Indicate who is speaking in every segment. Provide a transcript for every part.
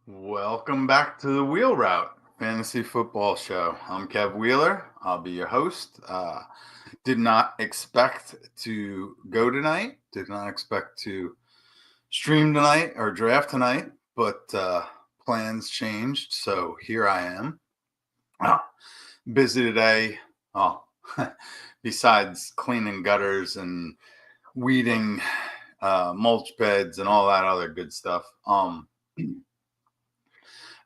Speaker 1: Welcome back to the Wheel Route Fantasy Football Show. I'm Kev Wheeler. I'll be your host. Did not expect to go tonight. Did not expect to stream tonight or draft tonight, but plans changed. So here I am. Ah, busy today. Oh, besides cleaning gutters and weeding mulch beds and all that other good stuff.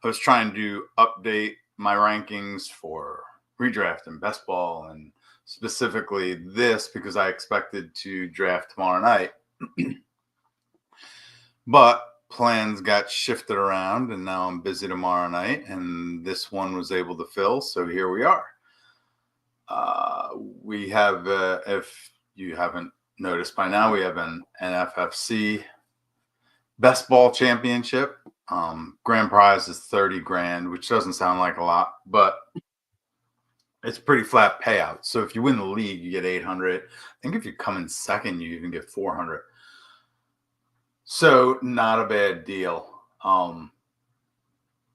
Speaker 1: I was trying to update my rankings for redraft and best ball, and specifically this because I expected to draft tomorrow night. But plans got shifted around, and now I'm busy tomorrow night, and this one was able to fill. So here we are. We have, if you haven't noticed by now, we have an NFFC Best Ball Championship. Grand prize is 30 grand, which doesn't sound like a lot, but it's pretty flat payout. So if you win the league, you get 800. I think if you come in second, you even get 400. So not a bad deal. And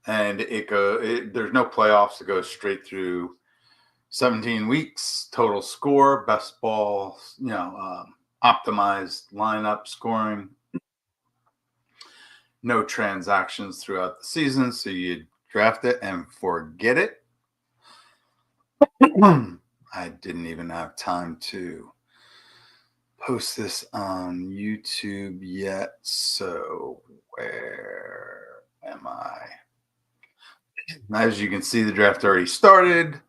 Speaker 1: there's no playoffs. It goes straight through 17 weeks, total score, best ball, optimized lineup scoring. No transactions throughout the season, so you draft it and forget it. I didn't even have time to post this on YouTube yet, so where am I? As you can see, the draft already started,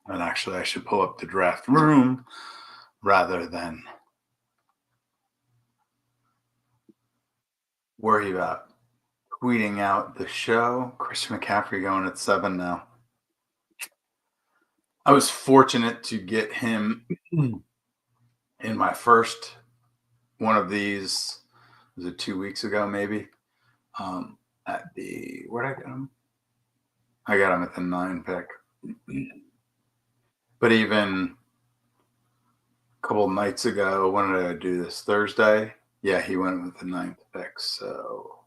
Speaker 1: and actually I should pull up the draft room rather than worry about tweeting out the show. Chris McCaffrey going at 7 now. I was fortunate to get him in my first one of these. Was it 2 weeks ago, maybe? At the where'd I get him? I got him at the 9 pick. But even a couple of nights ago, when did I do this? Thursday? Yeah, he went with the 9th pick. So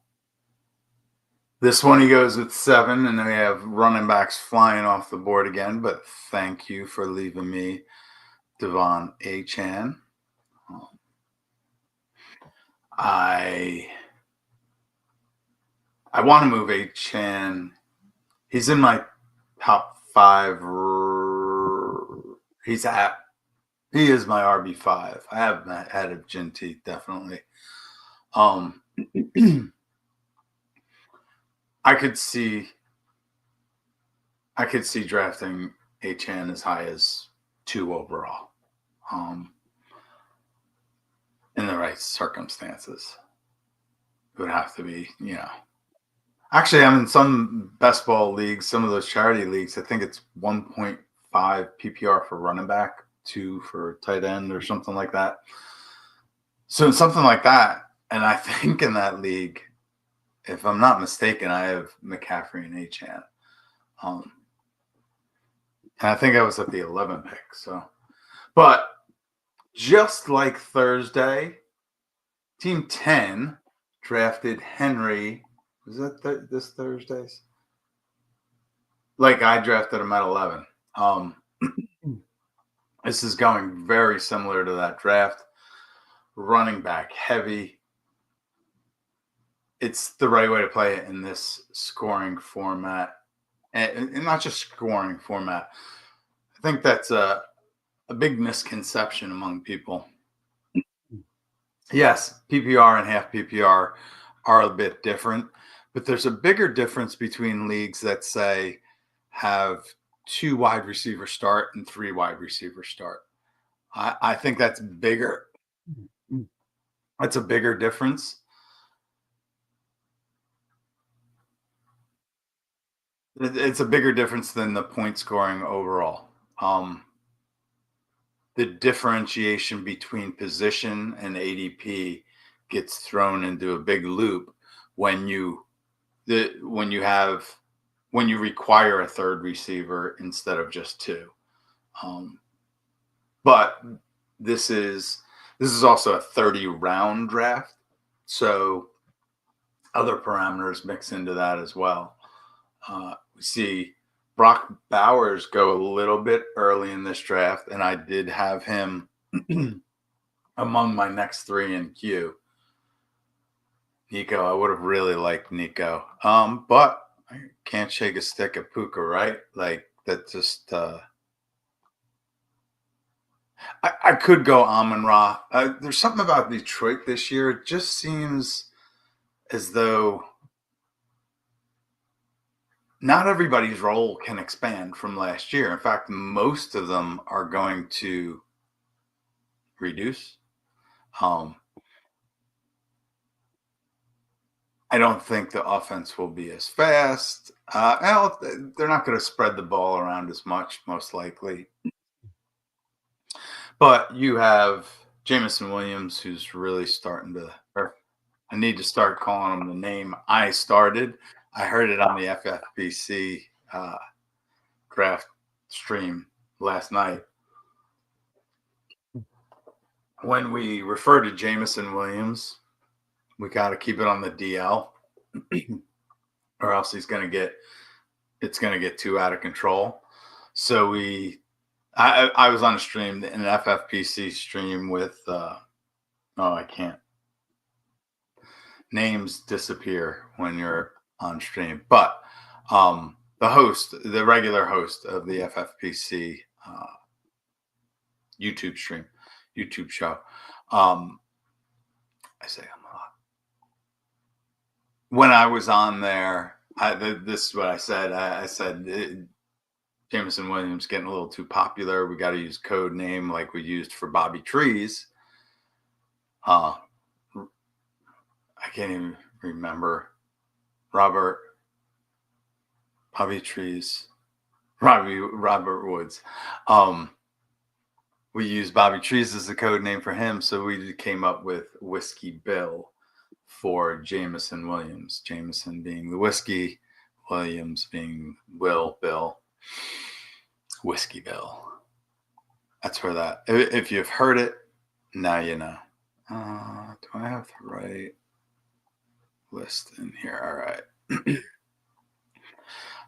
Speaker 1: this one he goes with 7, and then we have running backs flying off the board again. But thank you for leaving me Devon Achane. I want to move Achane. He's in my top 5. He is my RB5. I have him ahead of Ginty, definitely. I could see drafting Achane as high as 2 overall. In the right circumstances. It would have to be, Actually, I'm in some best ball leagues, some of those charity leagues. I think it's 1.5 PPR for running back, 2 for tight end, or something like that. So in something like that, and I think in that league, if I'm not mistaken, I have McCaffrey and Achane. And I think I was at the 11 pick. So, but just like Thursday, Team 10 drafted Henry. Was that this Thursday's? Like I drafted him at 11. This is going very similar to that draft. Running back heavy. It's the right way to play it in this scoring format. And not just scoring format. I think that's a big misconception among people. Yes, PPR and half PPR are a bit different, but there's a bigger difference between leagues that say have 2 wide receiver start and 3 wide receiver start. I think that's bigger. That's a bigger difference. It's a bigger difference than the point scoring overall. The differentiation between position and ADP gets thrown into a big loop when you require a third receiver instead of just 2. But this is also a 30 round draft, so other parameters mix into that as well. We see Brock Bowers go a little bit early in this draft, and I did have him among my next three in queue. Nico, I would have really liked Nico. But I can't shake a stick at Puka, right? Like that just I could go Amon Ra. There's something about Detroit this year. It just seems as though not everybody's role can expand from last year. In fact, most of them are going to reduce. Um, I don't think the offense will be as fast. Well, they're not going to spread the ball around as much, most likely. But you have Jamison Williams, who's really starting to. Or I need to start calling him the name I started. I heard it on the FFPC draft stream last night. When we refer to Jamison Williams, we got to keep it on the DL, or else it's going to get too out of control. So I was on a stream, an FFPC stream with I can't, names disappear when you're on stream, but the regular host of the FFPC YouTube show. I say I'm a lot. When I was on there, this is what I said. I said Jamison Williams getting a little too popular. We got to use code name like we used for Bobby Trees. I can't even remember Robert Woods. We used Bobby Trees as the code name for him, so we came up with Whiskey Bill for Jamison Williams. Jamison being the whiskey, Williams being Bill. Whiskey Bill. That's where that. If you've heard it, now you know. Do I have the right list in here? All right.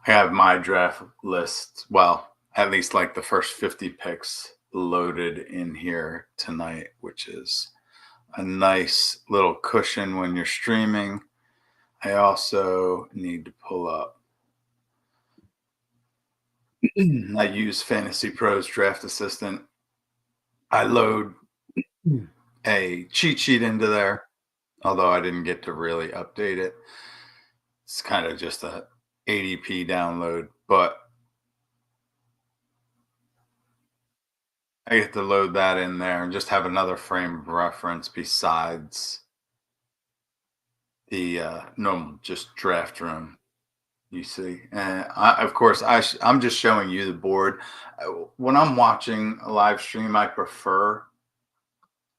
Speaker 1: I have my draft list. Well, at least like the first 50 picks loaded in here tonight, which is a nice little cushion when you're streaming. I also need to pull up. I use Fantasy Pros Draft Assistant. I load a cheat sheet into there, although I didn't get to really update it. It's kind of just a ADP download, but I get to load that in there and just have another frame of reference besides the normal just draft room. You see, and I'm just showing you the board. When I'm watching a live stream, I prefer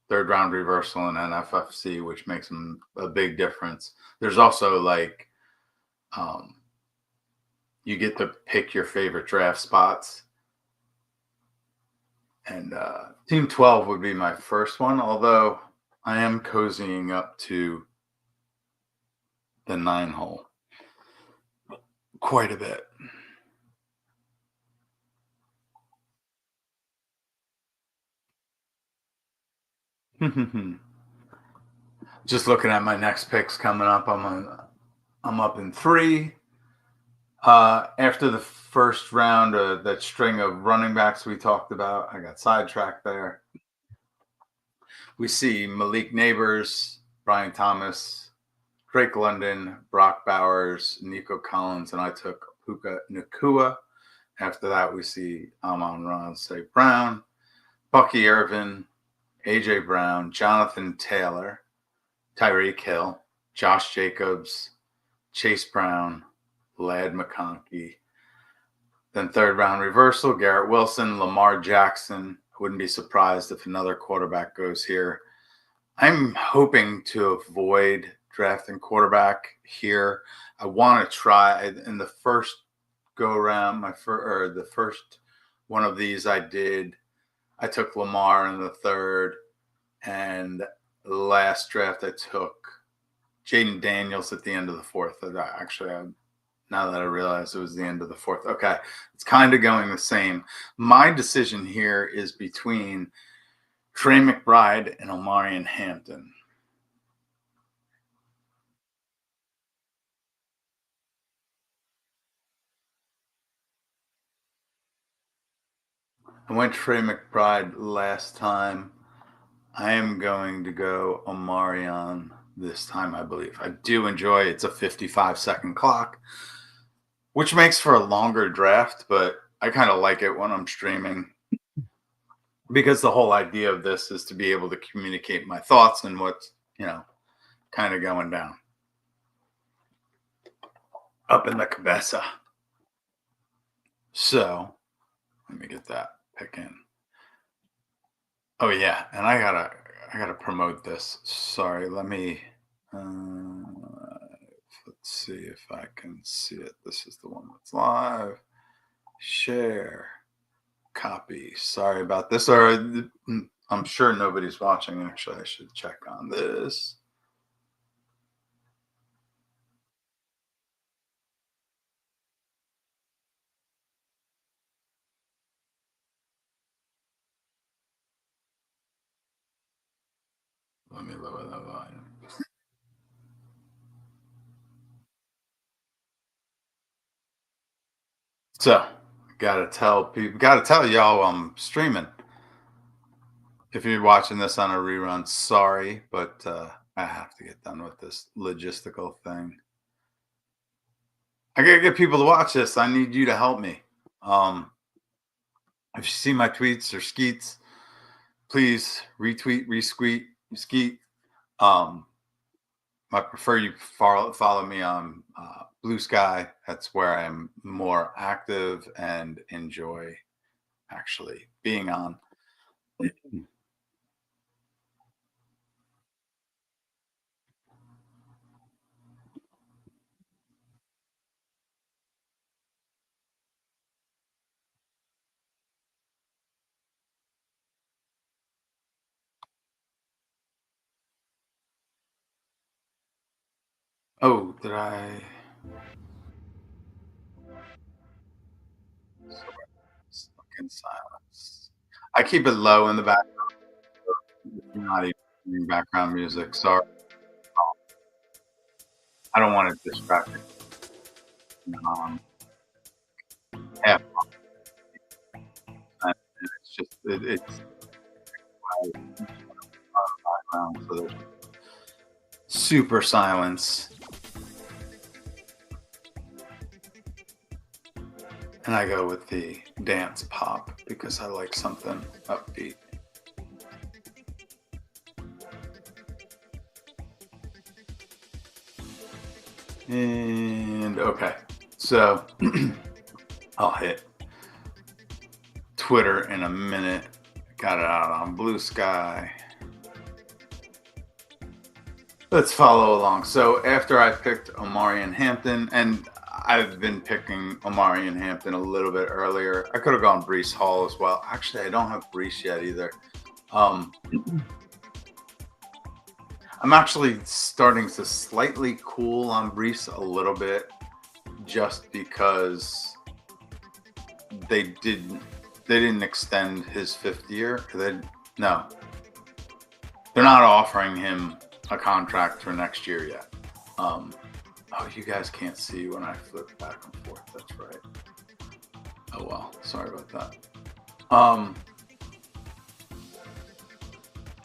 Speaker 1: third round reversal and NFFC, which makes them a big difference. There's also like, you get to pick your favorite draft spots. And Team 12 would be my first one, although I am cozying up to the 9 hole quite a bit. Just looking at my next picks coming up, I'm up in 3. After the first round, that string of running backs we talked about, I got sidetracked there. We see Malik Neighbors, Brian Thomas, Drake London, Brock Bowers, Nico Collins, and I took Puka Nacua. After that, we see Amon-Ra St. Brown, Bucky Irvin, A.J. Brown, Jonathan Taylor, Tyreek Hill, Josh Jacobs, Chase Brown, Ladd McConkey. Then third round reversal, Garrett Wilson, Lamar Jackson. I wouldn't be surprised if another quarterback goes here. I'm hoping to avoid drafting quarterback here. I want to try in the first go around, the first one of these I took Lamar in the third, and the last draft I took Jaden Daniels at the end of the fourth. Actually, now that I realize it was the end of the fourth. Okay, it's kind of going the same. My decision here is between Trey McBride and Omarion Hampton. I went Trey McBride last time. I am going to go Omarion this time, I believe. I do enjoy it's a 55-second clock, which makes for a longer draft, but I kind of like it when I'm streaming because the whole idea of this is to be able to communicate my thoughts and what's, kind of going down up in the cabeza. So let me get that pick in. Oh yeah, and I gotta promote this. Sorry, let me. Let's see if I can see it. This is the one that's live. Share, copy. Sorry about this. Or I'm sure nobody's watching. Actually, I should check on this. Let me lower that volume. So, gotta tell y'all I'm streaming. If you're watching this on a rerun, sorry, but I have to get done with this logistical thing. I gotta get people to watch this. I need you to help me. Um, if you see my tweets or skeets, please retweet, skeet. Um, I prefer you follow me on Blue Sky. That's where I'm more active and enjoy actually being on. Oh, did I? Stuck in silence. I keep it low in the background. Not even hearing background music. Sorry. I don't want to distract you. Yeah, it's just it's background, so there's super silence, and I go with the dance pop because I like something upbeat. And okay, so I'll hit Twitter in a minute. Got it out on Blue Sky. Let's follow along. So after I picked Omarion Hampton, and I've been picking Omarion Hampton a little bit earlier. I could have gone Brees Hall as well. Actually, I don't have Brees yet either. I'm actually starting to slightly cool on Brees a little bit, just because they didn't extend his fifth year. No, they're not offering him a contract for next year yet. Oh, you guys can't see when I flip back and forth. That's right. Oh well, sorry about that.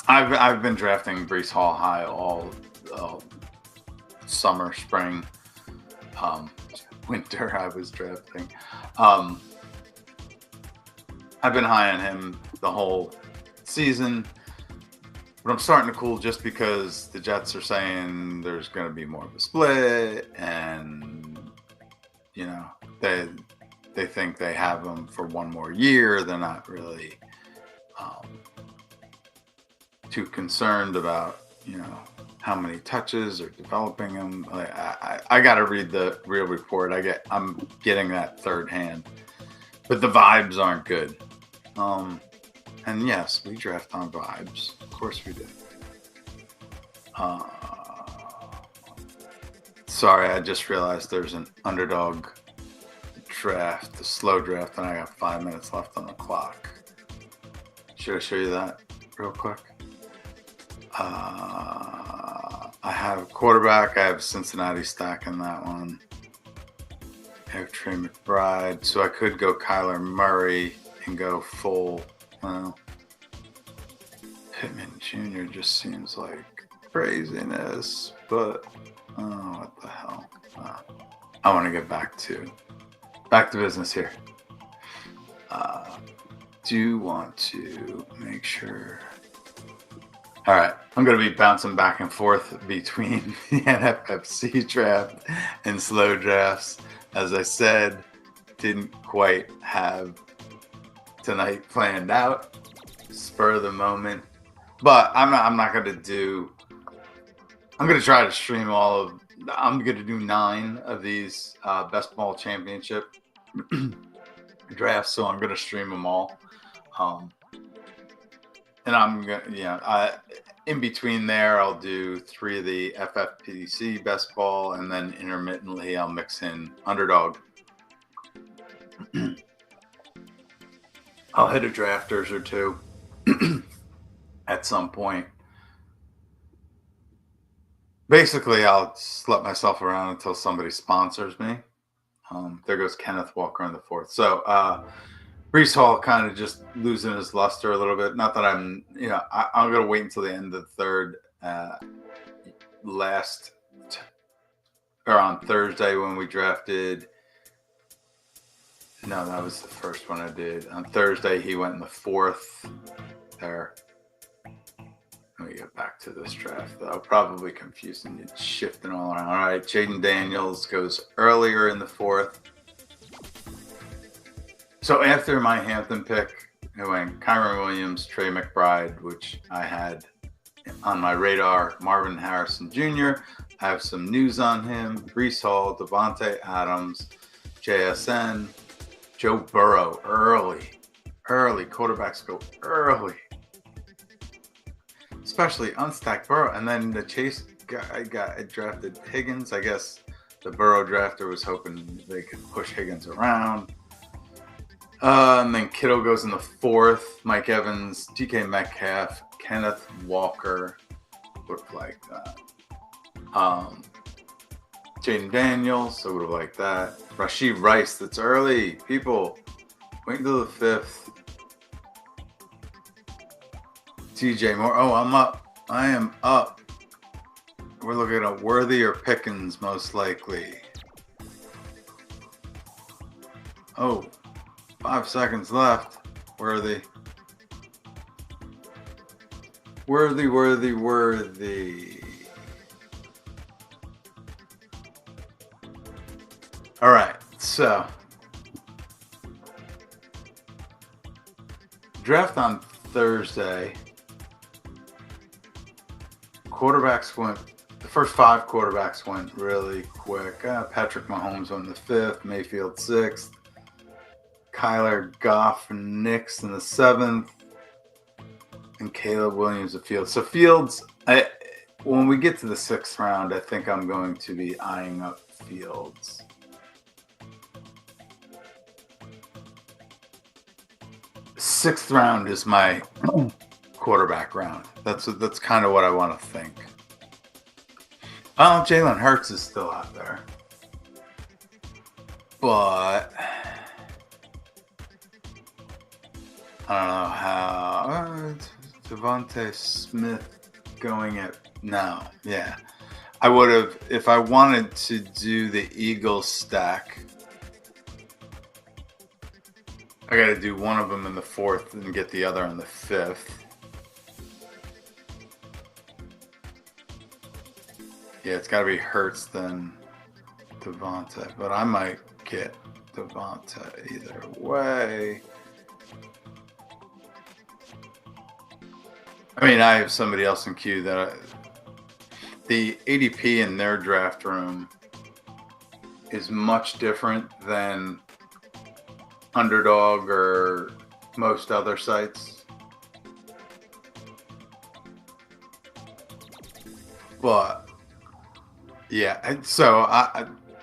Speaker 1: I've been drafting Brees Hall high all summer, spring, winter. I was drafting. I've been high on him the whole season, but I'm starting to cool just because the Jets are saying there's going to be more of a split, and they think they have him for one more year. They're not really too concerned about how many touches or developing him. I got to read the real report. I'm getting that third hand, but the vibes aren't good. And yes, we draft on vibes. Of course we do. Sorry, I just realized there's an underdog draft, the slow draft, and I got 5 minutes left on the clock. Should I show you that real quick? I have quarterback. I have Cincinnati stack in that one. I have Trey McBride, so I could go Kyler Murray and go full. Well, Pittman Jr. just seems like craziness, but oh, what the hell? I want to get back to business here. Do want to make sure. All right, I'm going to be bouncing back and forth between the NFFC draft and slow drafts. As I said, didn't quite have tonight planned out, spur of the moment. But I'm not going to do. I'm going to try to stream all of. I'm going to do 9 of these Best Ball Championship drafts, so I'm going to stream them all. And I'm gonna, in between there, I'll do 3 of the FFPC Best Ball, and then intermittently I'll mix in underdog. I'll hit a drafters or 2 at some point. Basically, I'll just let myself around until somebody sponsors me. There goes Kenneth Walker in the 4th. So Breece Hall kind of just losing his luster a little bit. Not that I'm going to wait until the end of the 3rd. On Thursday when we drafted. No, that was the first one I did. On Thursday, he went in the 4th there. Let me get back to this draft, though. Probably confusing and shifting all around. All right, Jaden Daniels goes earlier in the 4th. So after my Hampton pick, it went Kyron Williams, Trey McBride, which I had on my radar, Marvin Harrison Jr. I have some news on him, Breece Hall, Devontae Adams, JSN, Joe Burrow, early. Quarterbacks go early. Especially unstacked Burrow. And then the Chase guy I drafted Higgins. I guess the Burrow drafter was hoping they could push Higgins around. And then Kittle goes in the 4th. Mike Evans, DK Metcalf, Kenneth Walker looked like that. Jaden Daniels, I would have liked that. Rashee Rice, that's early. People, wait until the 5th. TJ Moore. Oh, I'm up. I am up. We're looking at Worthy or Pickens, most likely. Oh. 5 seconds left. Worthy. All right, so draft on Thursday. Quarterbacks went. The first 5 quarterbacks went really quick. Patrick Mahomes on the 5th. Mayfield 6th. Kyler Goff and Knicks in the 7th, and Caleb Williams of Fields. So Fields, when we get to the 6th round, I think I'm going to be eyeing up Fields. Sixth round is my quarterback round. That's kind of what I want to think. Oh, Jalen Hurts is still out there, but I don't know how. Devontae Smith going at no. Yeah. I would have, if I wanted to do the Eagles stack, I got to do one of them in the 4th and get the other in the 5th. Yeah, it's got to be Hurts then Devontae, but I might get Devontae either way. I mean, I have somebody else in queue that the ADP in their draft room is much different than Underdog or most other sites. But Yeah. So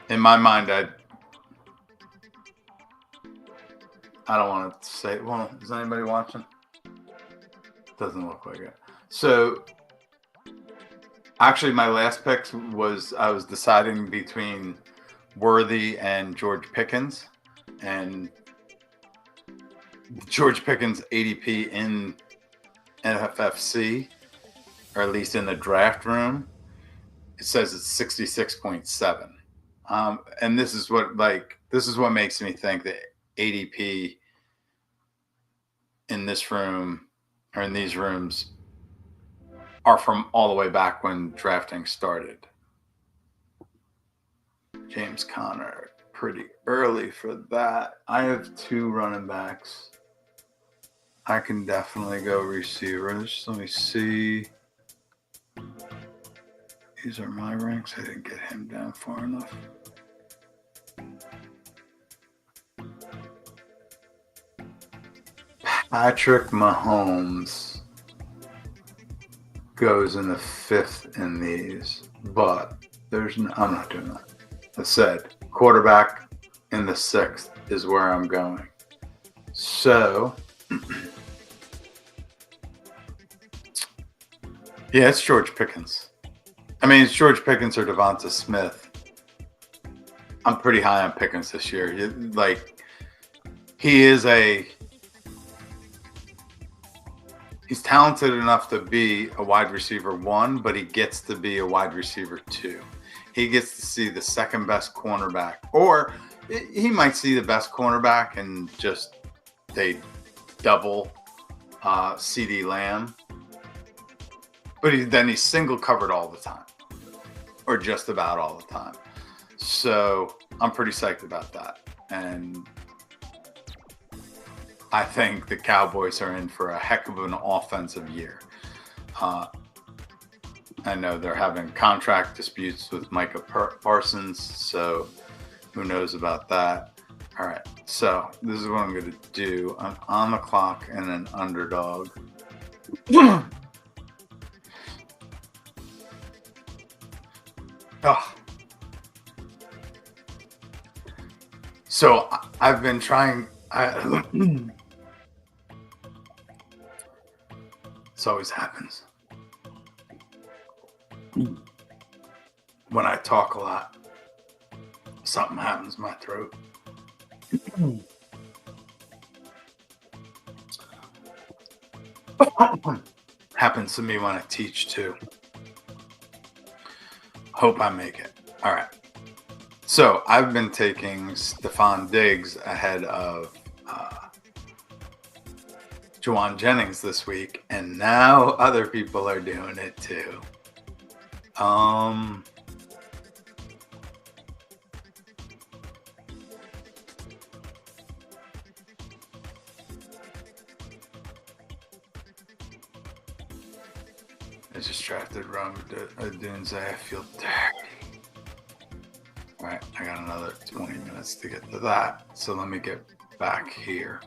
Speaker 1: in my mind, I don't want to say. Well, is anybody watching? Doesn't look like it. So actually, my last pick was I was deciding between Worthy and George Pickens, and George Pickens ADP in NFFC, or at least in the draft room, it says it's 66.7. And this is what makes me think that ADP in this room or in these rooms are from all the way back when drafting started. James Conner, pretty early for that. I have 2 running backs. I can definitely go receivers. Let me see. These are my ranks. I didn't get him down far enough. Patrick Mahomes goes in the 5th in these, but I'm not doing that. I said quarterback in the 6th is where I'm going. So, yeah, it's George Pickens. I mean, it's George Pickens or Devonta Smith. I'm pretty high on Pickens this year. He's talented enough to be a wide receiver 1, but he gets to be a wide receiver 2. He gets to see the second best cornerback, or he might see the best cornerback and just they double CD Lamb. But he's single covered all the time, or just about all the time. So I'm pretty psyched about that. And I think the Cowboys are in for a heck of an offensive year. I know they're having contract disputes with Micah Parsons, so who knows about that. All right, so this is what I'm going to do. I'm on the clock and an underdog. Oh. So I've been trying. This always happens when I talk a lot. Something happens in my throat. Happens to me when I teach too. Hope I make it. All right. So I've been taking Stephon Diggs ahead of Juwan Jennings this week, and now other people are doing it too. I just drafted Robert Dunze. I feel dirty. All right, I got another 20 minutes to get to that. So let me get back here.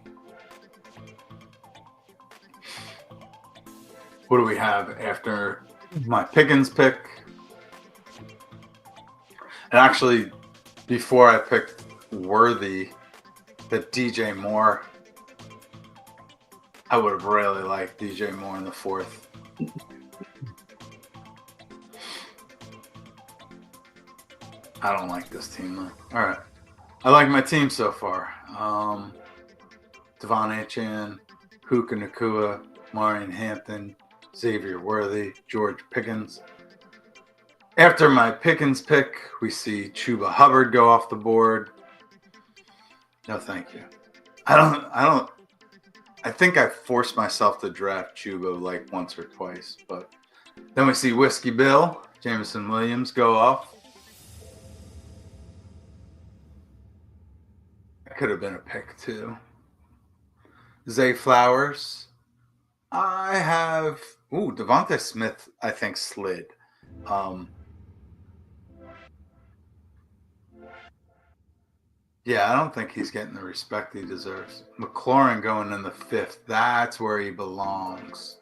Speaker 1: What do we have after my Pickens pick? And actually, before I picked Worthy, that DJ Moore, I would have really liked DJ Moore in the 4th. I don't like this team though. All right. I like my team so far. Devon Achane, Puka Nacua, Marion Hampton, Xavier Worthy, George Pickens. After my Pickens pick, we see Chuba Hubbard go off the board. No, thank you. I think I forced myself to draft Chuba like once or twice, but then we see Whiskey Bill, Jameson Williams go off. That could have been a pick too. Zay Flowers. I have Devonta Smith, I think, slid. Yeah, I don't think he's getting the respect he deserves. McLaurin going in the 5th. That's where he belongs.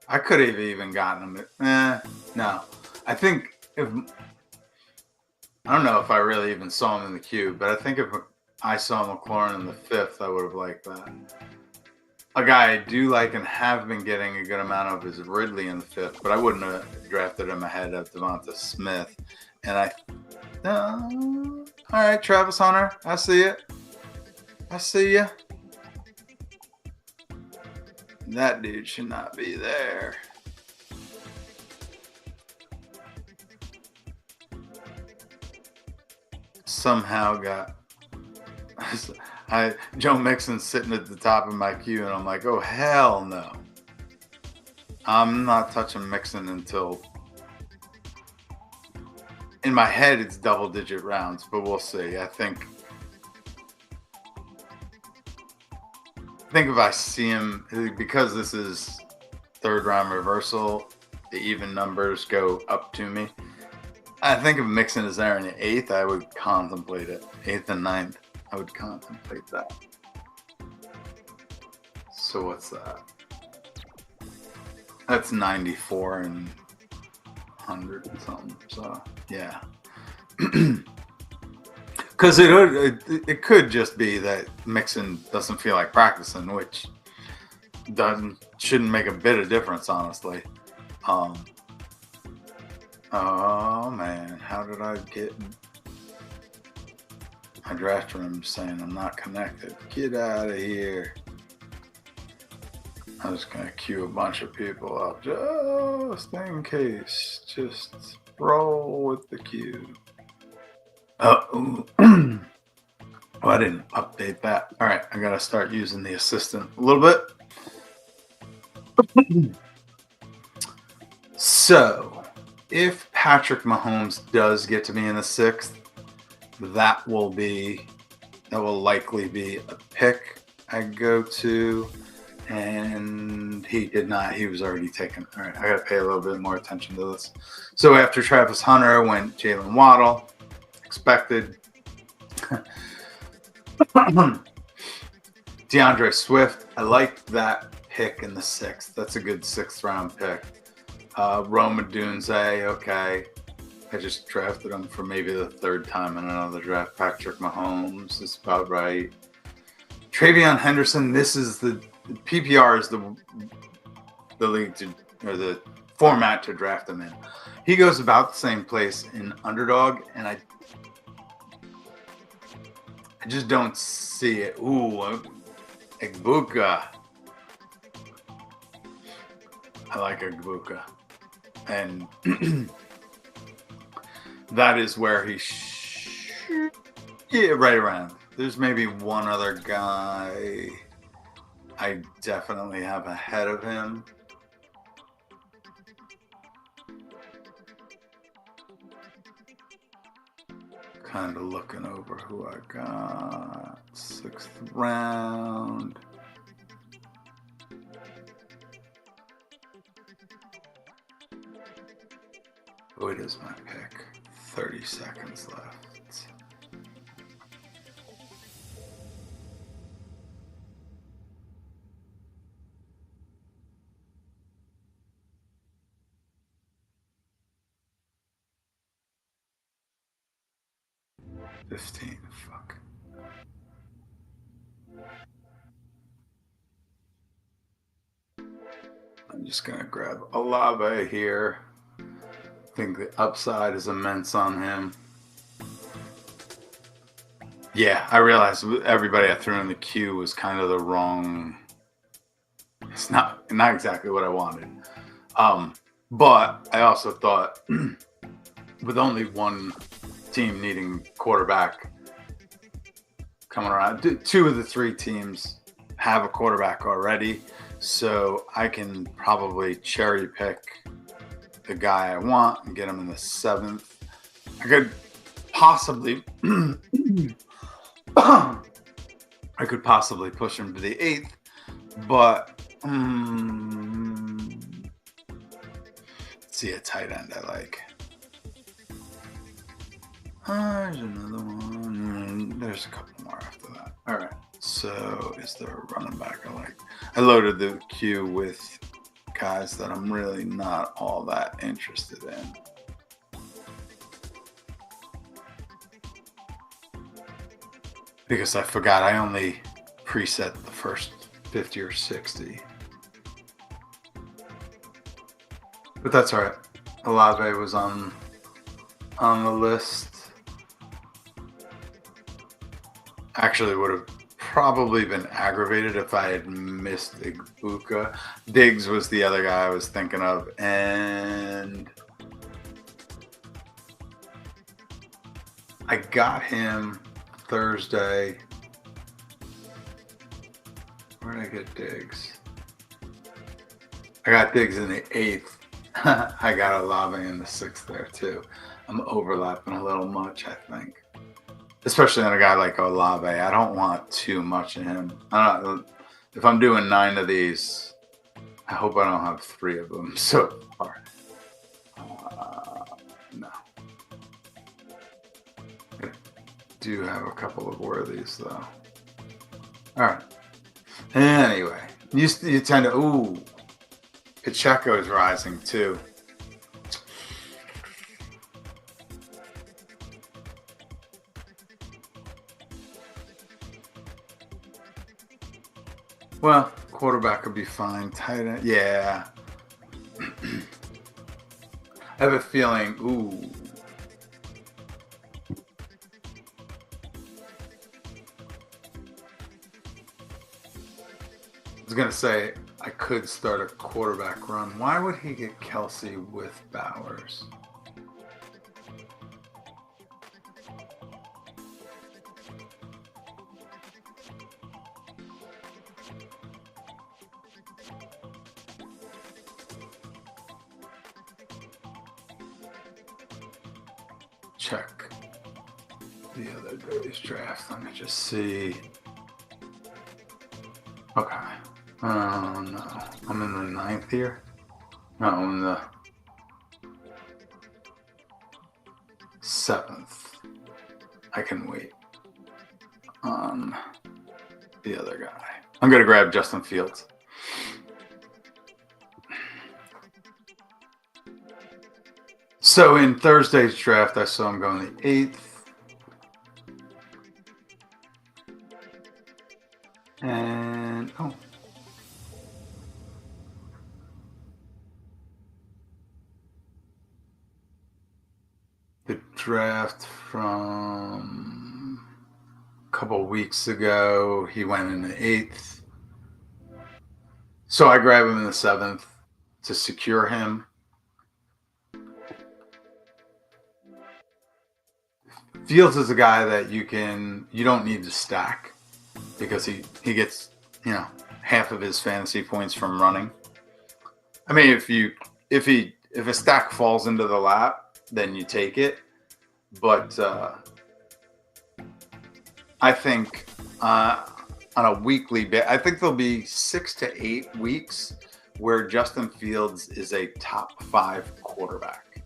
Speaker 1: I could have even gotten him. No. I think I don't know if I really even saw him in the queue, but I think if I saw McLaurin in the fifth, I would have liked that. A guy I do like and have been getting a good amount of is Ridley in the fifth, but I wouldn't have drafted him ahead of Devonta Smith. And all right, Travis Hunter, I see it. I see you. That dude should not be there. Somehow got Joe Mixon's sitting at the top of my queue, and I'm like, oh hell no. I'm not touching Mixon until, in my head it's double-digit rounds, but we'll see. I think if I see him, because this is third round reversal, the even numbers go up to me. I think if Mixon is there in the eighth, I would contemplate it. Eighth and ninth, I would contemplate that. So what's that? That's 94 and 100 and something. So yeah. Because it could just be that Mixon doesn't feel like practicing, which shouldn't make a bit of difference, honestly. Oh man, how did I get? I drafted him saying I'm not connected. Get out of here. I'm just gonna queue a bunch of people up just in case. Just roll with the queue. Oh, I didn't update that. All right, I gotta start using the assistant a little bit. So, if Patrick Mahomes does get to be in the sixth, that will likely be a pick I go to. And he did not. He was already taken. All right, I got to pay a little bit more attention to this. So after Travis Hunter went Jalen Waddle, expected. DeAndre Swift, I like that pick in the sixth. That's a good sixth round pick. Rome Odunze, okay. I just drafted him for maybe the third time in another draft. Patrick Mahomes is about right. Travion Henderson, this is the PPR is the league or the format to draft him in. He goes about the same place in Underdog, and I just don't see it. Ooh, Egbuka. I like Egbuka. And that is where he right around. There's maybe one other guy I definitely have ahead of him. Kind of looking over who I got. Sixth round. Oh, it is my pick. 30 seconds left. Fuck. I'm just gonna grab Olave here. I think the upside is immense on him. Yeah, I realized everybody I threw in the queue was kind of the wrong. It's not exactly what I wanted. But I also thought with only one team needing quarterback coming around, two of the three teams have a quarterback already, so I can probably cherry pick the guy I want and get him in the seventh. I could possibly push him to the eighth, but see a tight end I like. There's another one. There's a couple more after that. All right. So is there a running back I like? I loaded the queue with guys that I'm really not all that interested in. because I forgot I only preset the first 50 or 60. But that's all right. Olave was on the list. Actually, would have probably been aggravated if I had missed Ibuka. Diggs was the other guy I was thinking of, and I got him Thursday. Where did I get Diggs? I got Diggs in the 8th. I got Olave in the 6th there too. I'm overlapping a little much, I think. Especially on a guy like Olave. I don't want too much of him. If I'm doing 9 of these, I hope I don't have 3 of them so far. No. I do have a couple of worthies though. All right. Anyway, you tend to, ooh, Pacheco is rising too. Well, quarterback would be fine. Tight end, yeah. I have a feeling, ooh. I was going to say, I could start a quarterback run. Why would he get Kelsey with Bowers? Check the other day's draft. Let me just see. Okay. Oh no. I'm in the 9th here. No, I'm in the 7th. I can wait on the other guy. I'm going to grab Justin Fields. So in Thursday's draft, I saw him going the 8th. And, oh. The draft from a couple weeks ago, he went in the 8th. So I grab him in the 7th to secure him. Fields is a guy that you don't need to stack because he gets, half of his fantasy points from running. I mean, if a stack falls into the lap, then you take it. But I think on a weekly bit, I think there'll be 6 to 8 weeks where Justin Fields is a top 5 quarterback.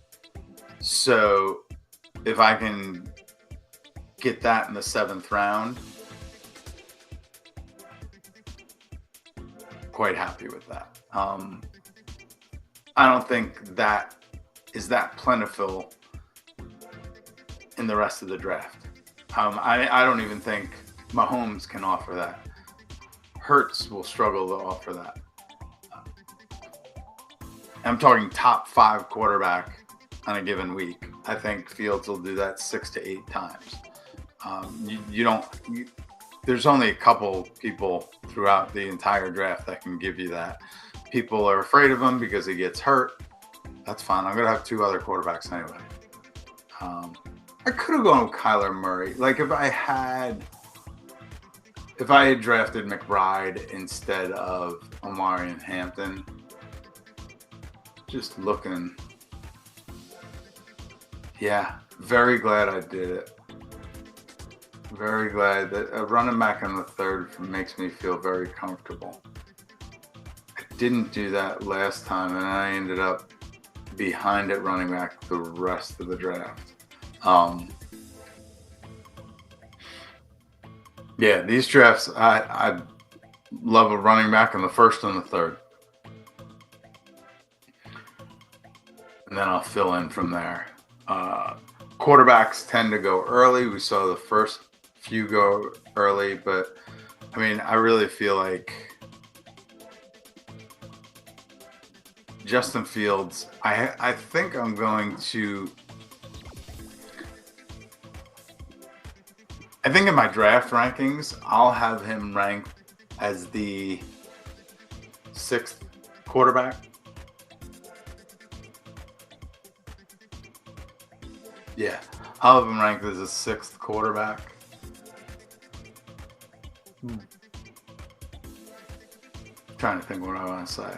Speaker 1: So if I can get that in the 7th round, quite happy with that. I don't think that is that plentiful in the rest of the draft. I don't even think Mahomes can offer that. Hurts will struggle to offer that. I'm talking top 5 quarterback on a given week. I think Fields will do that 6 to 8 times. There's only a couple people throughout the entire draft that can give you that. People are afraid of him because he gets hurt. That's fine. I'm going to have 2 other quarterbacks anyway. I could have gone with Kyler Murray. Like if I had drafted McBride instead of Omari and Hampton, just looking. Yeah, very glad I did it. Very glad that a running back in the 3rd makes me feel very comfortable. I didn't do that last time, and I ended up behind at running back the rest of the draft. Yeah, these drafts, I love a running back in the 1st and the 3rd. And then I'll fill in from there. Quarterbacks tend to go early. We saw the first few go early, but I mean, I really feel like Justin Fields, I think I'm going to. I think in my draft rankings, I'll have him ranked as the 6th quarterback. Yeah, I'll have him ranked as the 6th quarterback. Trying to think what I want to say.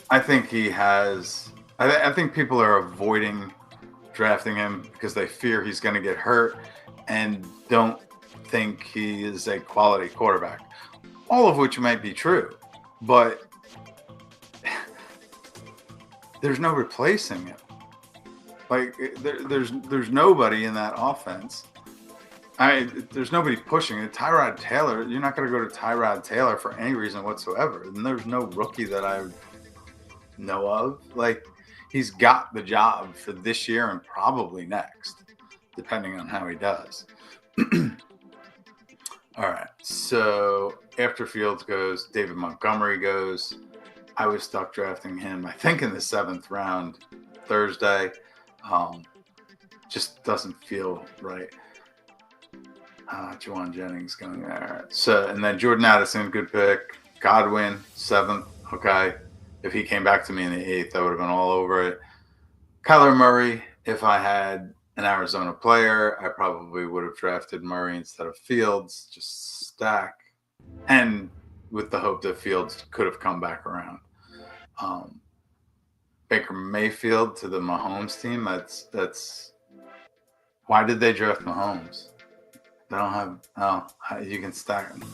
Speaker 1: I think he has. I think people are avoiding drafting him because they fear he's going to get hurt and don't think he is a quality quarterback. All of which might be true, but there's no replacing him. Like there's nobody in that offense. There's nobody pushing it. Tyrod Taylor, you're not going to go to Tyrod Taylor for any reason whatsoever. And there's no rookie that I know of. Like, he's got the job for this year and probably next, depending on how he does. All right. So after Fields goes, David Montgomery goes. I was stuck drafting him, I think, in the 7th round Thursday. Just doesn't feel right. Juwan Jennings going there. So, and then Jordan Addison, good pick. Godwin, 7th. Okay. If he came back to me in the 8th, I would have been all over it. Kyler Murray, if I had an Arizona player, I probably would have drafted Murray instead of Fields. Just stack. And with the hope that Fields could have come back around. Baker Mayfield to the Mahomes team. That's why did they draft Mahomes? They don't have. You can stack them.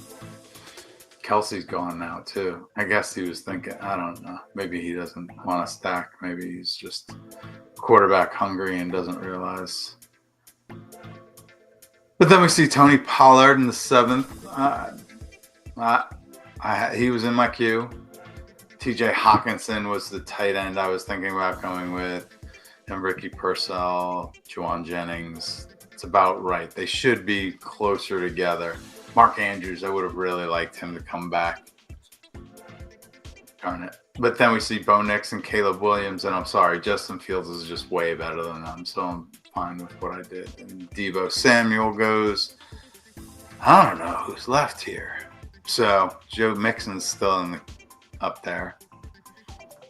Speaker 1: Kelsey's gone now too. I guess he was thinking. I don't know. Maybe he doesn't want to stack. Maybe he's just quarterback hungry and doesn't realize. But then we see Tony Pollard in the 7th. He was in my queue. TJ Hawkinson was the tight end I was thinking about going with, and Ricky Purcell, Juwan Jennings. It's about right. They should be closer together. Mark Andrews, I would have really liked him to come back. Darn it. But then we see Bo Nix and Caleb Williams, and I'm sorry, Justin Fields is just way better than them, so I'm fine with what I did. And Deebo Samuel goes. I don't know who's left here. So Joe Mixon's still up there.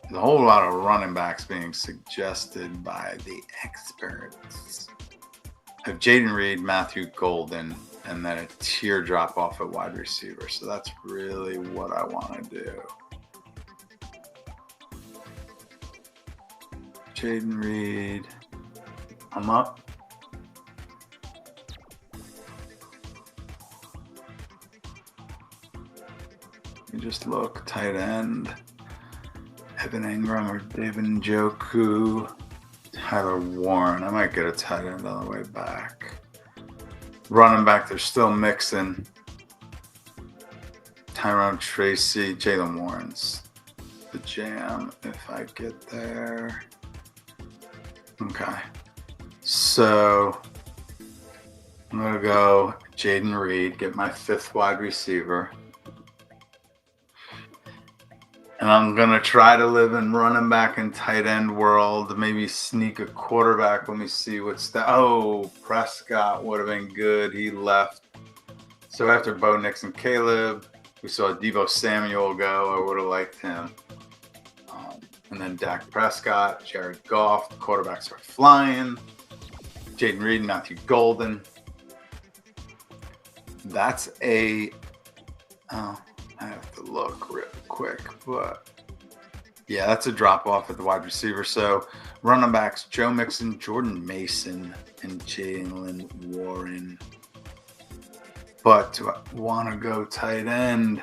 Speaker 1: There's a whole lot of running backs being suggested by the experts. I have Jaden Reed, Matthew Golden, and then a teardrop off at wide receiver. So that's really what I want to do. Jaden Reed. I'm up. You just look. Tight end. Evan Ingram or David Njoku. Tyler Warren. I might get a tight end on the way back. Running back, they're still mixing. Tyrone Tracy, Jalen Warren's the jam if I get there. Okay. So I'm going to go Jaden Reed, get my 5th wide receiver. And I'm going to try to live in running back and tight end world. Maybe sneak a quarterback. Let me see what's that. Oh, Prescott would have been good. He left. So after Bo Nix and Caleb, we saw Deebo Samuel go. I would have liked him. And then Dak Prescott, Jared Goff. The quarterbacks are flying. Jaden Reed, Matthew Golden. That's a... Oh, I have to look real quick, but yeah, that's a drop off at the wide receiver. So running backs, Joe Mixon, Jordan Mason, and Jalen Warren. But do I want to go tight end?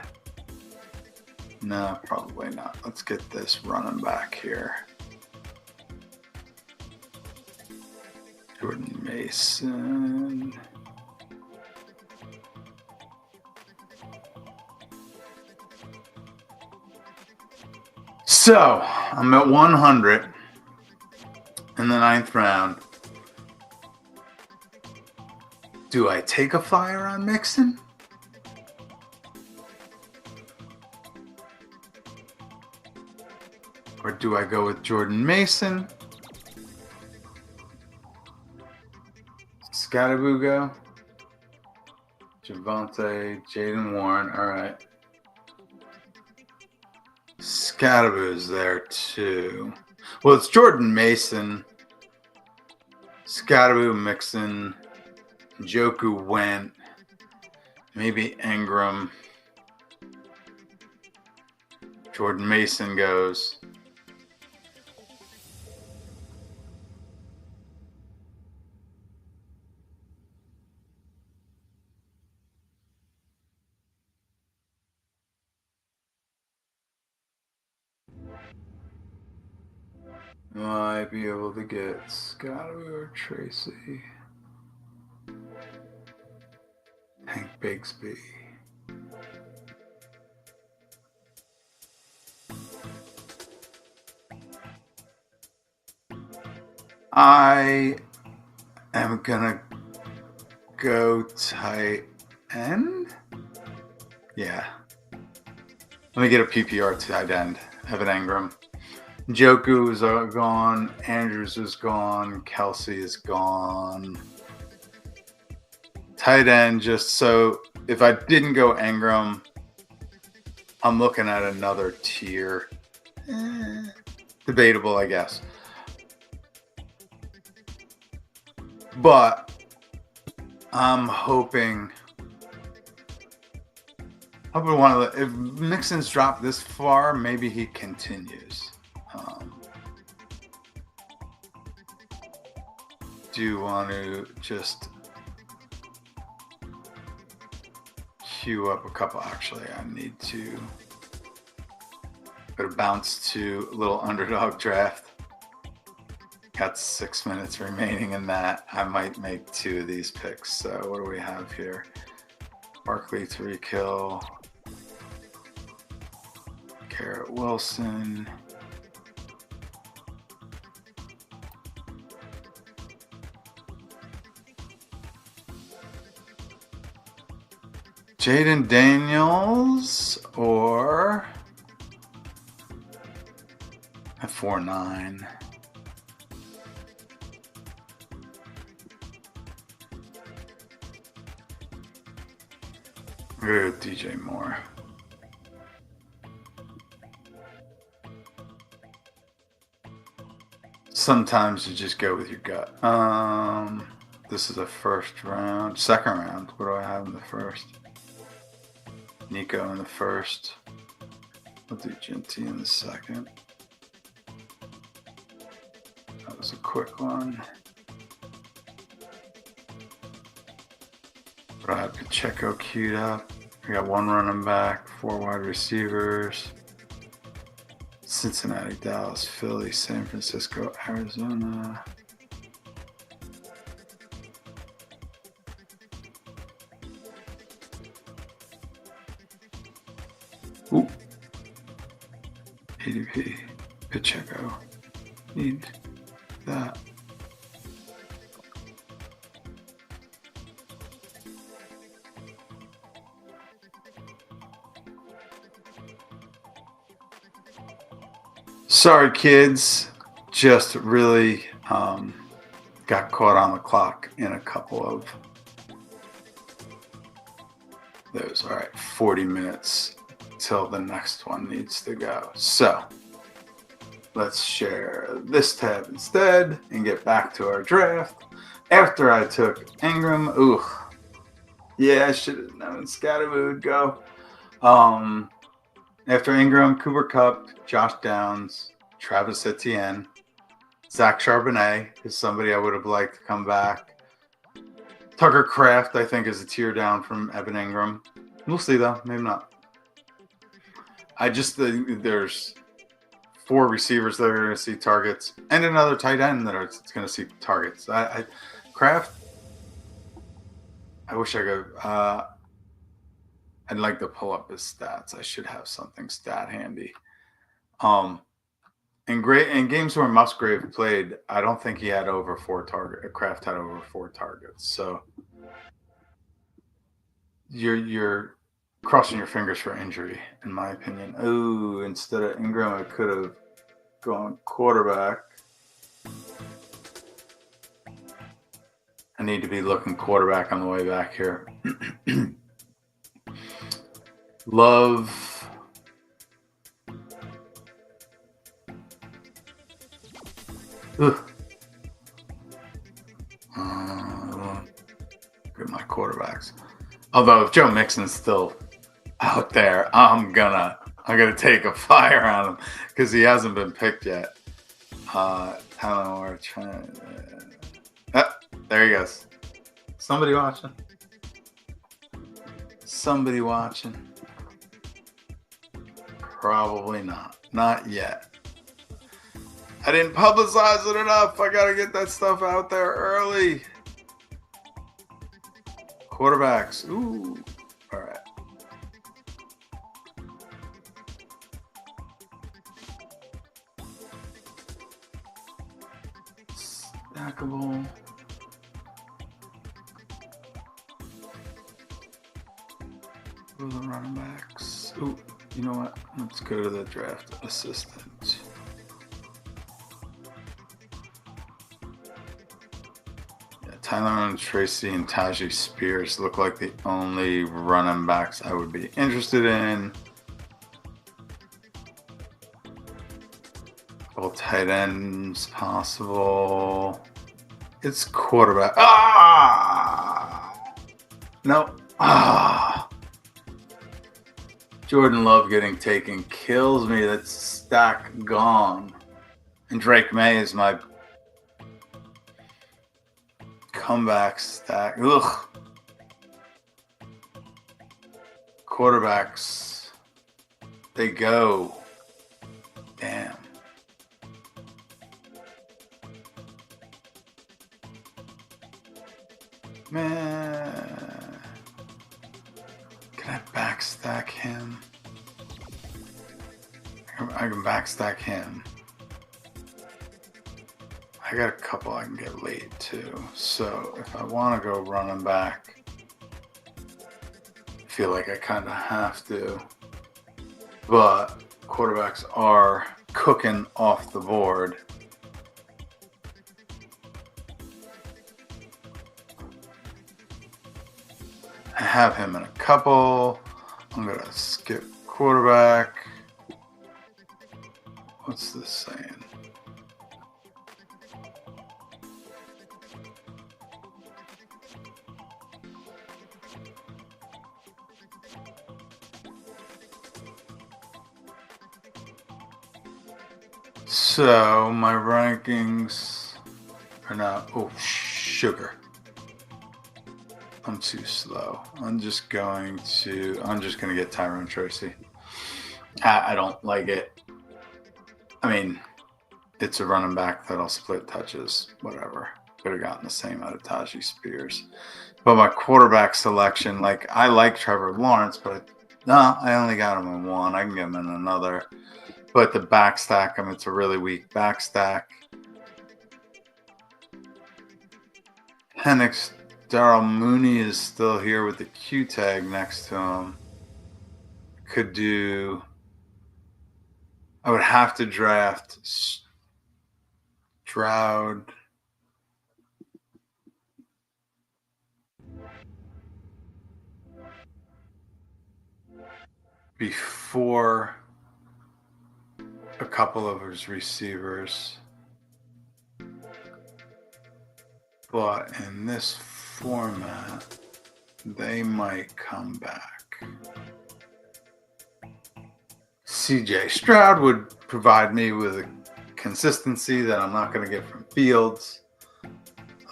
Speaker 1: No, probably not. Let's get this running back here. Jordan Mason. So I'm at 100 in the 9th round. Do I take a flyer on Mixon? Or do I go with Jordan Mason? Scatterboo go? Javonte, Jaden Warren. All right. Scatterboo's there too. Well, it's Jordan Mason. Scatterboo, Mixon. Njoku went. Maybe Ingram. Jordan Mason goes. Might be able to get Scotty or Tracy. Hank Bigsby. I am gonna go tight end. Yeah. Let me get a PPR tight end. Evan Engram. Njoku is gone. Andrews is gone. Kelsey is gone. Tight end, just so if I didn't go Engram, I'm looking at another tier. Debatable, I guess. But I'm hoping if Mixon's dropped this far, maybe he continues. Do you want to just queue up a couple? Actually, I need to go to bounce to a little underdog draft. Got 6 minutes remaining in that. I might make 2 of these picks. So what do we have here? Barkley 3 kill. Garrett Wilson. Jaden Daniels or at 4-9. I'm gonna go with DJ Moore. Sometimes you just go with your gut. This is a second round. What do I have in the first? Nico in the first. I'll do Ginty in the second. That was a quick one. But I have Pacheco queued up. We got 1 running back, 4 wide receivers. Cincinnati, Dallas, Philly, San Francisco, Arizona. Ooh. ADP, Pacheco. Need that. Sorry, kids. Just really got caught on the clock in a couple of those. All right, 40 minutes till the next one needs to go. So let's share this tab instead and get back to our draft. After I took Ingram, yeah, I should have known Scatterboo would go. After Ingram, Cooper Kupp, Josh Downs, Travis Etienne, Zach Charbonnet is somebody I would have liked to come back. Tucker Kraft, I think, is a tier down from Evan Ingram. We'll see, though. Maybe not. I just think there's 4 receivers that are going to see targets and another tight end that are going to see targets. Kraft, I wish I could. I'd like to pull up his stats. I should have something stat handy. In games where Musgrave played, I don't think he had over 4 targets. Kraft had over 4 targets. So you're crossing your fingers for injury, in my opinion. Oh, instead of Ingram, I could have gone quarterback. I need to be looking quarterback on the way back here. Love. Ugh. Good, my quarterbacks. Although if Joe Mixon's still out there, I'm gonna take a fire on him because he hasn't been picked yet. Tyler trying. There he goes. Somebody watching. Somebody watching. Probably not. Not yet. I didn't publicize it enough. I gotta get that stuff out there early. Quarterbacks. Ooh. All right. Stackable. Who are the running backs? Ooh, you know what? Let's go to the draft assistant. Tyler Tracy and Tajay Spears look like the only running backs I would be interested in. All tight ends possible. It's quarterback. No. Jordan Love getting taken kills me. That stack gone. And Drake May is my comeback stack. Ugh. Quarterbacks. They go. Damn. Man. Can I backstack him? I can backstack him. I got a couple I can get late too. So if I want to go running back, I feel like I kind of have to. But quarterbacks are cooking off the board. I have him in a couple. I'm going to skip quarterback. What's this saying? So my rankings are now, oh, sugar. I'm too slow. I'm just going to get Tyrone Tracy. I don't like it. I mean, it's a running back that'll split touches, whatever. Could have gotten the same out of Tajay Spears. But my quarterback selection, like, I like Trevor Lawrence, but no, I only got him in one. I can get him in another. But the back stack, I mean, it's a really weak back stack. Penix, Darryl Mooney is still here with the Q tag next to him. Could do. I would have to draft Stroud. Before a couple of his receivers. But in this format, they might come back. CJ Stroud would provide me with a consistency that I'm not going to get from Fields.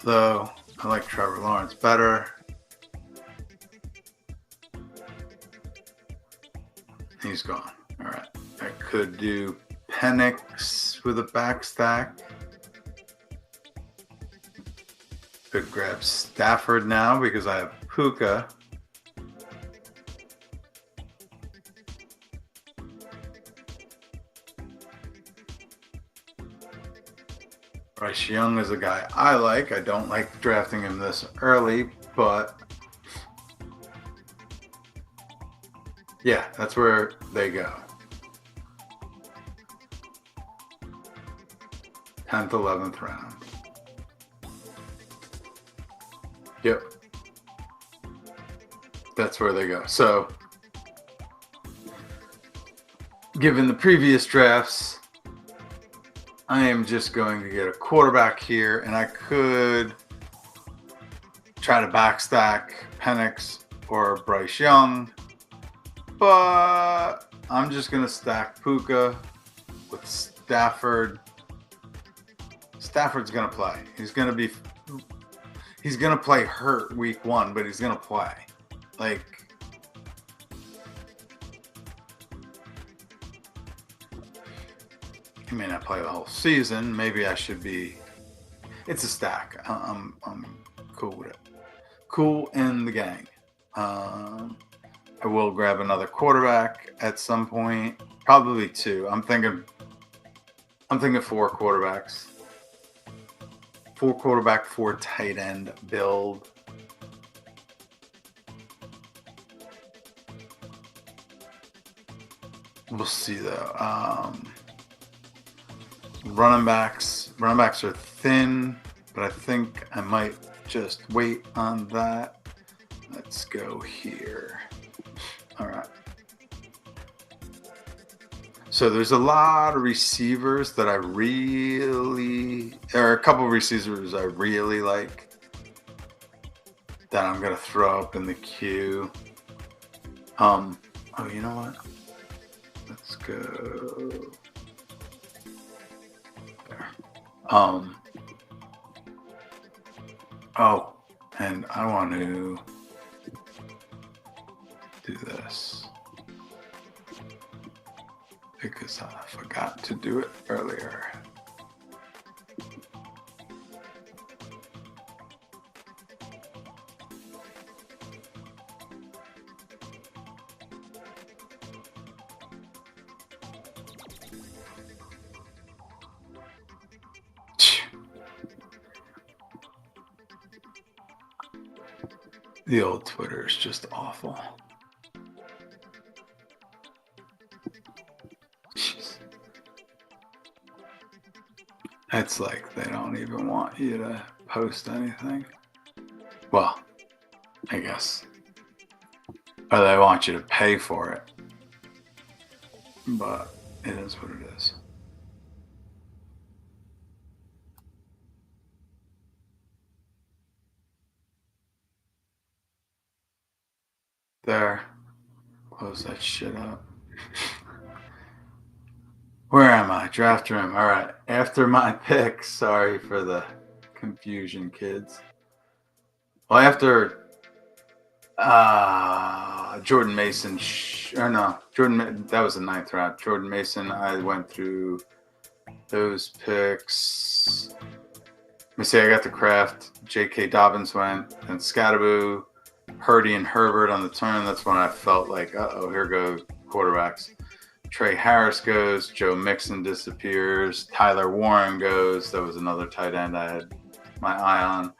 Speaker 1: Though I like Trevor Lawrence better. He's gone. All right. I could do Penix with a back stack. Could grab Stafford now because I have Puka. Bryce Young is a guy I like. I don't like drafting him this early, but Yeah, that's where they go. 10th, 11th round. Yep. That's where they go. So, given the previous drafts, I am just going to get a quarterback here, and I could try to backstack Penix or Bryce Young, but I'm just going to stack Puka with Stafford. Stafford's going to play. He's going to play hurt week 1, but he's going to play. Like, he may not play the whole season. Maybe I should be. It's a stack. I'm cool with it. Cool in the gang. I will grab another quarterback at some point. Probably 2. I'm thinking 4 quarterbacks. 4 quarterback, 4 tight end build. We'll see though. Running backs are thin, but I think I might just wait on that. Let's go here. All right. So there's a lot of receivers that a couple of receivers I really like that I'm gonna throw up in the queue. Oh, you know what? Let's go there. Oh, and I want to do this because I forgot to do it earlier. The old Twitter is just awful. Jeez. It's like they don't even want you to post anything. Well, I guess. Or they want you to pay for it. But it is what it is. There. Close that shit up. Where am I? Draft room. All right. After my pick, sorry for the confusion, kids. Well, after Jordan Mason, that was the 9th round. Jordan Mason, I went through those picks. Let me see, I got the Kraft. J.K. Dobbins went, and Scatterboo, Purdy, and Herbert on the turn. That's when I felt like, here go quarterbacks. Trey Harris goes. Joe Mixon disappears. Tyler Warren goes. That was another tight end I had my eye on.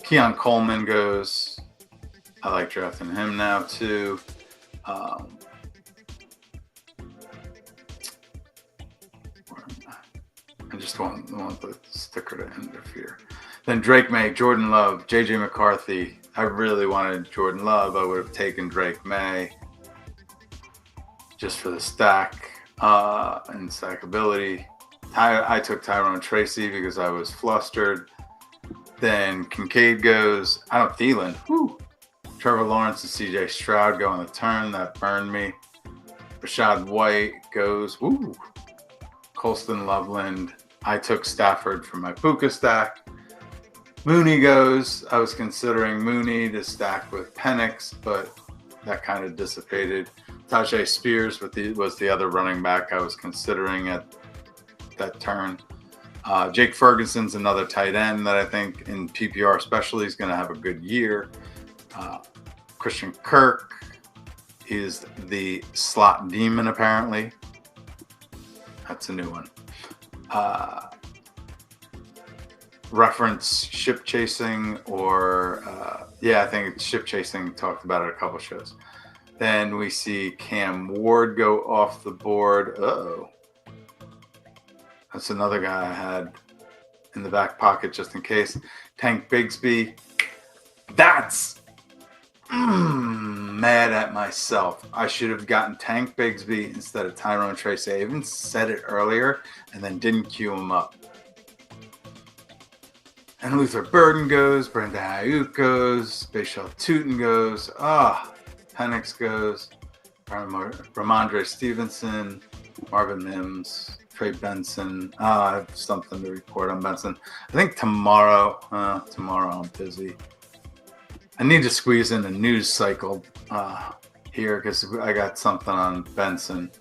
Speaker 1: Keon Coleman goes. I like drafting him now too. I just want the sticker to interfere. Then Drake May, Jordan Love, JJ McCarthy. I really wanted Jordan Love. I would have taken Drake May just for the stack and stackability. I took Tyrone Tracy because I was flustered. Then Kincaid goes. Thielen. Whew. Trevor Lawrence and CJ Stroud go on the turn. That burned me. Rashad White goes. Woo. Colston Loveland. I took Stafford for my Puka stack. Mooney goes. I was considering Mooney to stack with Penix, but that kind of dissipated. Tajay Spears was the other running back I was considering at that turn. Jake Ferguson's another tight end that I think in PPR especially is going to have a good year. Christian Kirk is the slot demon apparently. That's a new one. Reference ship chasing or I think ship chasing talked about it a couple shows. Then we see Cam Ward go off the board. Uh-oh. That's another guy I had in the back pocket just in case. Tank Bigsby. That's mad at myself. I should have gotten Tank Bigsby instead of Tyrone Tracy. I even said it earlier and then didn't cue him up. And Luther Burden goes. Brandon Ayuk goes. Bashal Tootin goes. Penix goes. Ramondre Stevenson. Marvin Mims. Trey Benson. I have something to report on Benson. I think tomorrow I'm busy. I need to squeeze in a news cycle here because I got something on Benson.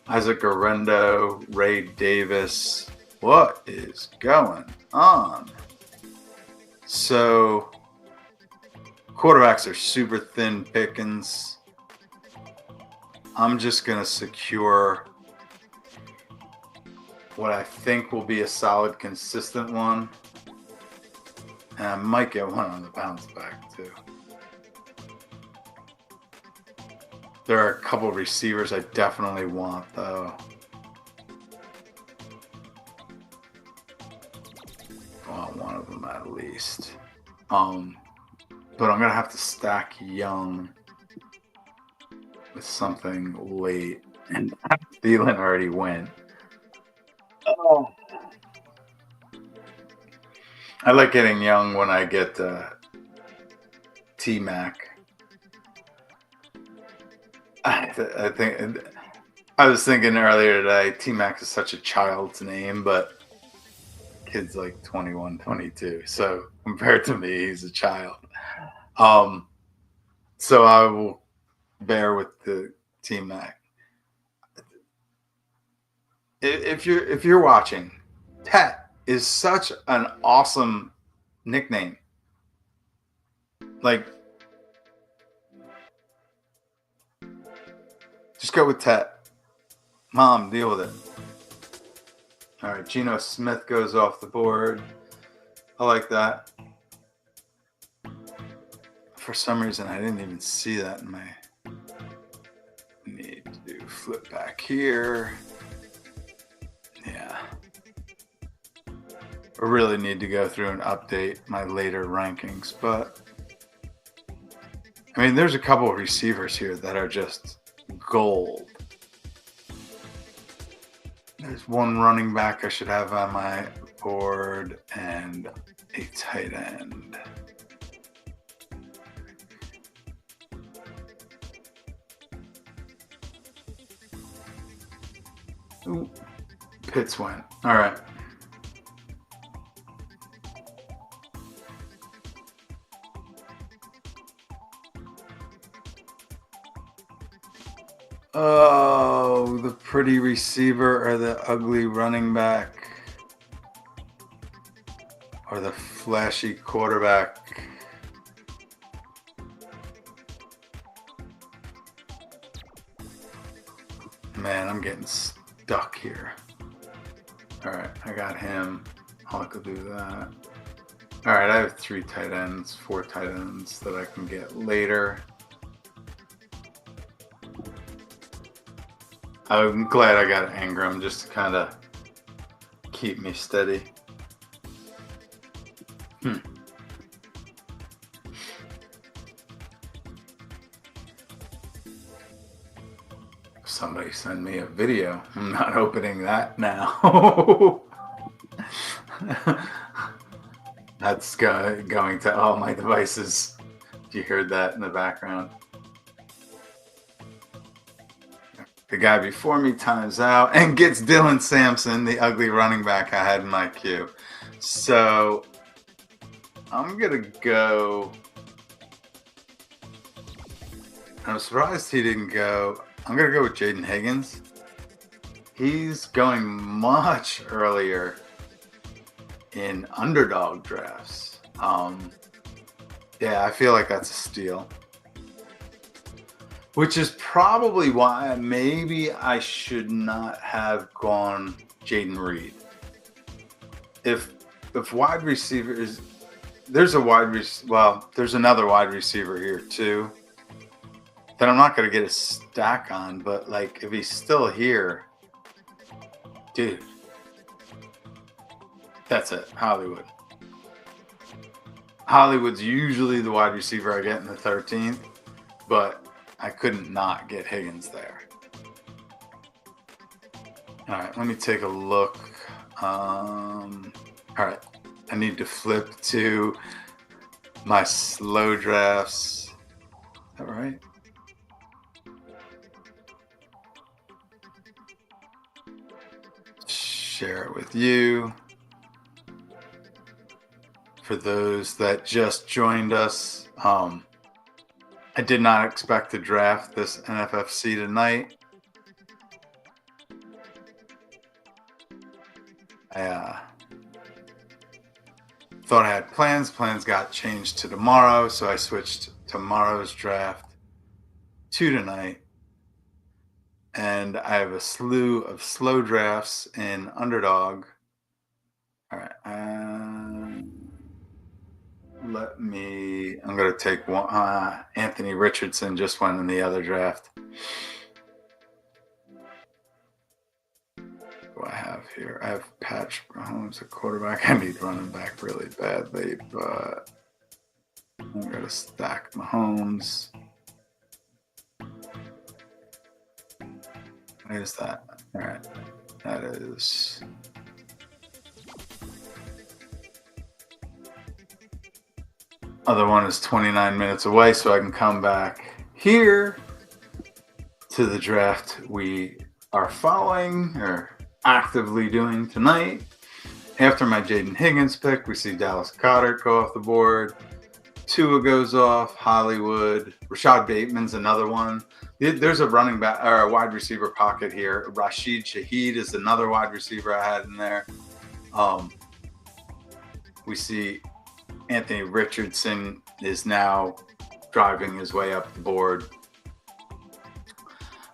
Speaker 1: Isaac Garendo, Ray Davis. What is going on? So, quarterbacks are super thin pickings. I'm just going to secure what I think will be a solid, consistent one. And I might get one on the bounce back, too. There are a couple of receivers I definitely want, though. Well, one of them at least. But I'm going to have to stack Young with something late. And Thielen already went. Oh. I like getting Young when I get T-Mac. I think I was thinking earlier today, T-Mac is such a child's name, but kid's like 21, 22. So compared to me, he's a child. So I will bear with the T-Mac. If you're watching, Tet is such an awesome nickname. Like, just go with Tet. Mom, deal with it. All right, Geno Smith goes off the board. I like that. For some reason, I didn't even see that in my... Need to flip back here. Yeah. I really need to go through and update my later rankings, but... I mean, there's a couple of receivers here that are just gold. There's one running back I should have on my board and a tight end. Ooh, Pitts went. All right. Oh, the pretty receiver or the ugly running back or the flashy quarterback. Man, I'm getting stuck here. All right, I got him. I'll go do that. All right, I have 4 tight ends that I can get later. I'm glad I got Ingram just to kind of keep me steady. Somebody send me a video. I'm not opening that now. That's going to all my devices. You heard that in the background. The guy before me times out and gets Dylan Sampson, the ugly running back I had in my queue. So I'm going to go. I'm surprised he didn't go. I'm going to go with Jaden Higgins. He's going much earlier in underdog drafts. Yeah, I feel like that's a steal. Which is probably why maybe I should not have gone Jaden Reed. If wide receivers, there's another wide receiver here too. that I'm not going to get a stack on, but like if he's still here, dude, that's it. Hollywood. Hollywood's usually the wide receiver I get in the 13th, but I couldn't not get Higgins there. All right, let me take a look. All right, I need to flip to my slow drafts. Is that right? Share it with you. For those that just joined us, I did not expect to draft this NFFC tonight. I thought I had plans. Plans got changed to tomorrow, so I switched tomorrow's draft to tonight. And I have a slew of slow drafts in Underdog. All right. I'm going to take one. Anthony Richardson just went in the other draft. What do I have here? I have Patrick Mahomes, a quarterback. I need running back really badly, but I'm going to stack Mahomes. What is that? All right. That is... Other one is 29 minutes away, so I can come back here to the draft we are following or actively doing tonight. After my Jaden Higgins pick, we see Dallas Goedert go off the board. Tua goes off. Hollywood. Rashad Bateman's another one. There's a running back or a wide receiver pocket here. Rashid Shaheed is another wide receiver I had in there. We see Anthony Richardson is now driving his way up the board.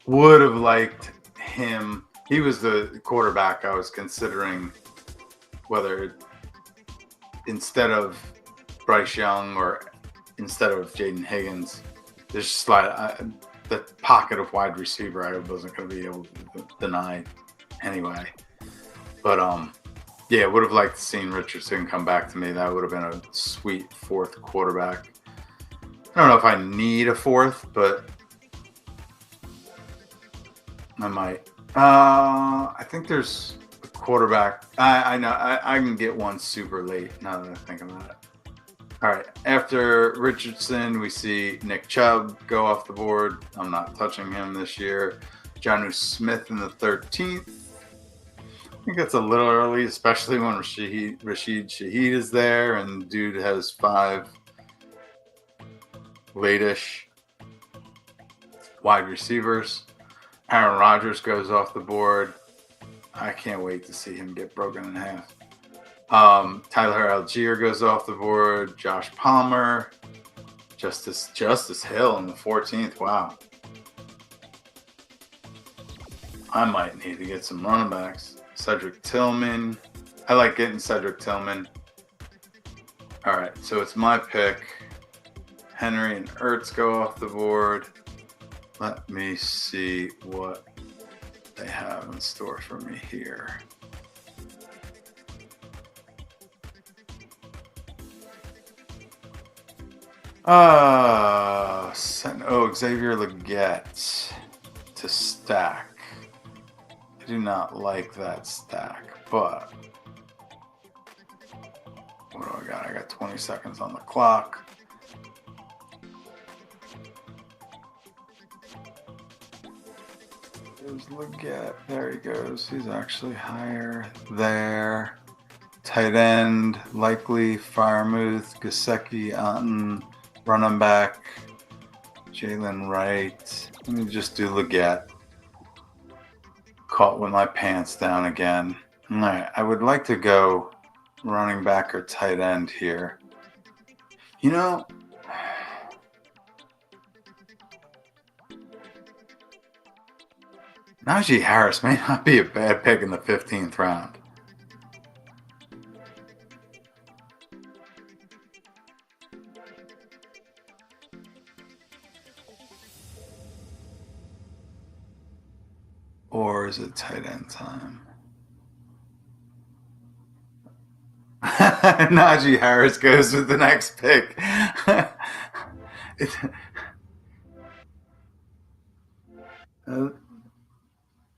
Speaker 1: Would have liked him. He was the quarterback I was considering whether instead of Bryce Young or instead of Jaden Higgins. There's just the pocket of wide receiver I wasn't going to be able to deny anyway. But yeah, would have liked to seen Richardson come back to me. That would have been a sweet fourth quarterback. I don't know if I need a fourth, but I might. I think there's a quarterback. I know I can get one super late now that I think about it. All right, after Richardson, we see Nick Chubb go off the board. I'm not touching him this year. Jonnu Smith in the 13th. I think that's a little early, especially when Rashid Shaheed is there and dude has 5 late-ish wide receivers. Aaron Rodgers goes off the board. I can't wait to see him get broken in half. Tyler Algier goes off the board. Josh Palmer. Justice Hill in the 14th. Wow. I might need to get some running backs. Cedric Tillman. I like getting Cedric Tillman. All right, so it's my pick. Henry and Ertz go off the board. Let me see what they have in store for me here. Xavier Legette to stack. I do not like that stack, but what do I got? I got 20 seconds on the clock. There's Legette. There he goes. He's actually higher there. Tight end, likely Firemuth, Gesicki, Otten, running back, Jalen Wright. Let me just do Legette. Caught with my pants down again. All right, I would like to go running back or tight end here. You know, Najee Harris may not be a bad pick in the 15th round. or is it tight end time? Najee Harris goes with the next pick.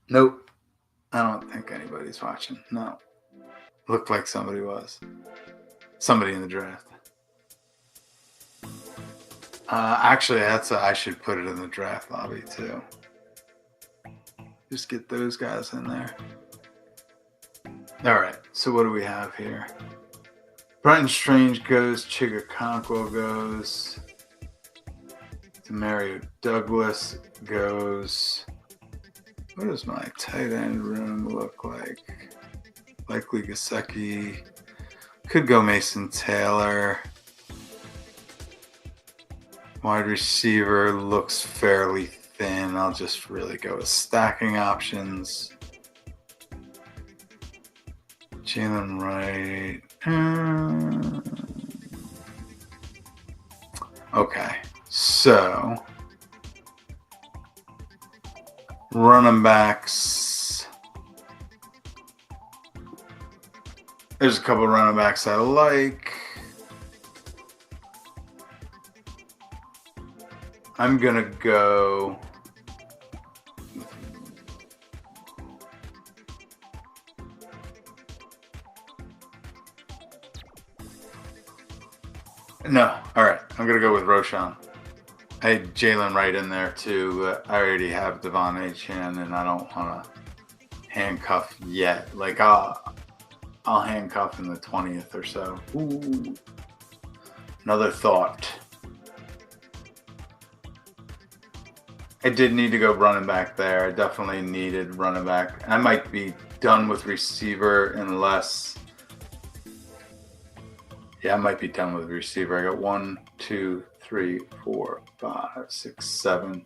Speaker 1: Nope. I don't think anybody's watching. No. Looked like somebody was. Somebody in the draft. Actually, I should put it in the draft lobby too. Just get those guys in there. All right. So what do we have here? Brenton Strange goes. Chigakonkwo goes. Demario Douglas goes. What does my tight end room look like? Likely Gesicki. Could go Mason Taylor. Wide receiver looks fairly thin. I'll just really go with stacking options. Jalen Wright. Okay, so running backs. There's a couple of running backs I like. I'm going to go no. All right. I'm going to go with Roshan. I had Jalen Wright in there too. I already have Devon Achane, and I don't want to handcuff yet. Like I'll handcuff in the 20th or so. Ooh. Another thought. I did need to go running back there. I definitely needed running back. I might be done with receiver unless... Yeah, I might be done with receiver. I got 1, 2, 3, 4, 5, 6, 7.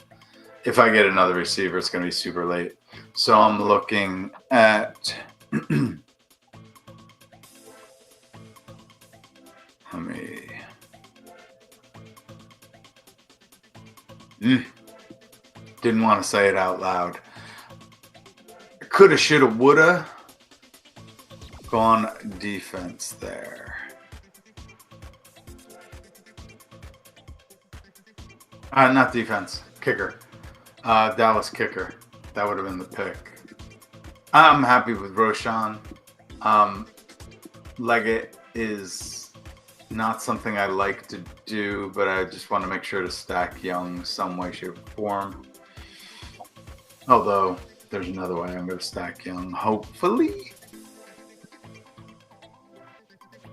Speaker 1: If I get another receiver, it's going to be super late. So I'm looking at... Let me... Didn't want to say it out loud. Coulda, shoulda, woulda gone defense there. Not defense, kicker. Dallas kicker. That would have been the pick. I'm happy with Roshan. Leggett is not something I like to do, but I just want to make sure to stack Young some way, shape, or form. Although, there's another way I'm going to stack Young, hopefully.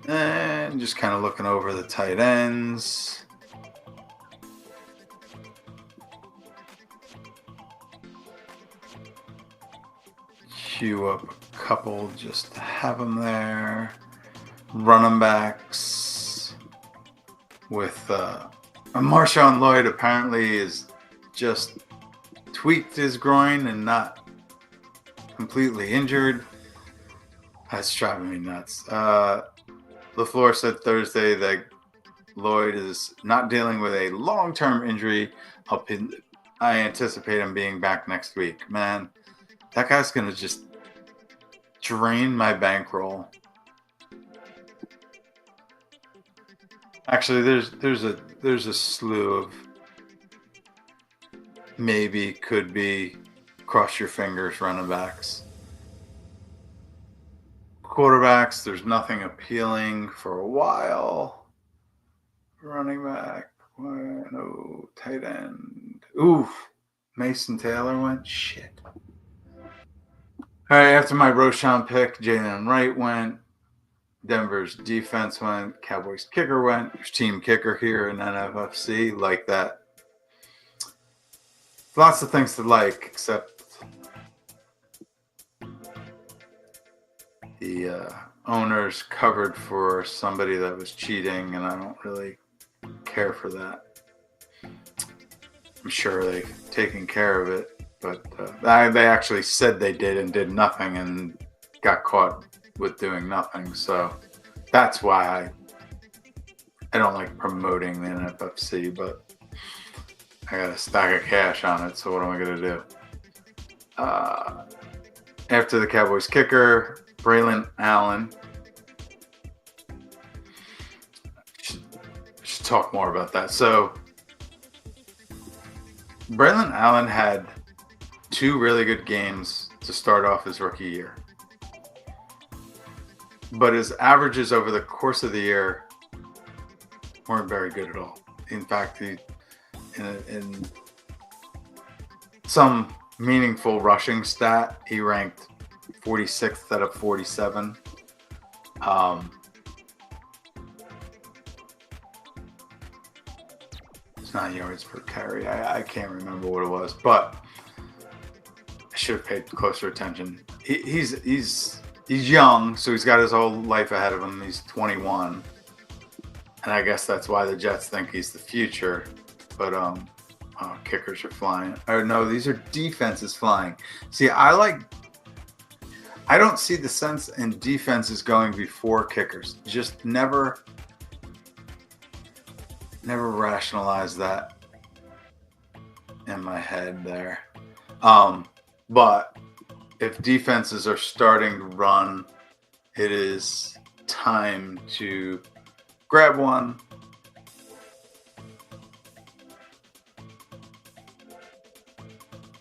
Speaker 1: And just kind of looking over the tight ends. Queue up a couple just to have them there. Running backs with Marshawn Lloyd apparently is just tweaked his groin and not completely injured. That's driving me nuts. LaFleur said Thursday that Lloyd is not dealing with a long-term injury. I anticipate him being back next week. Man, that guy's going to just drain my bankroll. Actually, there's a slew of maybe, could be, cross your fingers running backs. Quarterbacks, there's nothing appealing for a while. Running back, no, tight end. Oof, Mason Taylor went. Shit. All right, after my Roshan pick, Jalen Wright went. Denver's defense went. Cowboys kicker went. There's team kicker here in NFFC, like that. Lots of things to like, except the owners covered for somebody that was cheating, and I don't really care for that. I'm sure they've taken care of it, but they actually said they did and did nothing and got caught with doing nothing. So that's why I don't like promoting the NFFC, but I got a stack of cash on it, so what am I going to do? After the Cowboys kicker, Braylon Allen. Should talk more about that. So Braylon Allen had 2 really good games to start off his rookie year, but his averages over the course of the year weren't very good at all. In fact, in some meaningful rushing stat, he ranked 46th out of 47. It's not yards per carry. I can't remember what it was, but I should have paid closer attention. He's young, so he's got his whole life ahead of him. He's 21, and I guess that's why the Jets think he's the future. But kickers are flying. Or no, these are defenses flying. See, I don't see the sense in defenses going before kickers. Just never rationalize that in my head there. But if defenses are starting to run, it is time to grab one.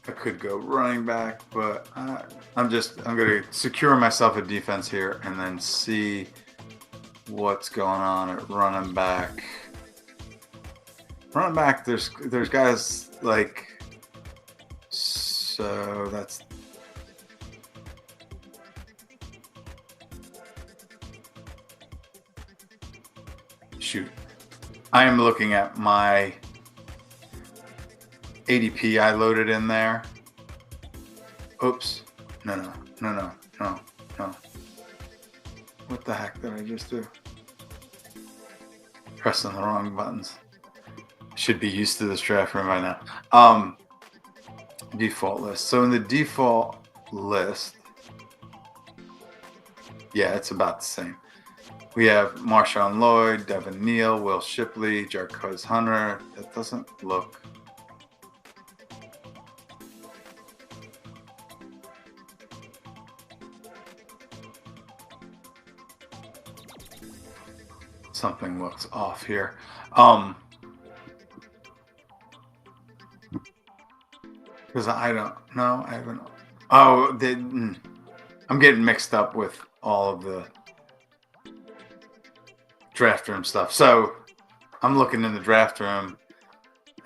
Speaker 1: I could go running back, but I'm going to secure myself a defense here and then see what's going on at running back. Running back, there's guys like, so that's shoot. I am looking at my ADP I loaded in there. Oops. No. What the heck did I just do? Pressing the wrong buttons. Should be used to this draft room by now. Default list. So in the default list, yeah, it's about the same. We have Marshawn Lloyd, Devin Neal, Will Shipley, Jarquez Hunter. That doesn't look... Something looks off here. Because I don't know. I haven't... Oh, I'm getting mixed up with all of the draft room stuff. So I'm looking in the draft room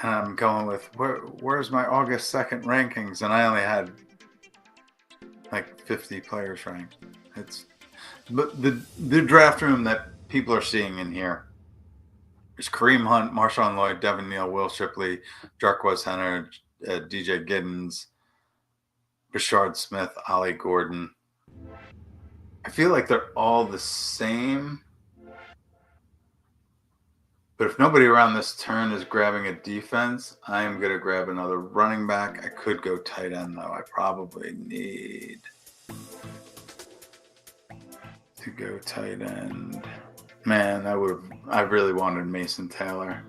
Speaker 1: and I'm going with where's my August 2nd rankings, and I only had like 50 players ranked. But the draft room that people are seeing in here is Kareem Hunt, Marshawn Lloyd, Devin Neal, Will Shipley, Jarquez Hunter, DJ Giddens, Rashard Smith, Ollie Gordon. I feel like they're all the same. But if nobody around this turn is grabbing a defense, I am going to grab another running back. I could go tight end, though. I probably need to go tight end. Man, I really wanted Mason Taylor.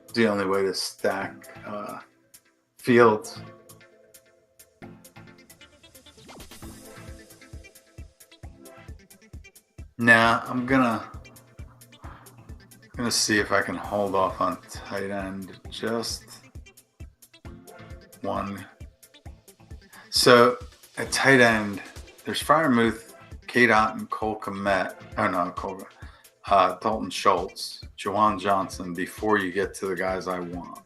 Speaker 1: It's the only way to stack Fields. Nah, I'm gonna see if I can hold off on tight end just one. So at tight end, there's Freiermuth, Kate Otten, Cole Kmet. Oh no, Dalton Schultz, Juwan Johnson. Before you get to the guys I want.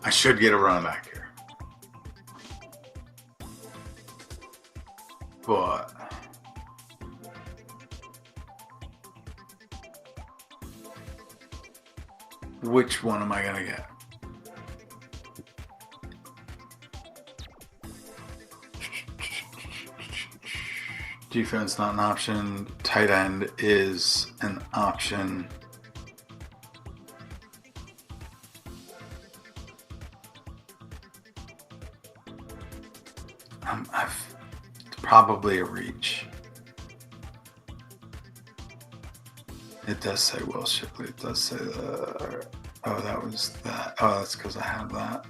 Speaker 1: I should get a running back here. But which one am I going to get? Defense not an option. Tight end is an option. probably a reach. It does say Will Shipley. It does say the. Oh, that was that. Oh, that's because I have that.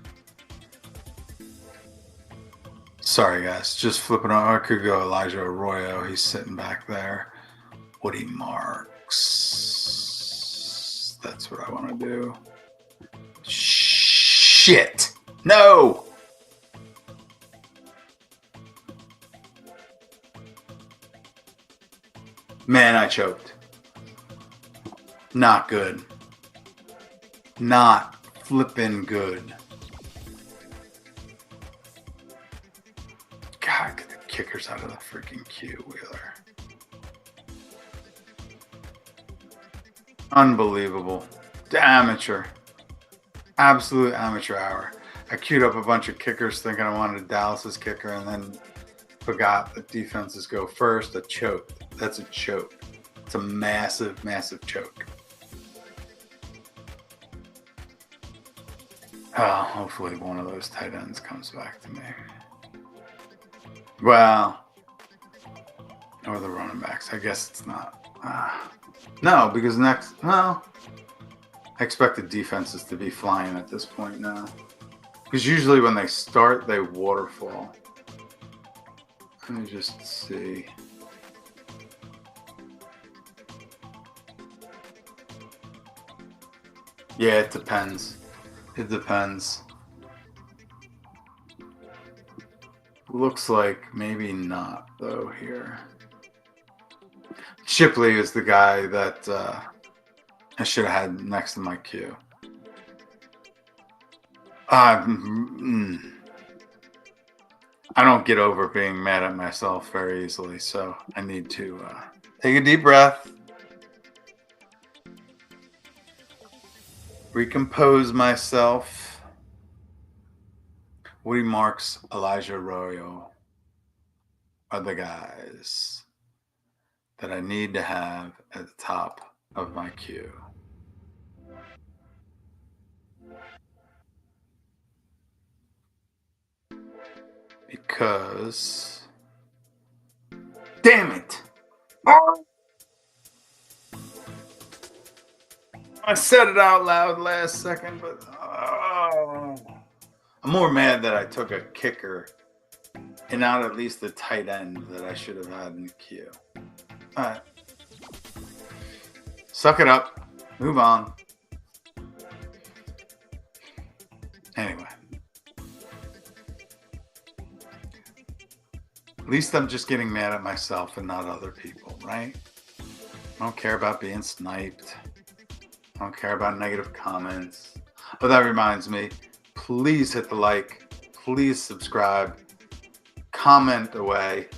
Speaker 1: Sorry, guys. Just flipping on. I could go Elijah Arroyo. He's sitting back there. Woody Marks. That's what I want to do. Shit. No. Man, I choked. Not good. Not flipping good. God, get the kickers out of the freaking queue, Wheeler. Unbelievable. Amateur. Absolute amateur hour. I queued up a bunch of kickers thinking I wanted Dallas's kicker and then forgot that defenses go first. A choke. That's a choke. It's a massive, massive choke. Hopefully one of those tight ends comes back to me. Well, or the running backs. I guess it's not. No, because next, well, I expect the defenses to be flying at this point now. Because usually when they start, they waterfall. Let me just see. Yeah, it depends. It depends. Looks like maybe not, though, here. Shipley is the guy that I should have had next to my queue. I don't get over being mad at myself very easily, so I need to take a deep breath, recompose myself. Woody Marks, Elijah Arroyo are the guys that I need to have at the top of my queue. Because, damn it! I said it out loud last second, but I'm more mad that I took a kicker and not at least the tight end that I should have had in the queue. All right. Suck it up. Move on. Anyway. At least I'm just getting mad at myself and not other people, right? I don't care about being sniped. I don't care about negative comments. But that reminds me, please hit the like. Please subscribe. Comment away.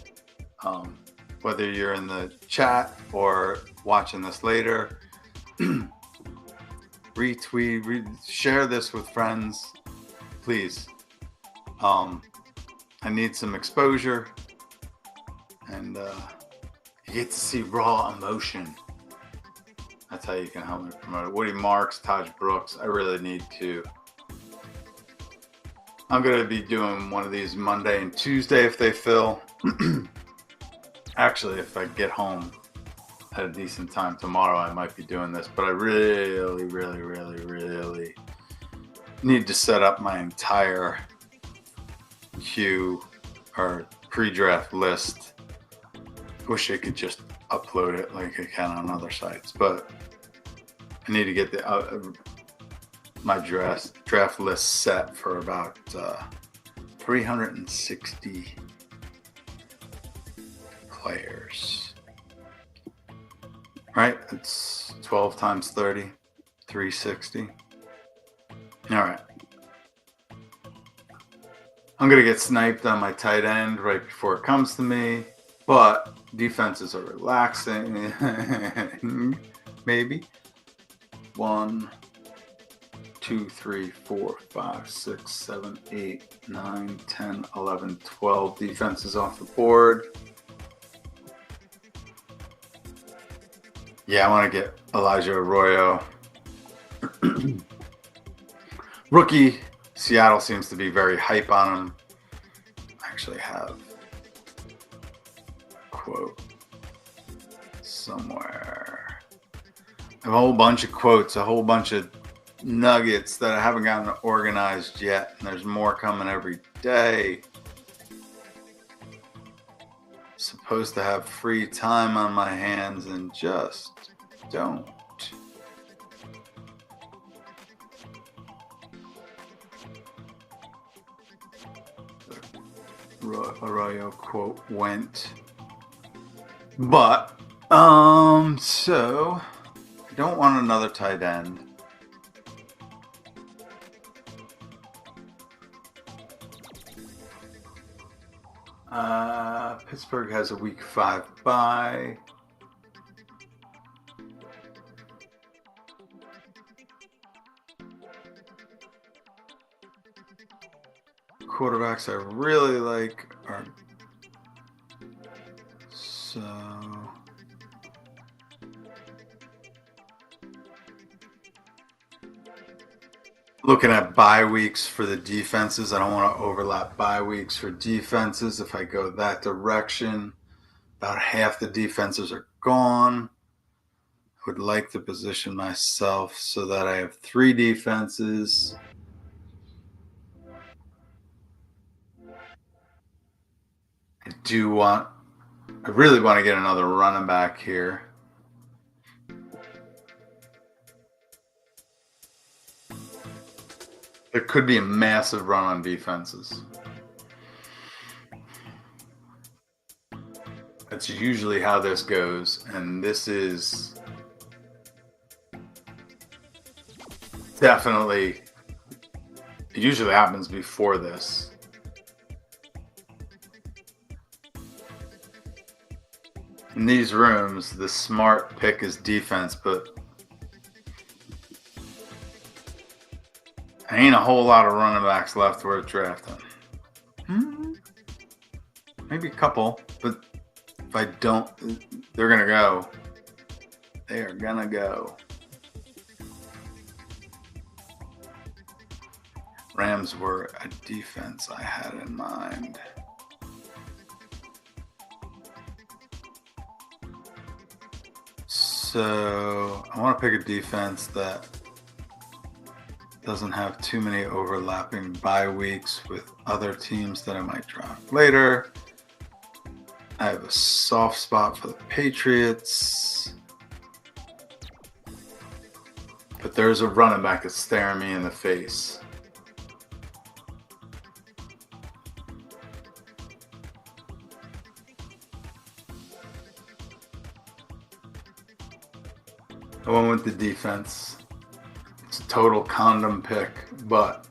Speaker 1: Whether you're in the chat or watching this later. Retweet, share this with friends. Please. I need some exposure. And you get to see raw emotion. That's how you can help me promote it. Woody Marks, Taj Brooks. I really need to. I'm going to be doing one of these Monday and Tuesday if they fill. Actually, if I get home at a decent time tomorrow, I might be doing this. But I really, really, really, really need to set up my entire queue or pre-draft list. Wish I could just upload it like I can on other sites, but I need to get the my draft list set for about 360 players. Right? It's 12 times 30, 360. All right. I'm going to get sniped on my tight end right before it comes to me, but defenses are relaxing. Maybe. 1, 2, 3, 4, 5, 6, 7, 8, 9, 10, 11, 12 defenses off the board. Yeah, I want to get Elijah Arroyo. Rookie. Seattle seems to be very hype on him. I actually have a whole bunch of quotes, a whole bunch of nuggets that I haven't gotten organized yet, and there's more coming every day. Supposed to have free time on my hands and just don't. The Arroyo quote went, but so I don't want another tight end. Pittsburgh has a week 5 bye. Quarterbacks I really like are so. Looking at bye weeks for the defenses. I don't want to overlap bye weeks for defenses. If I go that direction, about half the defenses are gone. I would like to position myself so that I have 3 defenses. I really want to get another running back here. There could be a massive run on defenses. That's usually how this goes, and this is definitely, it usually happens before this. In these rooms, the smart pick is defense, but ain't a whole lot of running backs left worth drafting. Maybe a couple, but if I don't, they're going to go. They are going to go. Rams were a defense I had in mind. So I want to pick a defense that doesn't have too many overlapping bye weeks with other teams that I might draft later. I have a soft spot for the Patriots. But there's a running back that's staring me in the face. I went with the defense. It's a total condom pick, but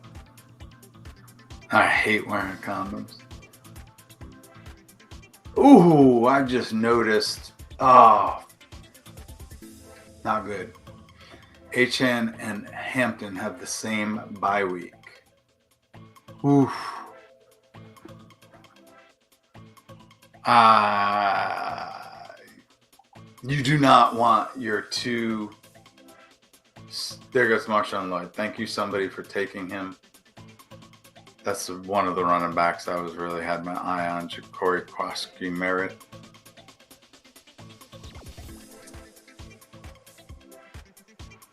Speaker 1: I hate wearing condoms. Ooh, I just noticed. Oh, not good. HN and Hampton have the same bye week. Oof. You do not want your two. There goes Marshawn Lloyd. Thank you, somebody, for taking him. That's one of the running backs I was really had my eye on, Ja'Cory Quaski Merritt.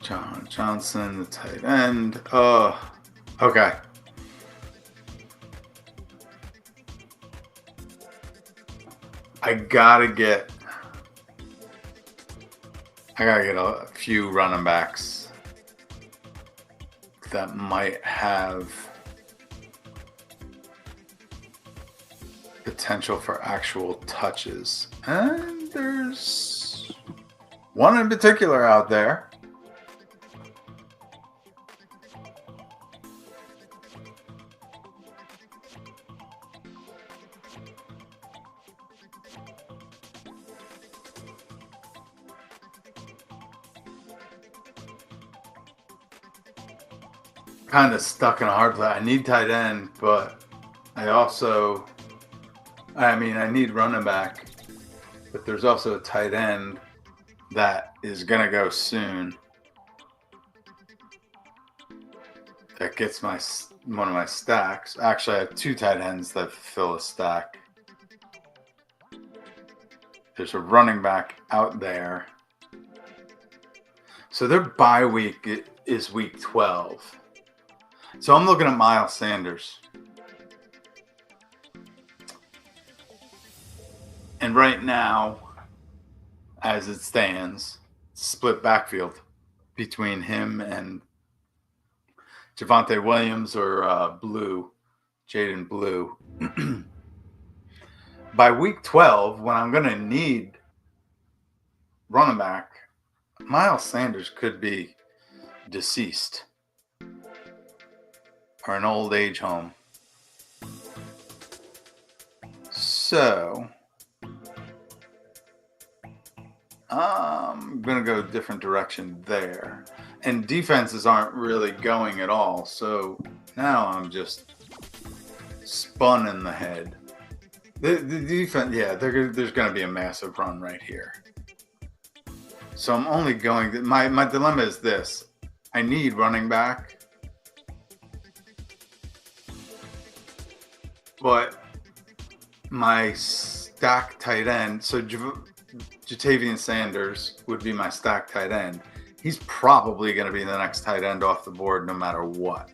Speaker 1: John Johnson, the tight end. Oh, okay. I gotta get a few running backs that might have potential for actual touches. And there's one in particular out there. Kind of stuck in a hard place. I need tight end, but I need running back, but there's also a tight end that is going to go soon. That gets one of my stacks. Actually, I have 2 tight ends that fill a stack. There's a running back out there. So their bye week is week 12. So I'm looking at Miles Sanders. And right now, as it stands, split backfield between him and Javonte Williams or Jaden Blue. By week 12, when I'm going to need running back, Miles Sanders could be deceased or an old age home. So I'm going to go a different direction there. And defenses aren't really going at all. So now I'm just spun in the head. The defense, yeah, there's going to be a massive run right here. So I'm only going, my dilemma is this. I need running back. But my stack tight end, so Jatavian Sanders would be my stack tight end. He's probably going to be the next tight end off the board no matter what.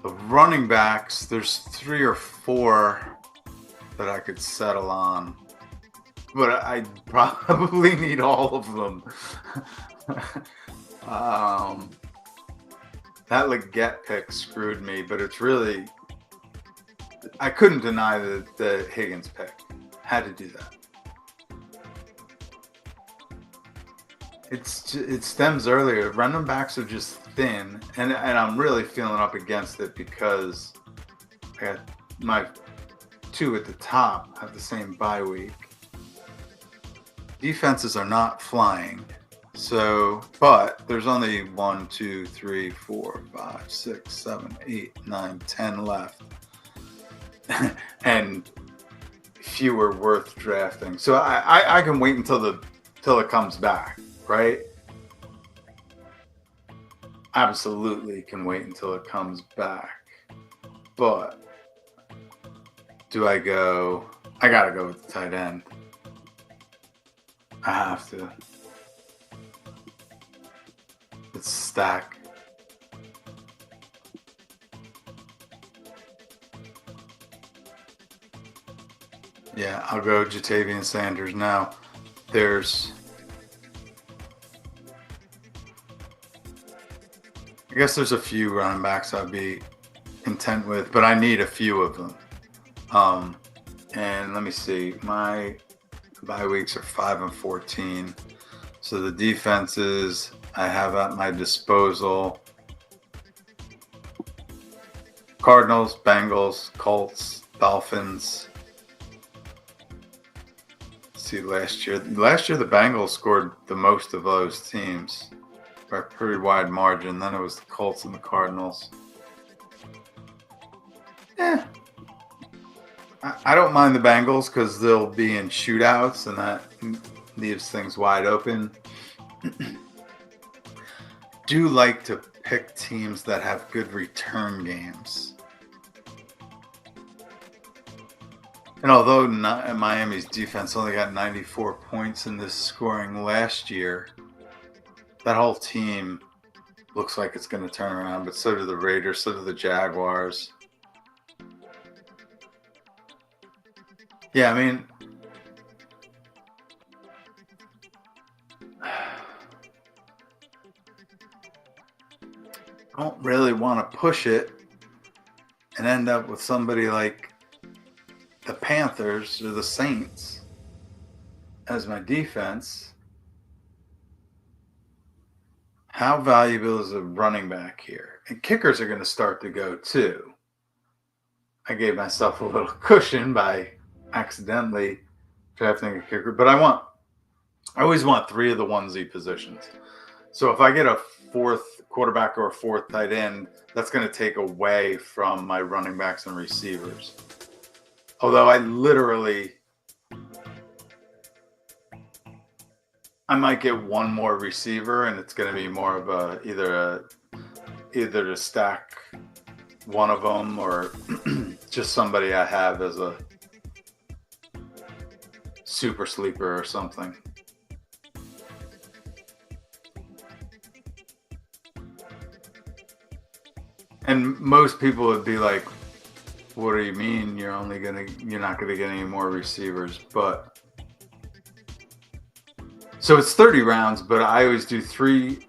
Speaker 1: The running backs, there's 3 or 4 that I could settle on. But I probably need all of them. That Leggett pick screwed me, but it's really... I couldn't deny the Higgins pick. Had to do that. It stems earlier. Running backs are just thin, and I'm really feeling up against it because I got my 2 at the top have the same bye week. Defenses are not flying. So, but there's only 1, 2, 3, 4, 5, 6, 7, 8, 9, 10 left. And fewer worth drafting. So I can wait until it comes back, right? Absolutely can wait until it comes back. But do I go? I gotta go with the tight end. I have to. It's stack. Yeah, I'll go Jatavian Sanders now. I guess there's a few running backs I'd be content with, but I need a few of them. And let me see, my bye weeks are 5 and 14. So the defenses I have at my disposal: Cardinals, Bengals, Colts, Dolphins. See, last year the Bengals scored the most of those teams by a pretty wide margin. Then it was the Colts and the Cardinals. I don't mind the Bengals because they'll be in shootouts and that leaves things wide open. Do like to pick teams that have good return games. And although Miami's defense only got 94 points in this scoring last year, that whole team looks like it's going to turn around. But so do the Raiders, so do the Jaguars. Yeah, I mean, I don't really want to push it and end up with somebody like the Panthers or the Saints as my defense. How valuable is a running back here? And kickers are going to start to go too. I gave myself a little cushion by accidentally drafting a kicker, but I always want 3 of the onesie positions. So if I get a 4th quarterback or a 4th tight end, that's going to take away from my running backs and receivers. Although I might get one more receiver, and it's going to be more of either to stack one of them or just somebody I have as a super sleeper or something. And most people would be like, what do you mean you're not gonna get any more receivers? But so it's 30 rounds, but I always do 3.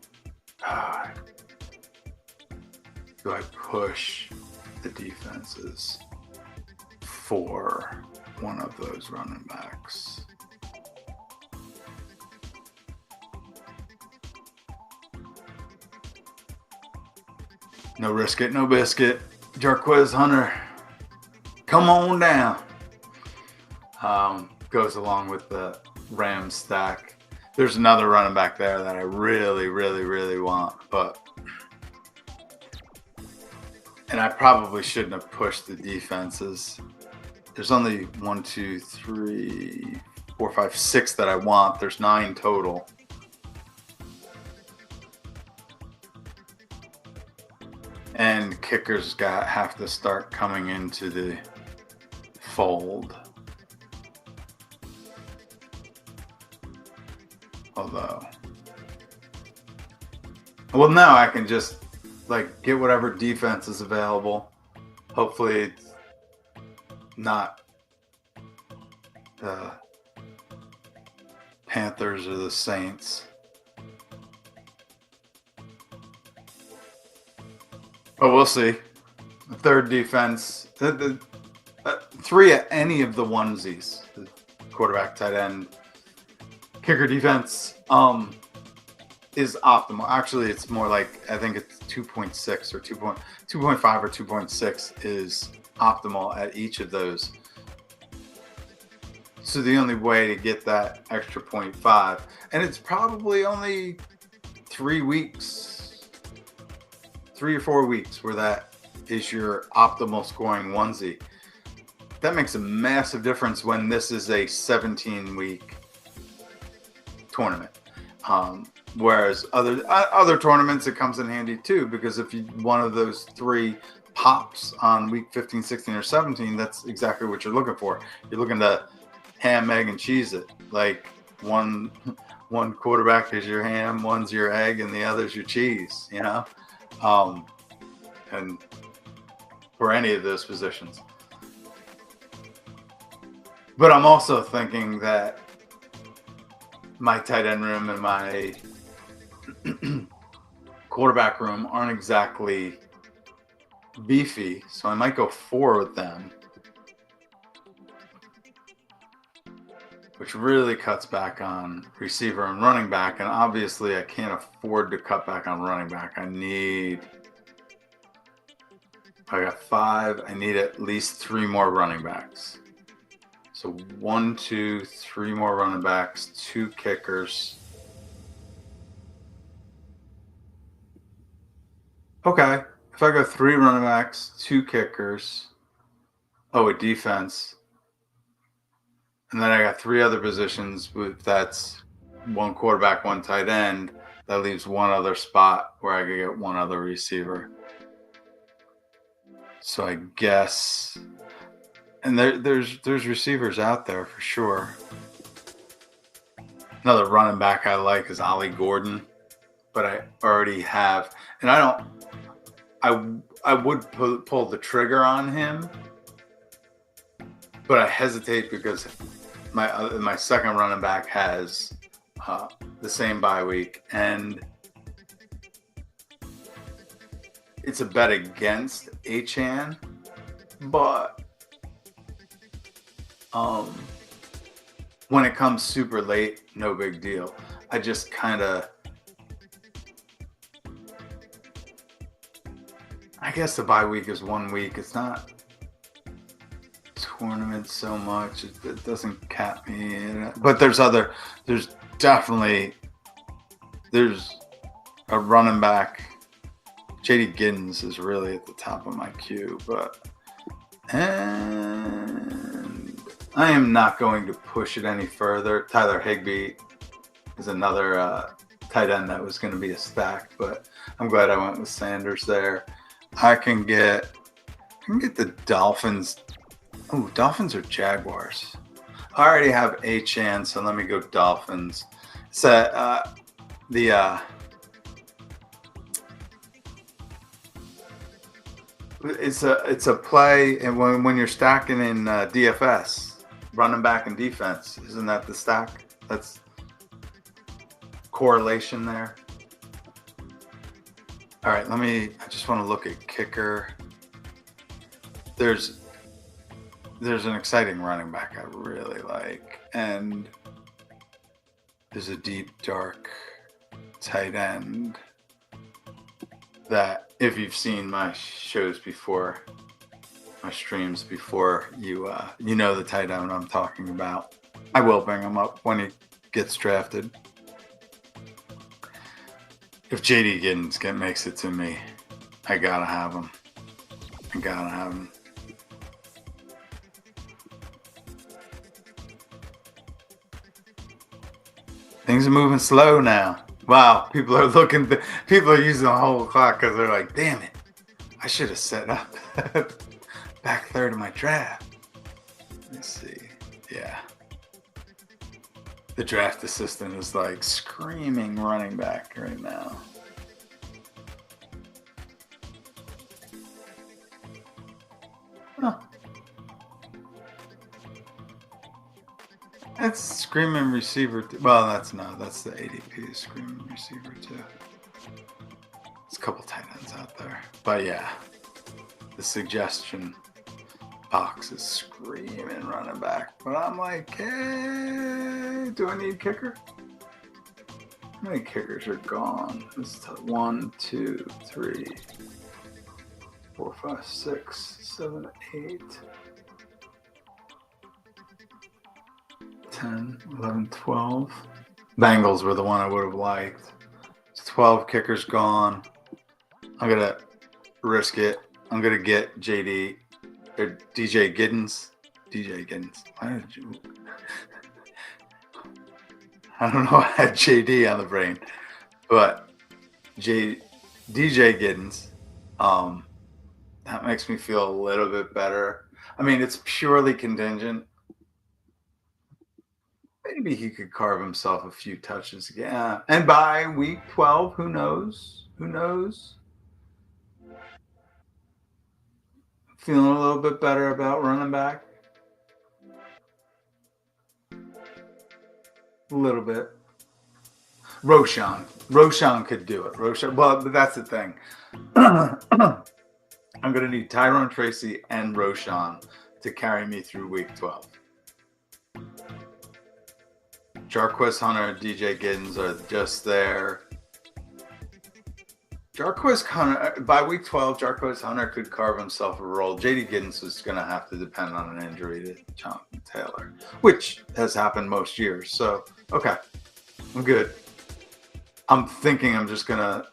Speaker 1: Do I push the defenses for one of those running backs? No risk it, no biscuit. Jarquez Hunter, come on down. Goes along with the Rams stack. There's another running back there that I really, really, really want, and I probably shouldn't have pushed the defenses. There's only 1, 2, 3, 4, 5, 6 that I want. There's 9 total. And kickers have to start coming into the fold. Although, well, now I can just get whatever defense is available. Hopefully it's not the Panthers or the Saints. But we'll see. The third defense, the 3 at any of the onesies, the quarterback, tight end, kicker defense, is optimal. Actually, it's more like, I think it's 2.6 or 2.5 or 2.6 is optimal at each of those. So the only way to get that extra 0.5, and it's probably only 3 or 4 weeks where that is your optimal scoring onesie. That makes a massive difference when this is a 17-week tournament. Whereas other tournaments, it comes in handy too, because if one of those 3 pops on week 15, 16, or 17, that's exactly what you're looking for. You're looking to ham, egg, and cheese it. Like one quarterback is your ham, one's your egg, and the other's your cheese, you know? And for any of those positions. But I'm also thinking that my tight end room and my quarterback room aren't exactly beefy, so I might go 4 with them, which really cuts back on receiver and running back. And obviously I can't afford to cut back on running back. I got 5. I need at least 3 more running backs. So 1, 2, 3 more running backs, 2 kickers. Okay, if I go 3 running backs, 2 kickers, a defense, and then I got 3 other positions. That's 1 quarterback, 1 tight end. That leaves 1 other spot where I could get 1 other receiver. So I guess, and there's receivers out there for sure. Another running back I like is Ollie Gordon, but I already have, and I would pull the trigger on him, but I hesitate because my second running back has the same bye week, and it's a bet against Achan, but when it comes super late, no big deal. I just I guess the bye week is 1 week. It's not tournament so much. It doesn't cap me in it. But there's definitely a running back. JD Giddens is really at the top of my queue, and I am not going to push it any further. Tyler Higbee is another tight end that was going to be a stack, but I'm glad I went with Sanders there. I can get the Dolphins. Oh, Dolphins or Jaguars? I already have a chance, so let me go Dolphins. So it's a play, and when you're stacking in DFS, running back and defense, isn't that the stack? That's correlation there. All right, I just want to look at kicker. There's an exciting running back I really like, and there's a deep, dark tight end that, if you've seen my shows before, my streams before, you know the tight end I'm talking about. I will bring him up when he gets drafted. If JD Giddens makes it to me, I gotta have him. Things are moving slow now. Wow, people are using the whole clock because they're like, damn it, I should have set up back third of my draft. Let's see. Yeah. The draft assistant is like screaming running back right now. Huh. That's screaming receiver. Well, that's the ADP screaming receiver too. There's a couple tight ends out there, but yeah, the suggestion box is screaming running back. But I'm like, hey, do I need kicker? How many kickers are gone? This is 1, 2, 3, 4, 5, 6, 7, 8. 10, 11, 12. Bengals were the one I would have liked. It's 12 kickers gone. I'm going to risk it. I'm going to get JD or DJ Giddens. Why did you? I don't know. I had JD on the brain. But DJ Giddens, that makes me feel a little bit better. I mean, it's purely contingent. Maybe he could carve himself a few touches. Yeah. And by week 12, who knows? Feeling a little bit better about running back. A little bit. Roshan could do it. Well, but that's the thing. I'm going to need Tyrone Tracy and Roshan to carry me through week 12. Jarquez Hunter and DJ Giddens are just there. Jarquez Hunter, by week 12, Jarquez Hunter could carve himself a role. JD Giddens is going to have to depend on an injury to Jonathan Taylor, which has happened most years. So, okay, I'm good. I'm thinking I'm just going to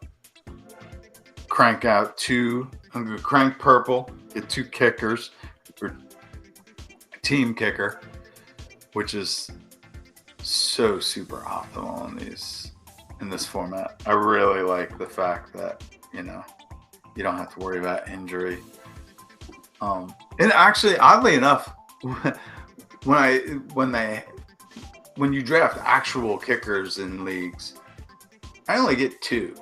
Speaker 1: crank out I'm going to crank purple, get 2 kickers, or team kicker, which is so super optimal in this format. I really like the fact that you don't have to worry about injury. And actually, oddly enough, when you draft actual kickers in leagues, I only get 2.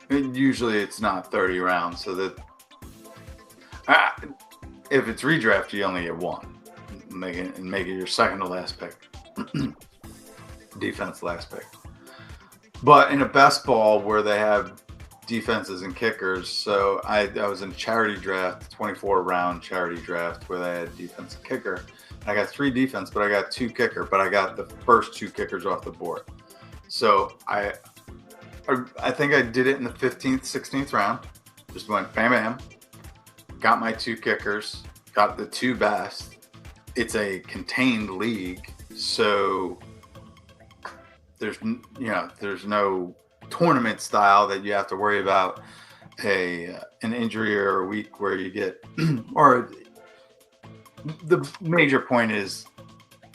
Speaker 1: And usually it's not 30 rounds, so that if it's redraft, you only get 1. Make it your second to last pick. Defense last pick. But in a best ball where they have defenses and kickers, so I was in a charity draft, 24-round charity draft where they had defense and kicker. And I got 3 defense, but I got 2 kicker, but I got the first 2 kickers off the board. So I think I did it in the 15th, 16th round. Just went bam, bam. Got my 2 kickers, got the 2 best. It's a contained league, so there's no tournament style that you have to worry about an injury or a week where you get or the major point is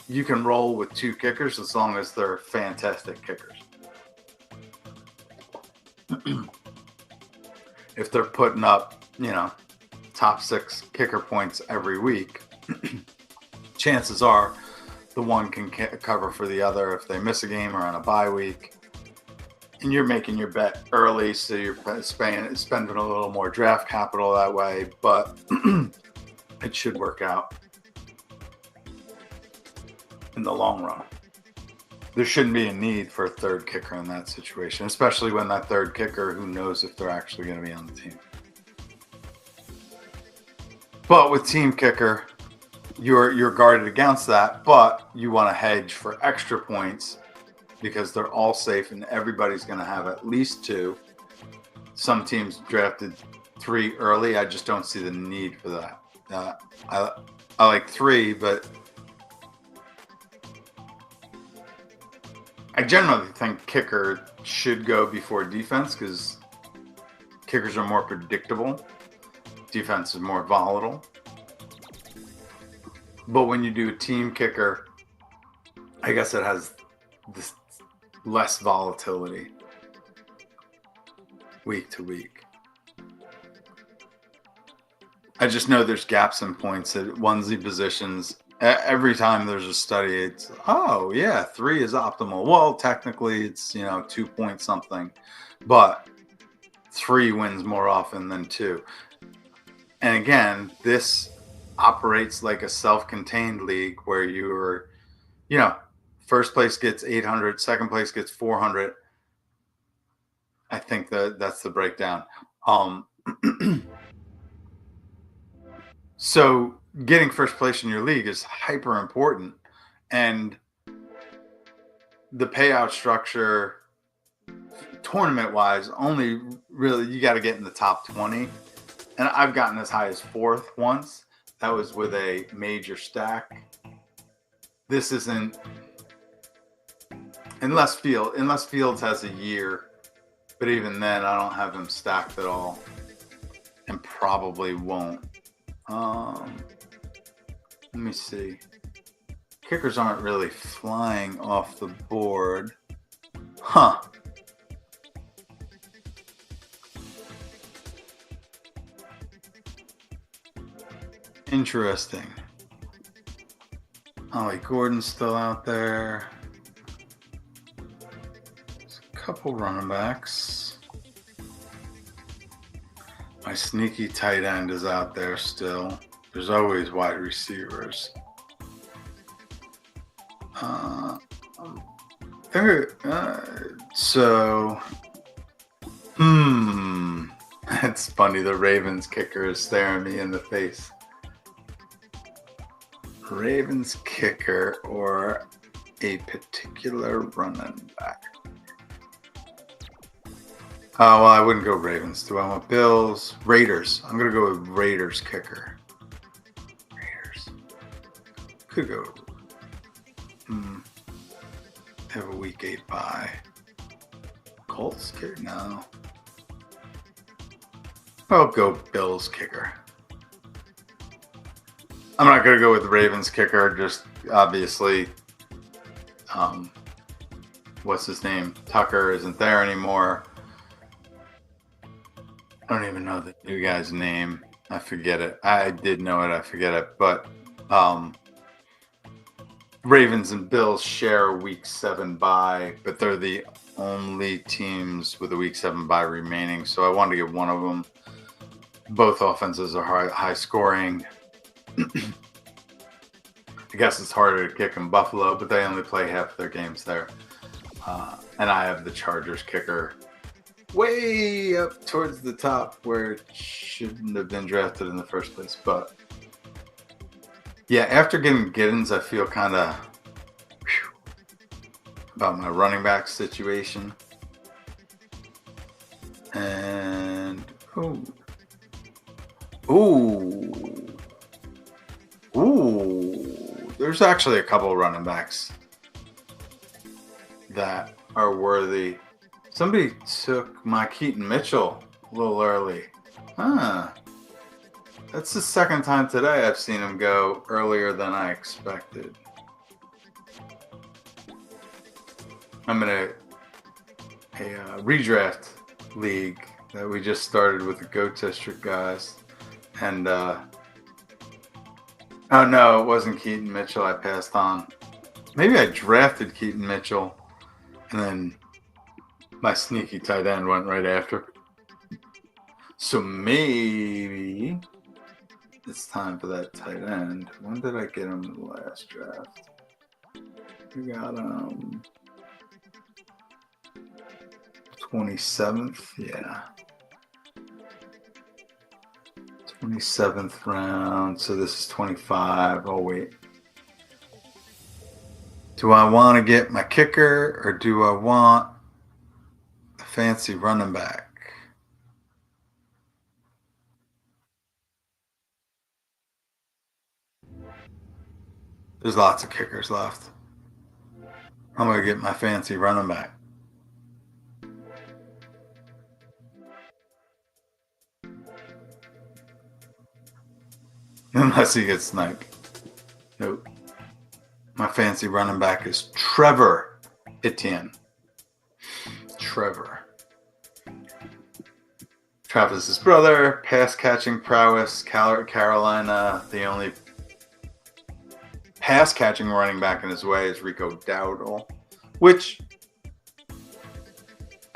Speaker 1: you can roll with 2 kickers as long as they're fantastic kickers. If they're putting up, top 6 kicker points every week, chances are the one can cover for the other if they miss a game or on a bye week. And you're making your bet early, so you're spending a little more draft capital that way, but it should work out in the long run. There shouldn't be a need for a third kicker in that situation, especially when that third kicker, who knows if they're actually going to be on the team. But with team kicker, you're guarded against that, but you want to hedge for extra points because they're all safe and everybody's going to have at least 2. Some teams drafted 3 early. I just don't see the need for that. I like 3, but I generally think kicker should go before defense because kickers are more predictable. Defense is more volatile. But when you do a team kicker, I guess it has this less volatility week to week. I just know there's gaps in points at onesie positions. Every time there's a study, it's, 3 is optimal. Well, technically it's, 2 point something, but 3 wins more often than 2. And again, this operates like a self-contained league where you're, first place gets 800, second place gets 400. I think that's the breakdown. So getting first place in your league is hyper important. And the payout structure, tournament-wise, only really, you got to get in the top 20. And I've gotten as high as 4th once. That was with a major stack. This isn't, unless Fields has a year, but even then I don't have him stacked at all and probably won't. Let me see. Kickers aren't really flying off the board. Huh. Interesting. Ollie Gordon's still out there. There's a couple running backs. My sneaky tight end is out there still. There's always wide receivers. It's funny. The Ravens kicker is staring me in the face. Ravens kicker or a particular running back? Oh, well, I wouldn't go Ravens. Do I want Bills? Raiders. I'm going to go with Raiders kicker. Raiders. Could go. Have a week 8 bye. Colts kicker? No. I'll go Bills kicker. I'm not going to go with the Ravens kicker. Just obviously, what's his name? Tucker isn't there anymore. I don't even know the new guy's name. I forget it. I did know it. I forget it. But Ravens and Bills share a week 7 bye, but they're the only teams with a week 7 bye remaining. So I wanted to get one of them. Both offenses are high scoring. I guess it's harder to kick in Buffalo, but they only play half their games there. And I have the Chargers kicker way up towards the top where it shouldn't have been drafted in the first place. But yeah, after getting Giddens, I feel kind of about my running back situation. And there's actually a couple of running backs that are worthy. Somebody took my Keaton Mitchell a little early. That's the second time today I've seen him go earlier than I expected. I'm in a redraft league that we just started with the Goat District guys. And oh no, it wasn't Keaton Mitchell. I passed on. Maybe I drafted Keaton Mitchell, and then my sneaky tight end went right after. So maybe it's time for that tight end. When did I get him in the last draft? We got 27th, yeah. 27th round. So this is 25. Oh, wait. Do I want to get my kicker or do I want a fancy running back? There's lots of kickers left. I'm going to get my fancy running back. Unless he gets sniped. Nope. My fancy running back is Trevor Etienne. Trevor. Travis's brother, pass catching prowess, Carolina. The only pass catching running back in his way is Rico Dowdle, which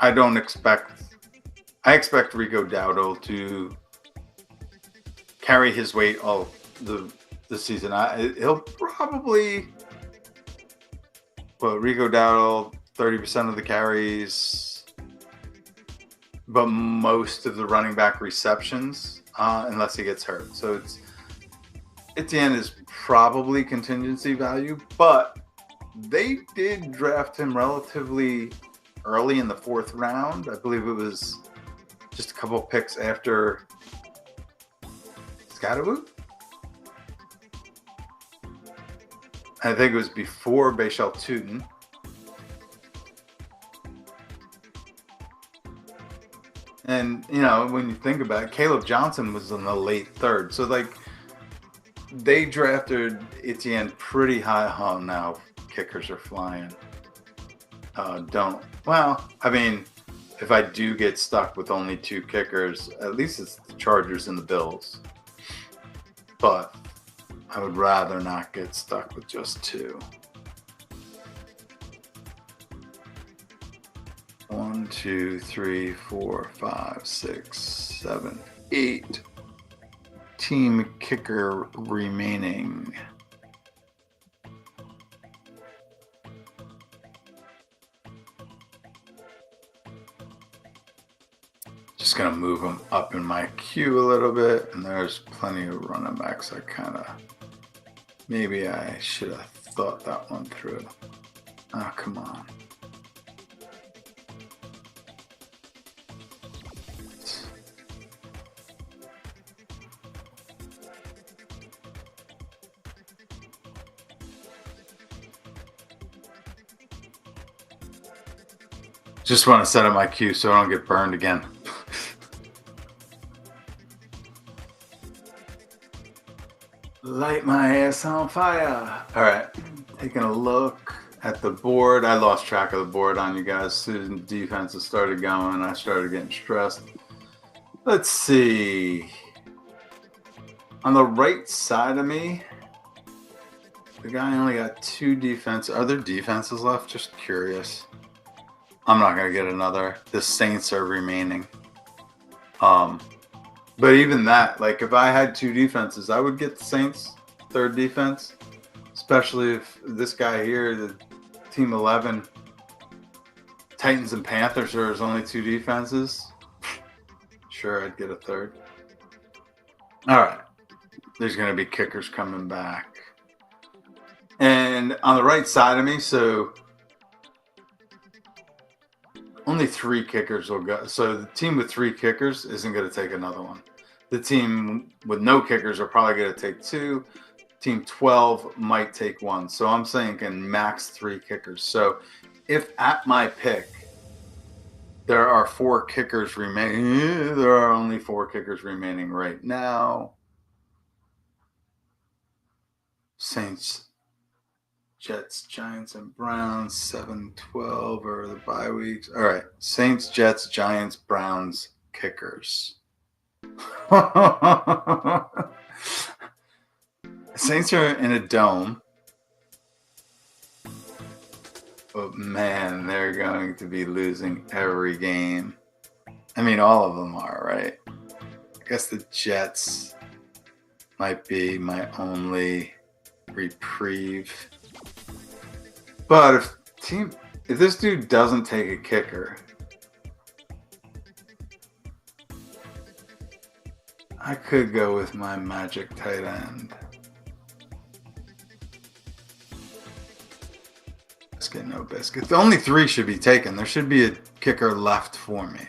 Speaker 1: I don't expect. I expect Rico Dowdle to carry his weight all the season. He'll probably, well, Rico Dowdle, 30% of the carries, but most of the running back receptions, unless he gets hurt. So Etienne is probably contingency value, but they did draft him relatively early in the 4th round. I believe it was just a couple picks after Scatterwood. I think it was before Bashal Tootin. And, you know, when you think about it, Caleb Johnson was in the late 3rd. So, like, they drafted Etienne pretty high. Oh, now kickers are flying. Well, I mean, if I do get stuck with only 2 kickers, at least it's the Chargers and the Bills. But I would rather not get stuck with just 2. 1, 2, 3, 4, 5, 6, 7, 8 team kicker remaining. Just gonna move them up in my queue a little bit, and there's plenty of running backs. Maybe I should have thought that one through. Oh, come on. Just want to set up my queue so I don't get burned again. Light my ass on fire. All right, taking a look at the board. I lost track of the board on you guys. As soon as the defenses started going, I started getting stressed. Let's see. On the right side of me, the guy only got 2 defense. Are there defenses left? Just curious. I'm not going to get another. The Saints are remaining. But even that, like if I had 2 defenses, I would get the Saints 3rd defense, especially if this guy here, the team 11, Titans and Panthers are his only 2 defenses. Sure, I'd get a 3rd. All right. There's going to be kickers coming back. And on the right side of me, so only 3 kickers will go. So the team with 3 kickers isn't going to take another one. The team with no kickers are probably going to take 2. Team 12 might take 1. So I'm saying can max 3 kickers. So if at my pick there are 4 kickers remaining, there are only 4 kickers remaining right now. Saints, Jets, Giants, and Browns, 7-12 are the bye weeks. All right. Saints, Jets, Giants, Browns, kickers. Saints are in a dome. But man, they're going to be losing every game. I mean, all of them are, right? I guess the Jets might be my only reprieve. But if this dude doesn't take a kicker, I could go with my magic tight end. Biscuit, no biscuit. The only 3 should be taken. There should be a kicker left for me.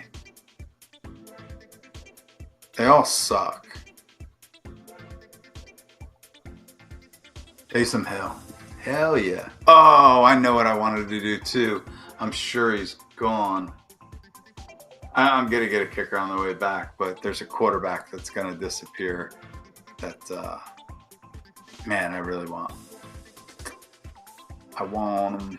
Speaker 1: They all suck. Taysom Hill. Hell yeah. Oh, I know what I wanted to do too. I'm sure he's gone. I'm going to get a kicker on the way back, but there's a quarterback that's going to disappear that, man, I really want. I want him.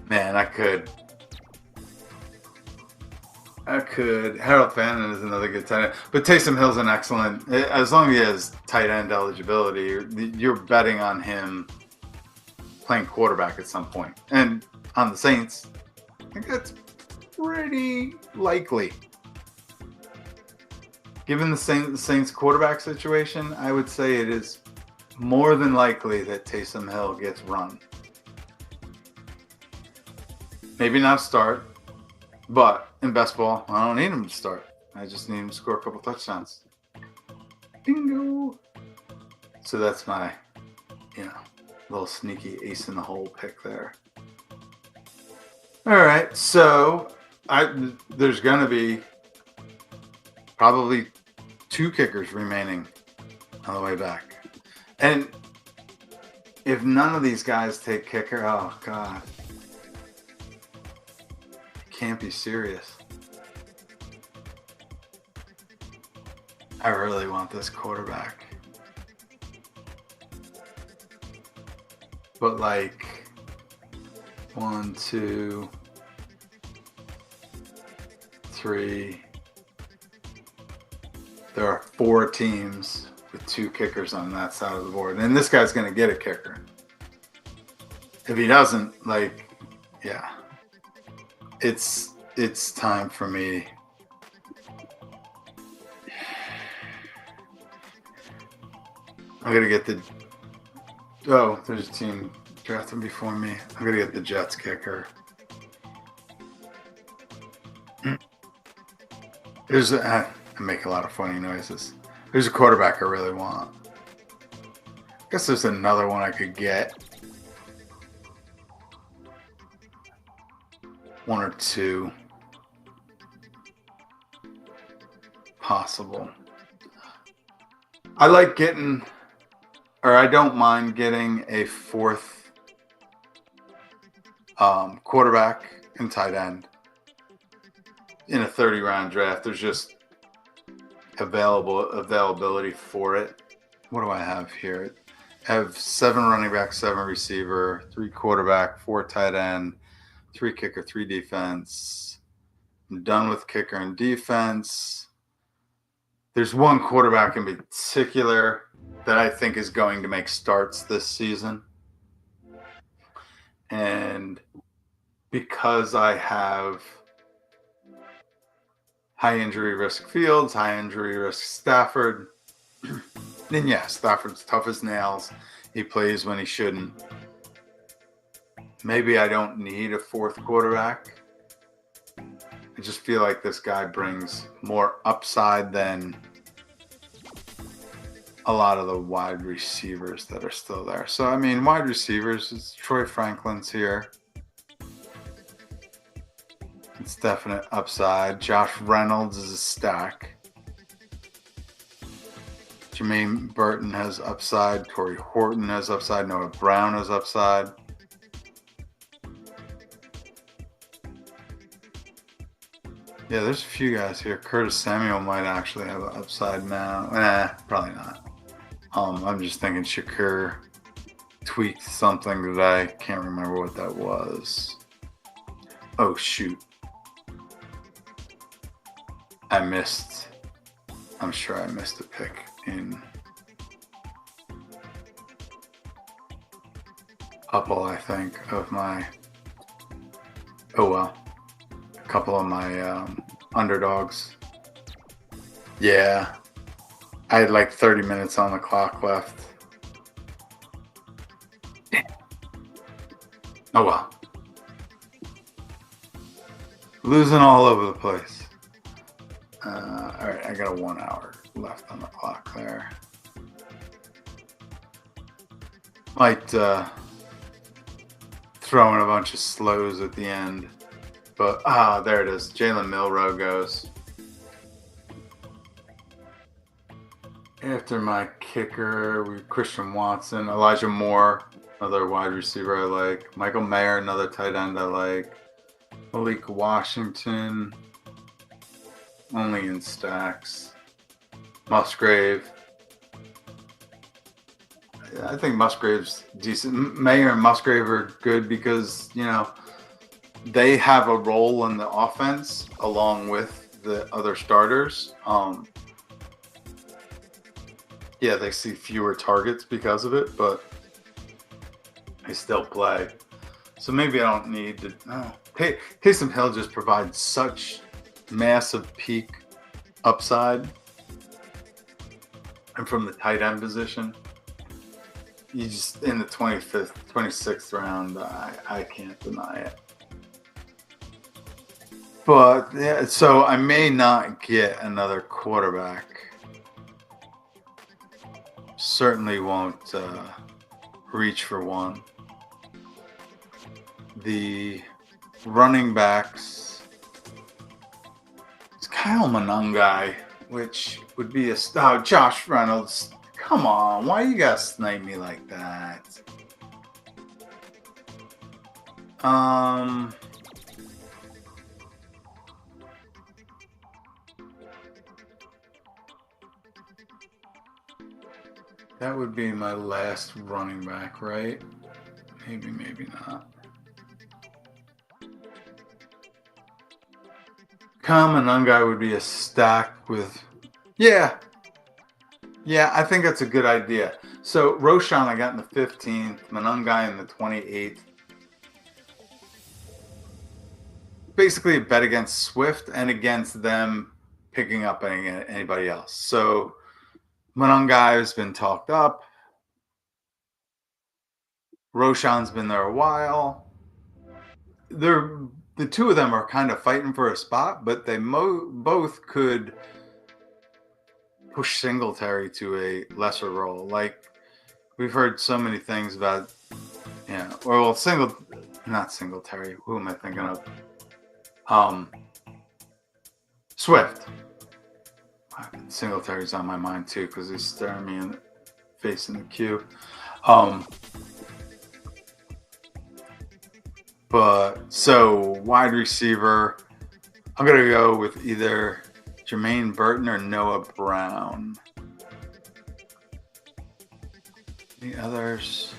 Speaker 1: Man, I could. Harold Fannin is another good tight end. But Taysom Hill's an excellent, as long as he has tight end eligibility, you're betting on him playing quarterback at some point. And on the Saints, I think that's pretty likely. Given the Saints quarterback situation, I would say it is more than likely that Taysom Hill gets run. Maybe not start. But in best ball, I don't need him to start. I just need him to score a couple touchdowns. Bingo. So that's my, little sneaky ace in the hole pick there. All right. So there's going to be probably 2 kickers remaining on the way back. And if none of these guys take kicker, oh, God. Can't be serious. I really want this quarterback. But like 1, 2, 3. There are 4 teams with 2 kickers on that side of the board. And this guy's going to get a kicker. If he doesn't, yeah. It's time for me. I'm going to get there's a team drafting before me. I'm going to get the Jets kicker. I make a lot of funny noises. There's a quarterback I really want. I guess there's another one I could get. 1 or 2 possible. I don't mind getting a 4th quarterback and tight end in a 30-round draft. There's just availability for it. What do I have here? I have 7 running back, 7 receiver, 3 quarterback, 4 tight end, 3 kicker, 3 defense. I'm done with kicker and defense. There's 1 quarterback in particular that I think is going to make starts this season. And because I have high injury risk Fields, high injury risk Stafford, then yeah, Stafford's tough as nails. He plays when he shouldn't. Maybe I don't need a 4th quarterback. I just feel like this guy brings more upside than a lot of the wide receivers that are still there. So, I mean, wide receivers, it's Troy Franklin's here. It's definite upside. Josh Reynolds is a stack. Jermaine Burton has upside. Torrey Horton has upside. Noah Brown has upside. Yeah, there's a few guys here. Curtis Samuel might actually have an upside now. Probably not. I'm just thinking Shakur tweaked something today. Can't remember what that was. Oh, shoot. I missed I'm sure I missed a pick in a couple, I think, of my, oh well, a couple of my underdogs. Yeah, I had like 30 minutes on the clock left. Oh well. Losing all over the place. All right, I got a 1 hour left on the clock there. Might throw in a bunch of slows at the end. But, there it is. Jalen Milroe goes. After my kicker, we have Christian Watson, Elijah Moore, another wide receiver I like. Michael Mayer, another tight end I like. Malik Washington, only in stacks. Musgrave. I think Musgrave's decent. Mayer and Musgrave are good because, you know, they have a role in the offense along with the other starters. Yeah, they see fewer targets because of it, but they still play. So maybe I don't need to. Oh, Taysom Hill just provides such massive peak upside, and from the tight end position, you just in the 25th, 26th round, I can't deny it. But yeah, so I may not get another quarterback. Certainly won't reach for one. The running backs, it's Kyle Monangai, which would be Josh Reynolds. Come on, why you gotta snipe me like that? That would be my last running back, right? Maybe not. Kyle Monangai would be a stack with, yeah, I think that's a good idea. So Roshan I got in the 15th, Monangai in the 28th. Basically a bet against Swift and against them picking up anybody else. So Monangai has been talked up. Roshan's been there a while. The two of them are kind of fighting for a spot, but they both could push Singletary to a lesser role. Like we've heard so many things about, not Singletary. Who am I thinking of? Swift. Singletary's on my mind too because he's staring me in the face in the queue. But so wide receiver, I'm gonna go with either Jermaine Burton or Noah Brown. The others,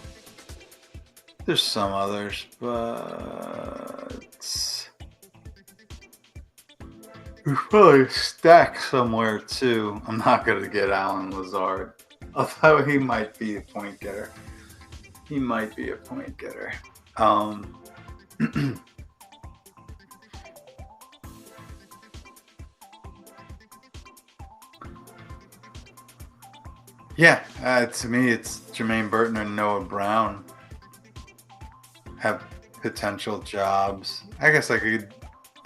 Speaker 1: there's some others, but there's probably a stack somewhere too. I'm not gonna get Alan Lazard, although he might be a point getter. Yeah, to me, it's Jermaine Burton and Noah Brown have potential jobs. I guess I could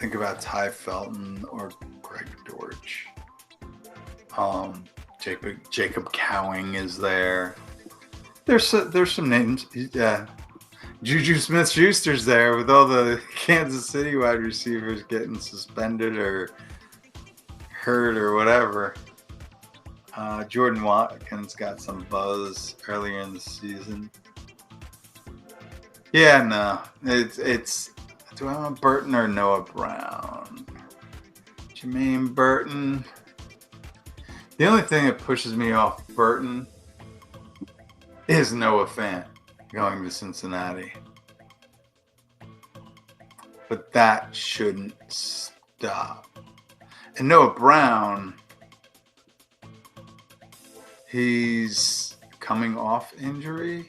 Speaker 1: think about Ty Felton or Greg Dortch. Jacob Cowing is there. There's some names. Yeah. Juju Smith-Schuster's there with all the Kansas City wide receivers getting suspended or hurt or whatever. Jordan Watkins got some buzz earlier in the season. Yeah, no. It's do I want Burton or Noah Brown? Jermaine Burton. The only thing that pushes me off Burton is Noah Fant going to Cincinnati. But that shouldn't stop. And Noah Brown, He's coming off injury.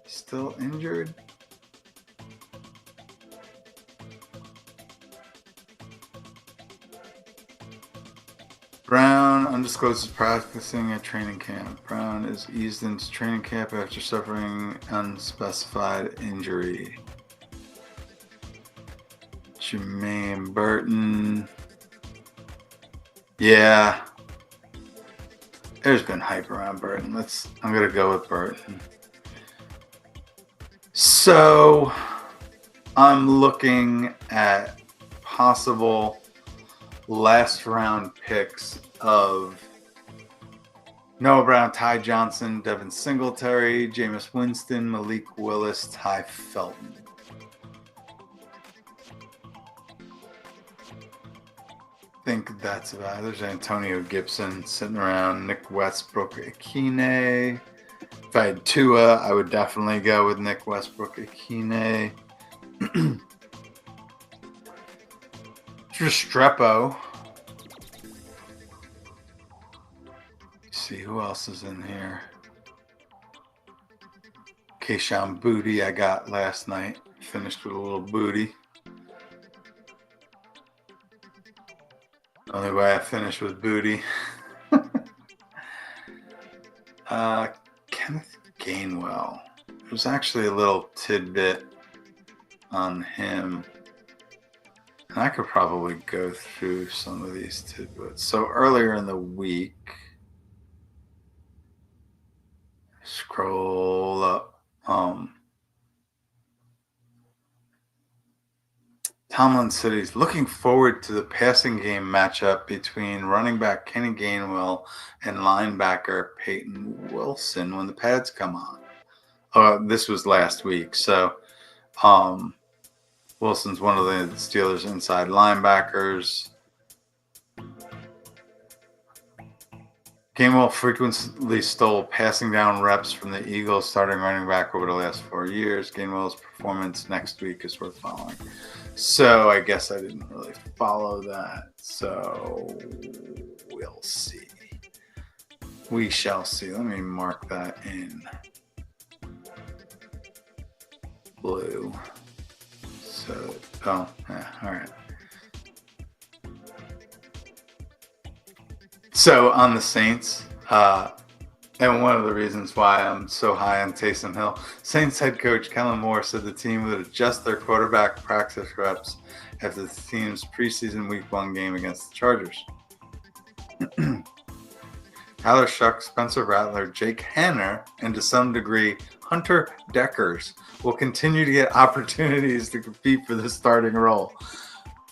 Speaker 1: Still injured. Brown undisclosed is practicing at training camp. Brown is eased into training camp after suffering unspecified injury. Jermaine Burton. Yeah. There's been hype around Burton. I'm gonna go with Burton. So I'm looking at possible last round picks of Noah Brown, Ty Johnson, Devin Singletary, Jameis Winston, Malik Willis, Ty Felton. I think that's about it. There's Antonio Gibson sitting around, Nick Westbrook Akine. If I had Tua, I would definitely go with Nick Westbrook Akine. Restrepo. See who else is in here. Keyshawn Booty I got last night. Finished with a little booty. Only way I finished with booty. Kenneth Gainwell. There's actually a little tidbit on him. And I could probably go through some of these tidbits. So earlier in the week, scroll up. Tomlin said he's looking forward to the passing game matchup between running back Kenny Gainwell and linebacker Peyton Wilson when the pads come on. This was last week. So Wilson's one of the Steelers' inside linebackers. Gainwell frequently stole passing down reps from the Eagles starting running back over the last 4 years. Gainwell's performance next week is worth following. So I guess I didn't really follow that. So we'll see. We shall see. Let me mark that in blue. So, all right. So on the Saints, and one of the reasons why I'm so high on Taysom Hill, Saints head coach Kellen Moore said the team would adjust their quarterback practice reps after the team's preseason Week 1 game against the Chargers. Tyler Shuck, Spencer Rattler, Jake Hanner, and to some degree Hunter Deckers will continue to get opportunities to compete for the starting role.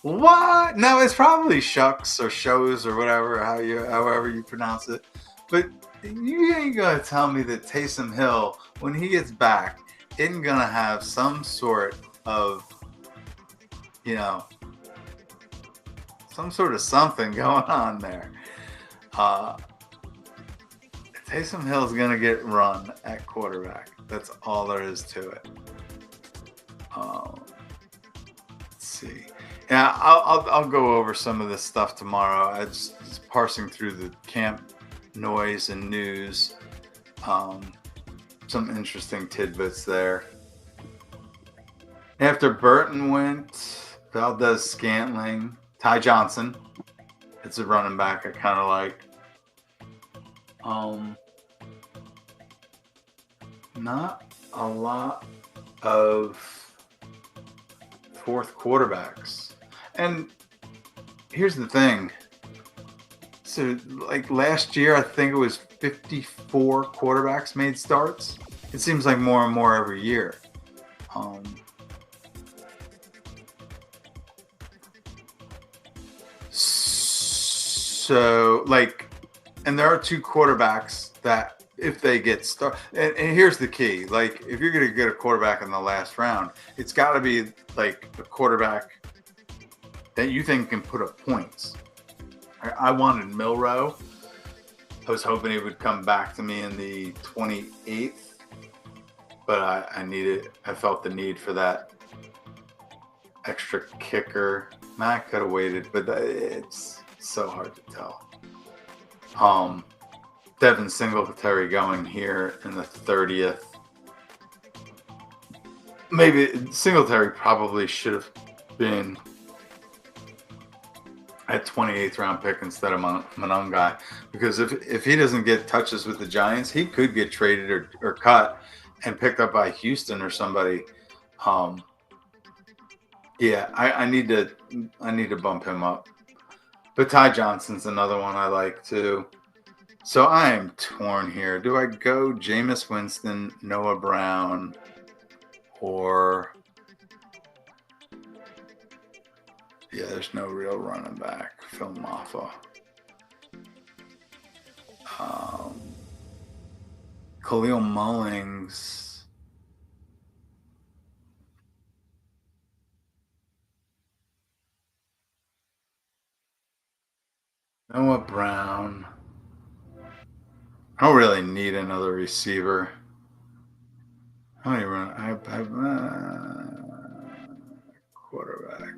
Speaker 1: What? No, it's probably Shucks or Shows or whatever, however you pronounce it. But you ain't gonna tell me that Taysom Hill, when he gets back, isn't gonna have some sort of, some sort of something going on there. Taysom Hill's gonna get run at quarterback. That's all there is to it. Let's see. Yeah, I'll go over some of this stuff tomorrow. I just parsing through the camp noise and news. Some interesting tidbits there. After Burton went, Valdez-Scantling, Ty Johnson. It's a running back I kind of like. Not a lot of fourth quarterbacks. And here's the thing. So, like last year, I think it was 54 quarterbacks made starts. It seems like more and more every year. And there are two quarterbacks that if they get started, and here's the key, like if you're going to get a quarterback in the last round, it's got to be like a quarterback that you think can put up points. I wanted Milrow. I was hoping he would come back to me in the 28th, but I felt the need for that extra kicker. Matt could have waited, but it's so hard to tell. Devin Singletary going here in the 30th. Maybe Singletary probably should have been at 28th round pick instead of Monongai, because if he doesn't get touches with the Giants, he could get traded or cut and picked up by Houston or somebody. Yeah, I need to bump him up. But Ty Johnson's another one I like too. So I am torn here. Do I go Jameis Winston, Noah Brown, or there's no real running back. Phil Maffa. Khalil Mullings. Noah Brown. I don't really need another receiver. How many run? I have quarterback.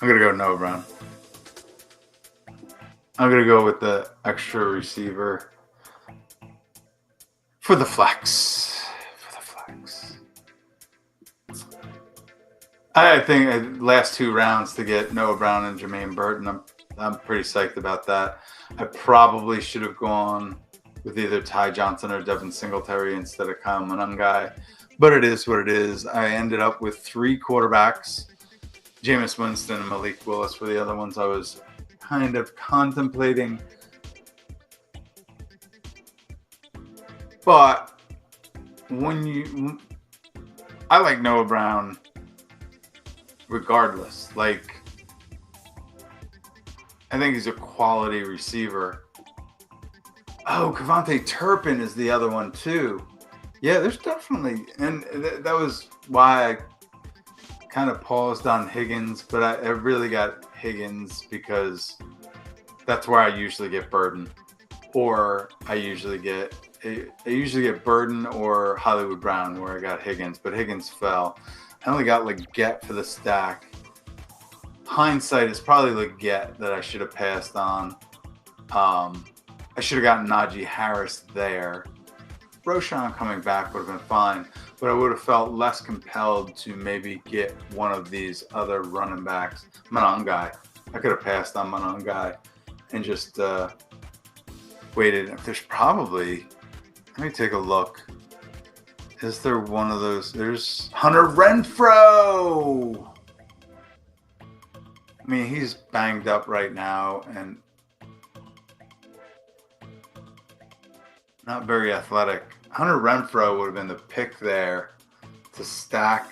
Speaker 1: I'm going to go Noah Brown. I'm going to go with the extra receiver for the flex. I think last 2 rounds to get Noah Brown and Jermaine Burton, I'm pretty psyched about that. I probably should have gone with either Ty Johnson or Devin Singletary instead of Kyle Monongai, but it is what it is. I ended up with 3 quarterbacks. Jameis Winston and Malik Willis were the other ones I was kind of contemplating. But I like Noah Brown regardless. Like, I think he's a quality receiver. Oh, Kevontae Turpin is the other one too. Yeah, there's definitely, and that was why I kind of paused on Higgins, but I really got Higgins because that's where I usually get Burden, or I usually get Burden or Hollywood Brown where I got Higgins, but Higgins fell. I only got Leggett for the stack. Hindsight is probably Leggett that I should have passed on. I should have gotten Najee Harris there. Roschon coming back would have been fine, but I would have felt less compelled to maybe get one of these other running backs. Monongai. I could have passed on Monongai and just waited. There's probably, let me take a look. Is there one of those? There's Hunter Renfrow. I mean, he's banged up right now and not very athletic. Hunter Renfrow would have been the pick there to stack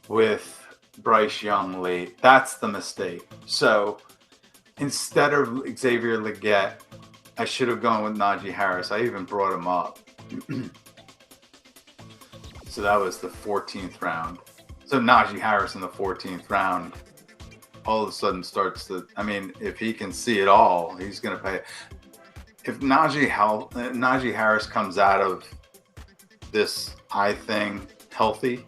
Speaker 1: with Bryce Young late. That's the mistake. So instead of Xavier Leggett, I should have gone with Najee Harris. I even brought him up. So that was the 14th round. So Najee Harris in the 14th round all of a sudden starts to, I mean, if he can see it all, he's going to pay. If Najee Harris comes out of this eye thing healthy,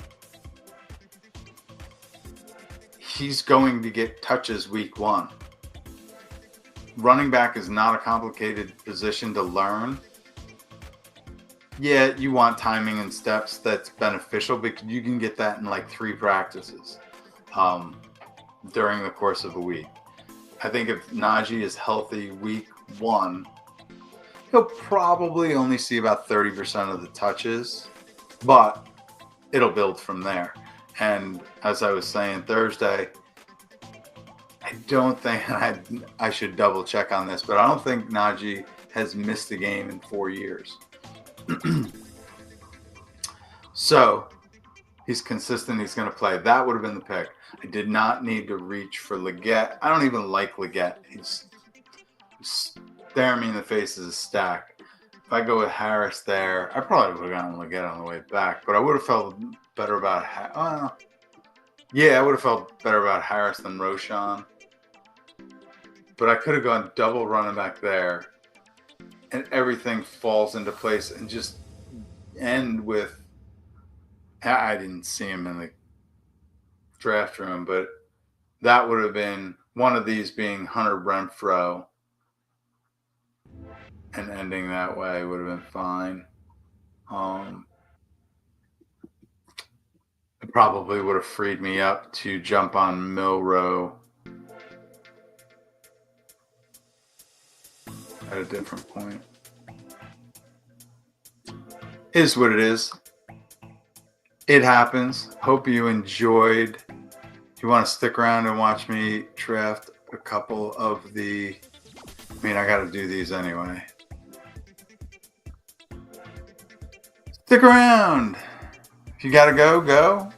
Speaker 1: he's going to get touches week 1. Running back is not a complicated position to learn. Yeah, you want timing and steps that's beneficial because you can get that in like 3 practices during the course of a week. I think if Najee is healthy week 1, he'll probably only see about 30% of the touches, but it'll build from there. And as I was saying Thursday, I don't think, I should double check on this, but I don't think Najee has missed a game in 4 years. So he's consistent. He's going to play. That would have been the pick. I did not need to reach for Leggett. I don't even like Leggett. He's staring me in the face as a stack. If I go with Harris there, I probably would have gotten Leggett on the way back, but I would have felt better about I would have felt better about Harris than Roschon. But I could have gone double running back there, and everything falls into place and just end with, I didn't see him in the draft room, but that would have been one of these being Hunter Renfrow and ending that way would have been fine. It probably would have freed me up to jump on Milrow at a different point. Is what it is. It happens. Hope you enjoyed. If you want to stick around and watch me draft a couple of the... I mean, I got to do these anyway. Stick around. If you got to go, go.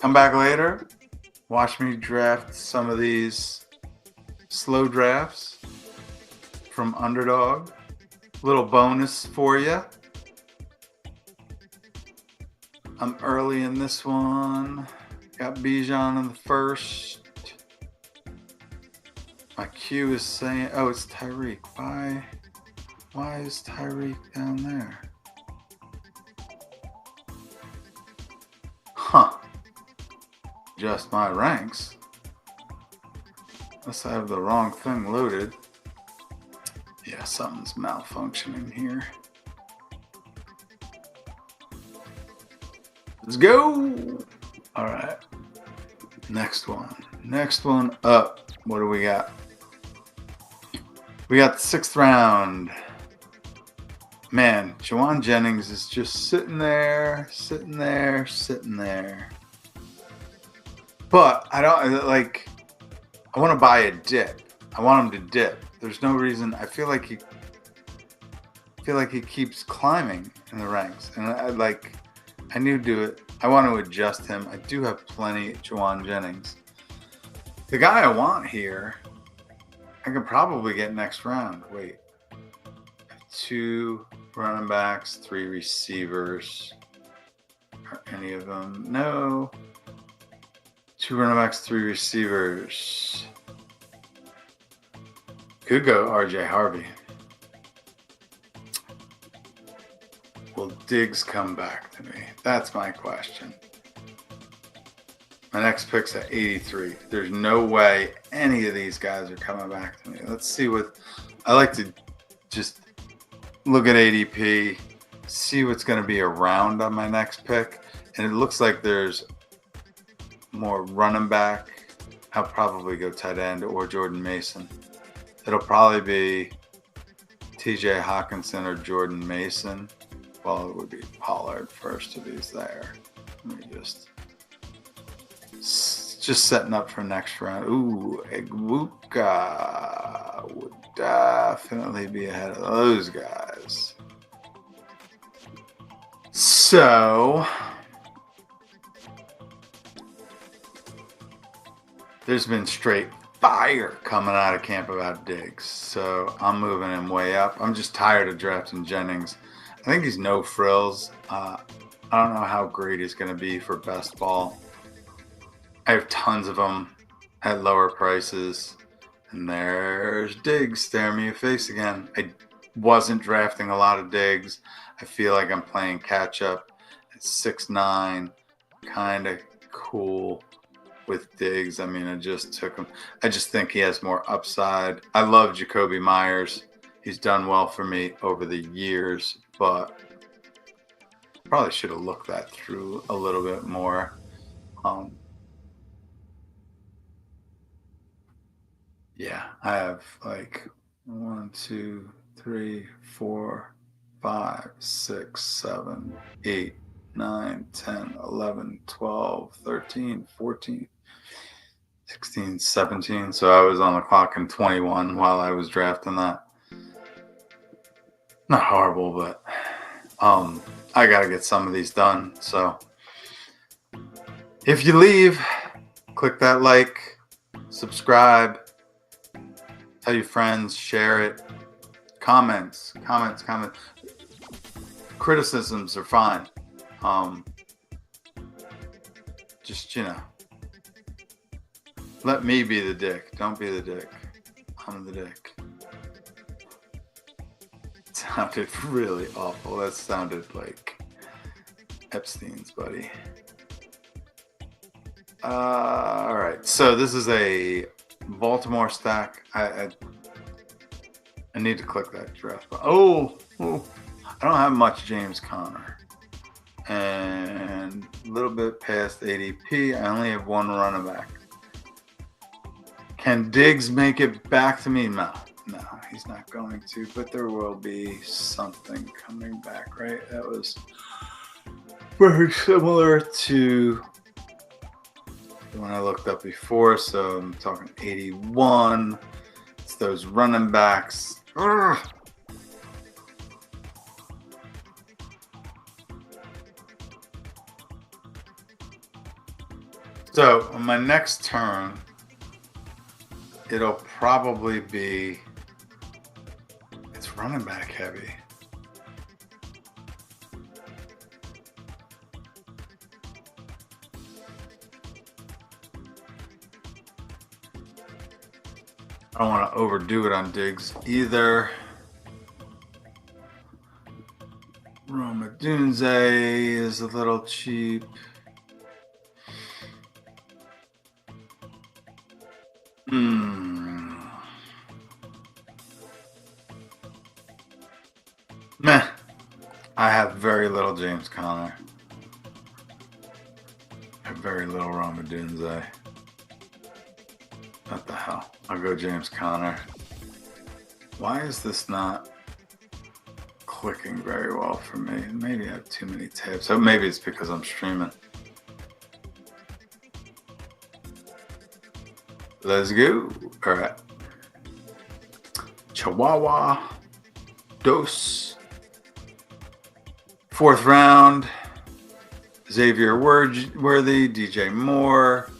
Speaker 1: Come back later. Watch me draft some of these slow drafts from Underdog. Little bonus for you. I'm early in this one. Got Bijan in the first. My queue is saying, oh, it's Tyreek. Why is Tyreek down there? Huh. Just my ranks. Unless I have the wrong thing loaded. Yeah, something's malfunctioning here. Let's go. All right. Next one. Next one up. What do we got? We got the 6th round. Man, Juwan Jennings is just sitting there, sitting there, sitting there. But I don't like. I want to buy a dip. I want him to dip. There's no reason. I feel like he keeps climbing in the ranks, and I need to do it. I want to adjust him. I do have plenty of Juwan Jennings. The guy I want here, I could probably get next round. Wait. 2 running backs, 3 receivers. Are any of them? No. 2 running backs, 3 receivers. Could go RJ Harvey. Will Diggs come back to me? That's my question. My next pick's at 83. There's no way any of these guys are coming back to me. Let's see what... I like to just look at ADP, see what's going to be around on my next pick. And it looks like there's more running back. I'll probably go tight end or Jordan Mason. It'll probably be TJ Hawkinson or Jordan Mason. Well, it would be Pollard first if he's there. Let me just setting up for next round. Ooh, Egwuka would definitely be ahead of those guys. So there's been straight fire coming out of camp about Diggs. So I'm moving him way up. I'm just tired of drafting Jennings. I think he's no frills. I don't know how great he's going to be for best ball. I have tons of them at lower prices. And there's Diggs staring me in the face again. I wasn't drafting a lot of Diggs. I feel like I'm playing catch up at 6'9". Kind of cool with Diggs. I mean, I just took him. I just think he has more upside. I love Jacoby Myers. He's done well for me over the years, but probably should have looked that through a little bit more. Yeah, I have like 1, 2, 3, 4, 5, 6, 7, 8, 9, 10, 11, 12, 13, 14, 16, 17. So I was on the clock in 21 while I was drafting that. Not horrible, but I got to get some of these done. So if you leave, click that like, subscribe, tell your friends, share it. Comments. Criticisms are fine. Just, let me be the dick. Don't be the dick. I'm the dick. It sounded really awful. That sounded like Epstein's buddy. All right. So this is a Baltimore stack. I I need to click that draft. Oh, I don't have much James Conner. And a little bit past ADP. I only have one running back. Can Diggs make it back to me? No, he's not going to. But there will be something coming back, right? That was very similar to the one I looked up before. So I'm talking 81. It's those running backs. Ugh. So on my next turn, it'll probably be, it's running back heavy. I don't want to overdo it on Diggs either. Roma Dunze is a little cheap. Meh. I have very little James Conner. I have very little Roma Dunze. What the hell? I'll go James Conner. Why is this not clicking very well for me? Maybe I have too many tabs. So maybe it's because I'm streaming. Let's go. All right. Chihuahua. Dose. 4th round. Xavier Worthy. DJ Moore.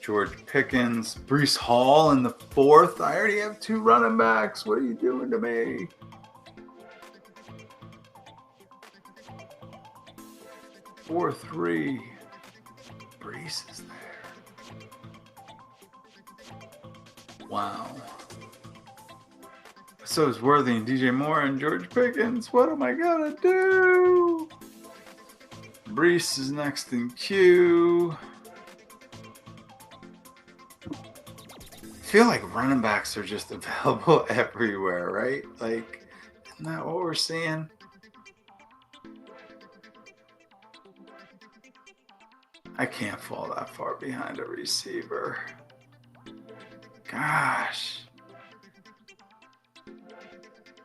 Speaker 1: George Pickens. Breece Hall in the 4th. I already have 2 running backs. What are you doing to me? 4-3. Breece is there. Wow. So is Worthy and DJ Moore and George Pickens. What am I gonna do? Breece is next in queue. I feel like running backs are just available everywhere, right? Like, isn't that what we're seeing? I can't fall that far behind a receiver. Gosh.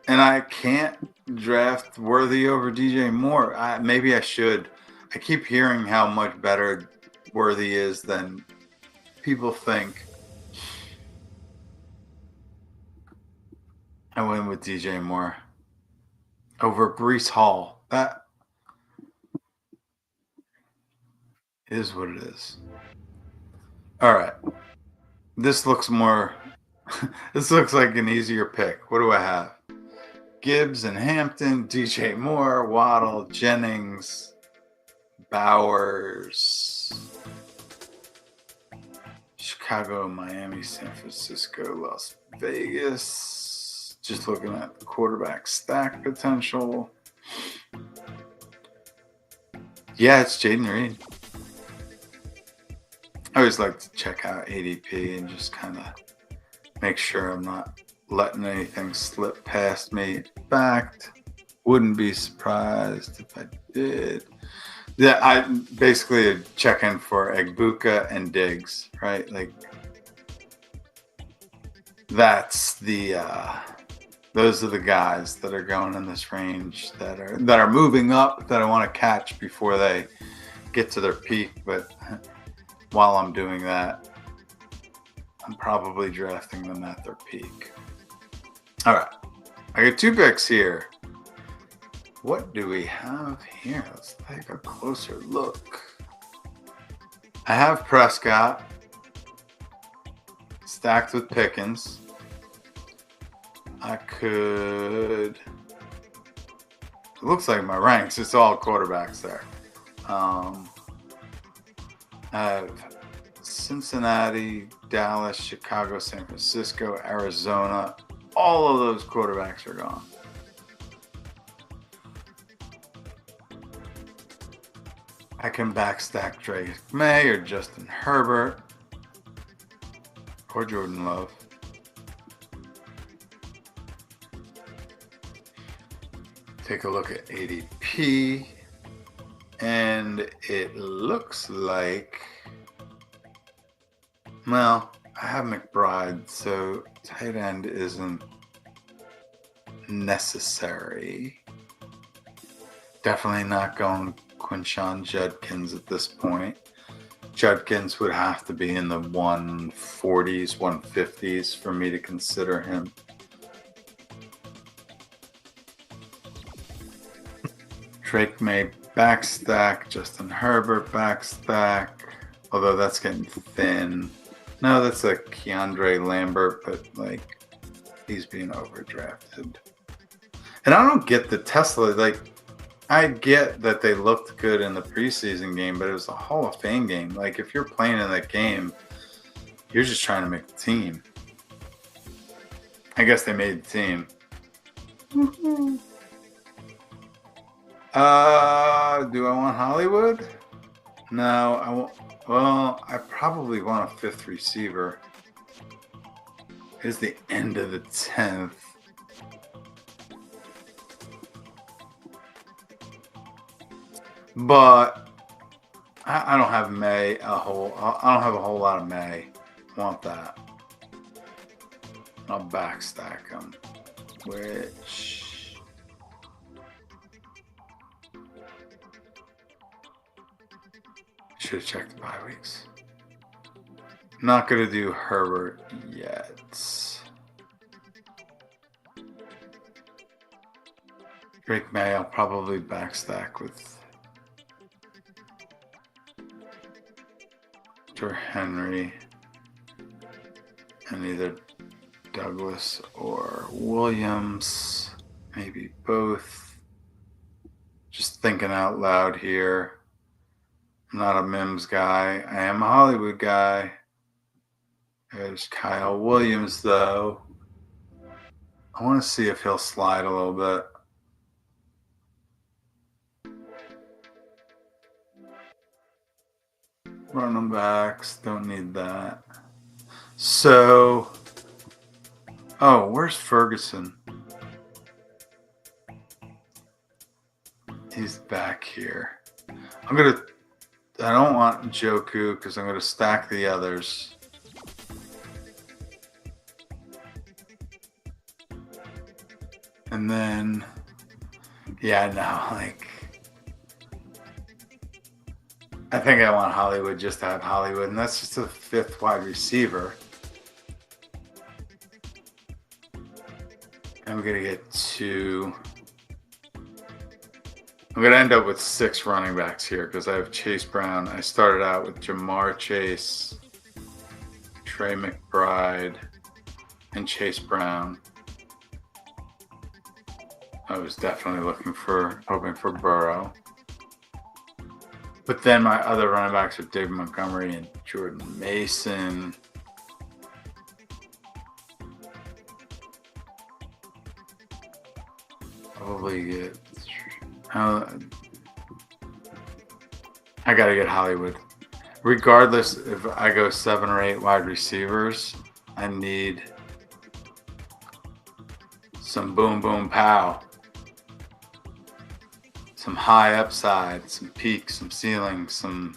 Speaker 1: And I can't draft Worthy over DJ Moore. Maybe I should. I keep hearing how much better Worthy is than people think. I went with DJ Moore over Breece Hall. That is what it is. All right. This looks more, this looks like an easier pick. What do I have? Gibbs and Hampton, DJ Moore, Waddle, Jennings, Bowers, Chicago, Miami, San Francisco, Las Vegas. Just looking at the quarterback stack potential. Yeah, it's Jaden Reed. I always like to check out ADP and just kind of make sure I'm not letting anything slip past me. In fact, wouldn't be surprised if I did. Yeah, I basically check in for Egbuka and Diggs, right? Like, that's the those are the guys that are going in this range that are moving up that I want to catch before they get to their peak. But while I'm doing that, I'm probably drafting them at their peak. All right, I got 2 picks here. What do we have here? Let's take a closer look. I have Prescott stacked with Pickens. I could, it looks like my ranks, it's all quarterbacks there. I have Cincinnati, Dallas, Chicago, San Francisco, Arizona. All of those quarterbacks are gone. I can backstack Drake May or Justin Herbert or Jordan Love. Take a look at ADP, and it looks like, well, I have McBride, so tight end isn't necessary. Definitely not going Quinshon Judkins at this point. Judkins would have to be in the 140s, 150s for me to consider him. Drake May backstack, Justin Herbert backstack, although that's getting thin. No, that's a Keandre Lambert, but like he's being overdrafted. And I don't get the Tesla, like I get that they looked good in the preseason game, but it was a Hall of Fame game. Like if you're playing in that game, you're just trying to make the team. I guess they made the team. Mm-hmm. Do I want Hollywood? No, I won't. Well, I probably want a 5th receiver. It's the end of the 10th. But I don't have May I don't have a whole lot of May. Want that? I'll backstack them, which. Should have checked the bye weeks. Not going to do Herbert yet. Drake May, I'll probably backstack with Henry and either Douglas or Williams. Maybe both. Just thinking out loud here. I'm not a Mims guy. I am a Hollywood guy. There's Kyle Williams, though. I want to see if he'll slide a little bit. Running backs, don't need that. So, oh, where's Ferguson? He's back here. I don't want Joku because I'm going to stack the others. And then, yeah, no, like, I think I want Hollywood just to have Hollywood, and that's just a 5th wide receiver. And we're going to get 2. I'm going to end up with 6 running backs here because I have Chase Brown. I started out with Jamar Chase, Trey McBride, and Chase Brown. I was definitely hoping for Burrow. But then my other running backs are David Montgomery and Jordan Mason. Probably get. I gotta get Hollywood. Regardless if I go 7 or 8 wide receivers, I need some boom, boom, pow. Some high upside, some peaks, some ceilings, some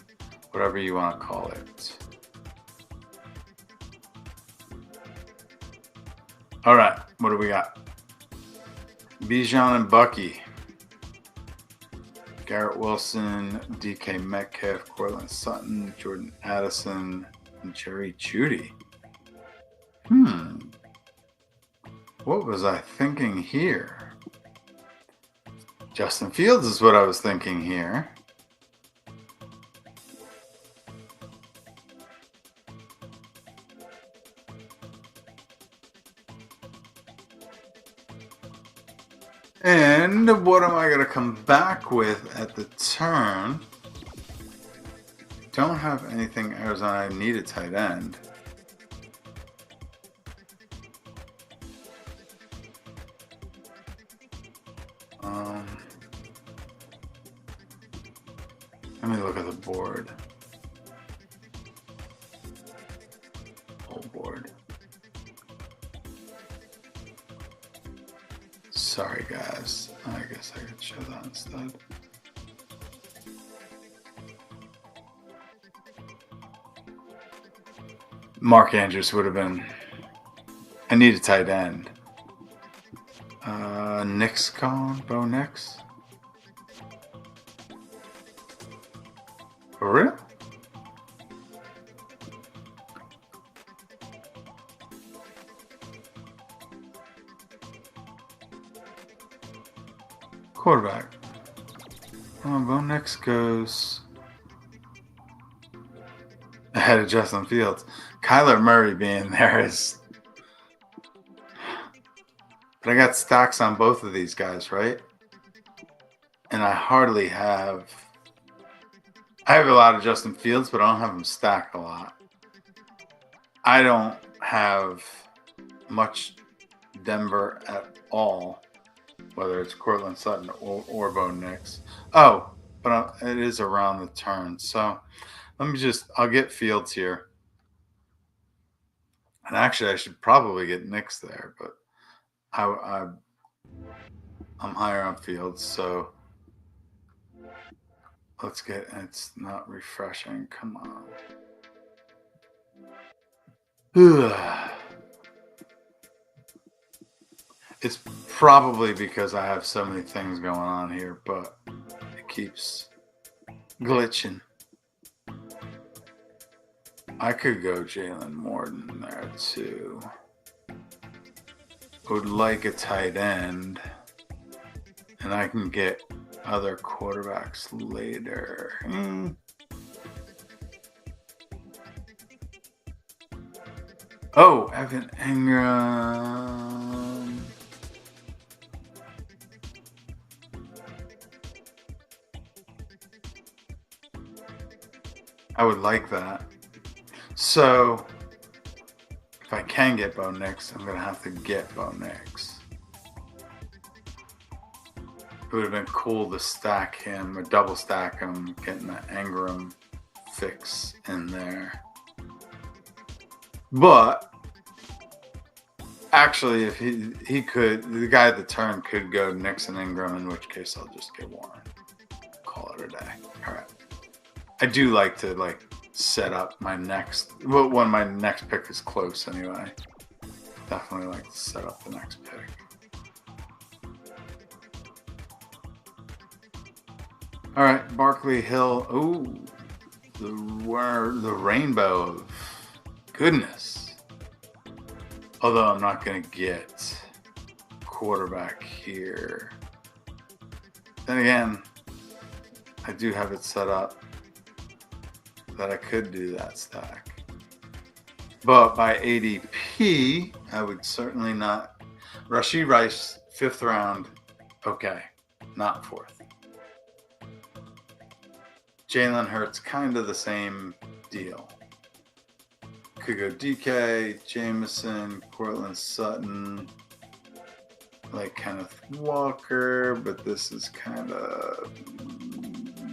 Speaker 1: whatever you want to call it. All right, what do we got? Bijan and Bucky. Garrett Wilson, DK Metcalf, Cortland Sutton, Jordan Addison, and Jerry Jeudy. What was I thinking here? Justin Fields is what I was thinking here. And what am I going to come back with at the turn? Don't have anything Arizona. I need a tight end. Let me look at the board. Whole board. Sorry, guys. I guess I could show that instead. Mark Andrews would have been. I need a tight end. Nix gone. Bo Nix. For real? Quarterback. Bo Nix goes ahead of Justin Fields. Kyler Murray being there is. But I got stacks on both of these guys, right? And I hardly have. I have a lot of Justin Fields, but I don't have them stacked a lot. I don't have much Denver at all, whether it's Cortland Sutton or Bo Nix. Oh, but it is around the turn. So let me I'll get Fields here. And actually, I should probably get Nix there, but I'm higher on Fields, so let's get. It's not refreshing. Come on. It's probably because I have so many things going on here, but it keeps glitching. I could go Jalen Morton there too. Would like a tight end, and I can get other quarterbacks later. Oh, Evan Ingram. I would like that. So if I can get Bo Nix, I'm going to have to get Bo Nix. It would have been cool to stack him or double stack him, getting the Ingram fix in there. But actually, if he could, the guy at the turn could go Nix and Ingram, in which case I'll just get Warren. Call it a day. All right. I do like to set up my next, when my next pick is close anyway. Definitely like to set up the next pick. All right, Barkley Hill. Ooh, the rainbow of goodness. Although I'm not going to get quarterback here. Then again, I do have it set up that I could do that stack. But by ADP, I would certainly not. Rashee Rice, 5th round. Okay, not 4th. Jalen Hurts, kind of the same deal. Could go DK, Jameson, Cortland Sutton, like Kenneth Walker, but this is kind of,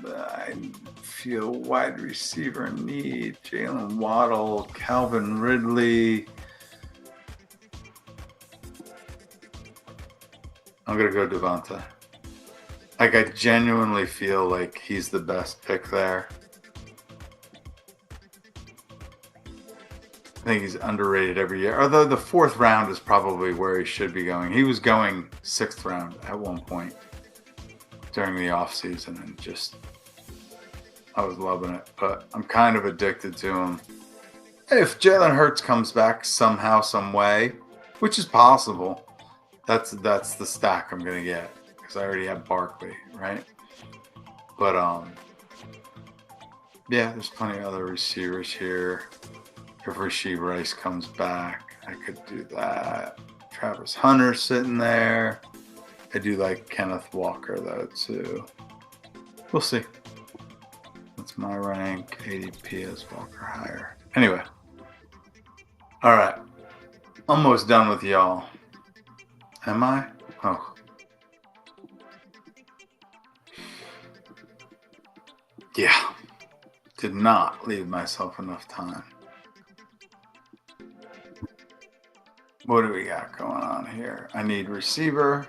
Speaker 1: I feel wide receiver need. Jalen Waddle, Calvin Ridley. I'm going to go Devonta. Like, I genuinely feel like he's the best pick there. I think he's underrated every year. Although the 4th round is probably where he should be going. He was going 6th round at one point during the offseason, and I was loving it. But I'm kind of addicted to him. If Jalen Hurts comes back somehow, some way, which is possible, that's the stack I'm going to get. I already have Barkley, right? But yeah, there's plenty of other receivers here. If Rashee Rice comes back, I could do that. Travis Hunter sitting there. I do like Kenneth Walker though too. We'll see. That's my rank. ADP is Walker higher. Anyway, all right. Almost done with y'all. Am I? Oh. Yeah, did not leave myself enough time. What do we got going on here? I need receiver.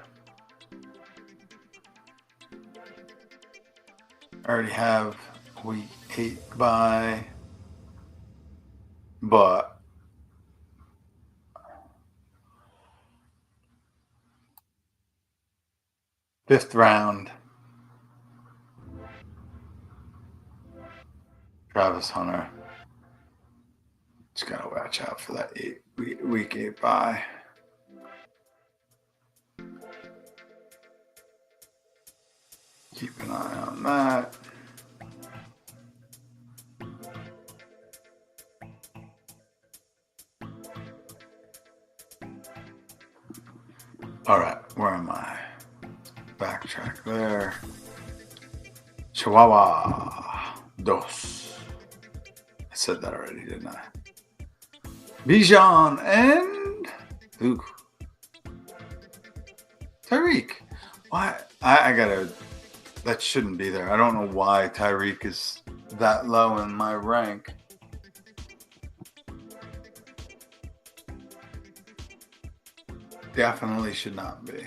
Speaker 1: I already have week 8 bye, but fifth round, Travis Hunter. Just gotta watch out for that week 8 bye. Keep an eye on that. All right, where am I? Backtrack there. Chihuahua dos. I said that already, didn't I? Bijan and Tyreek. Why? I gotta. That shouldn't be there. I don't know why Tyreek is that low in my rank. Definitely should not be.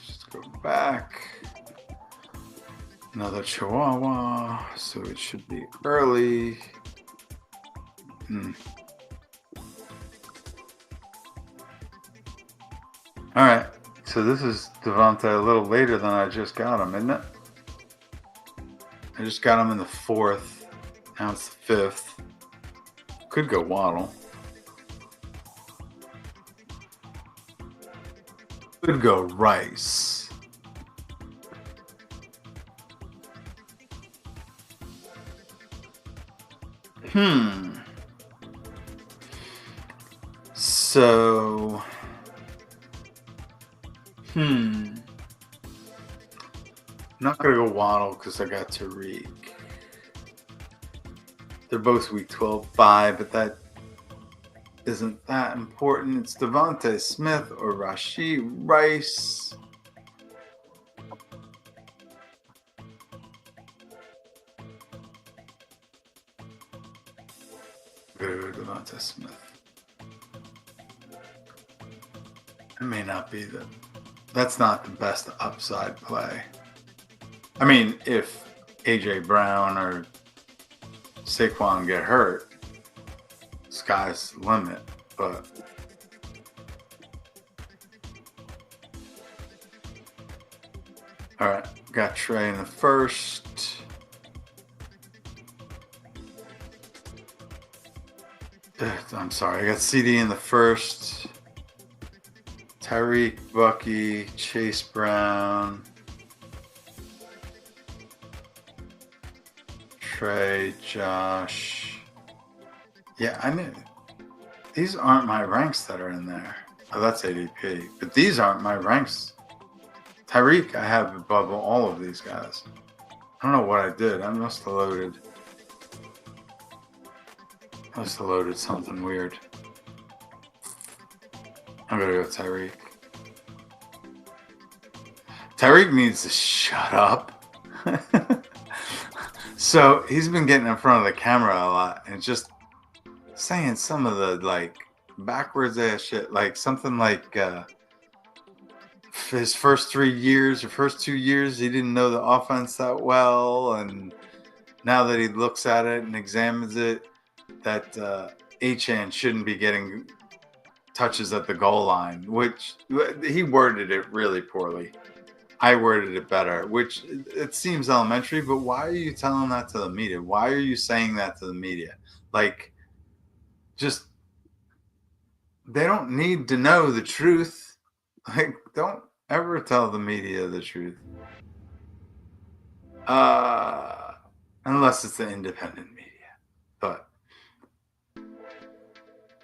Speaker 1: Just go back. Another Chihuahua. So it should be early. All right. So this is Devontae a little later than I just got him, isn't it? I just got him in the 4th. Now it's the 5th. Could go Waddle. Could go Rice. So, I'm not going to go Waddle because I got Tariq. They're both week 12 bye, but that isn't that important. It's Devontae Smith or Rashee Rice. Devontae Smith. It may not be that's not the best upside play. I mean, if AJ Brown or Saquon get hurt, sky's the limit. But all right, got Trey in the 1st. I'm sorry, I got CD in the 1st. Tyreek, Bucky, Chase Brown, Trey, Josh. Yeah, I knew. These aren't my ranks that are in there. Oh, that's ADP. But these aren't my ranks. Tyreek, I have above all of these guys. I don't know what I did. I must have loaded. Something weird. I'm going to go Tyreek. Tyreek needs to shut up. So he's been getting in front of the camera a lot and just saying some of the like backwards ass shit. Like something like his first 3 years or first 2 years, he didn't know the offense that well. And now that he looks at it and examines it, that Achane shouldn't be getting touches at the goal line, which he worded it really poorly. I worded it better, which it seems elementary, but why are you telling that to the media? Why are you saying that to the media? Like, just, they don't need to know the truth. Like, don't ever tell the media the truth. Unless it's the independent media. But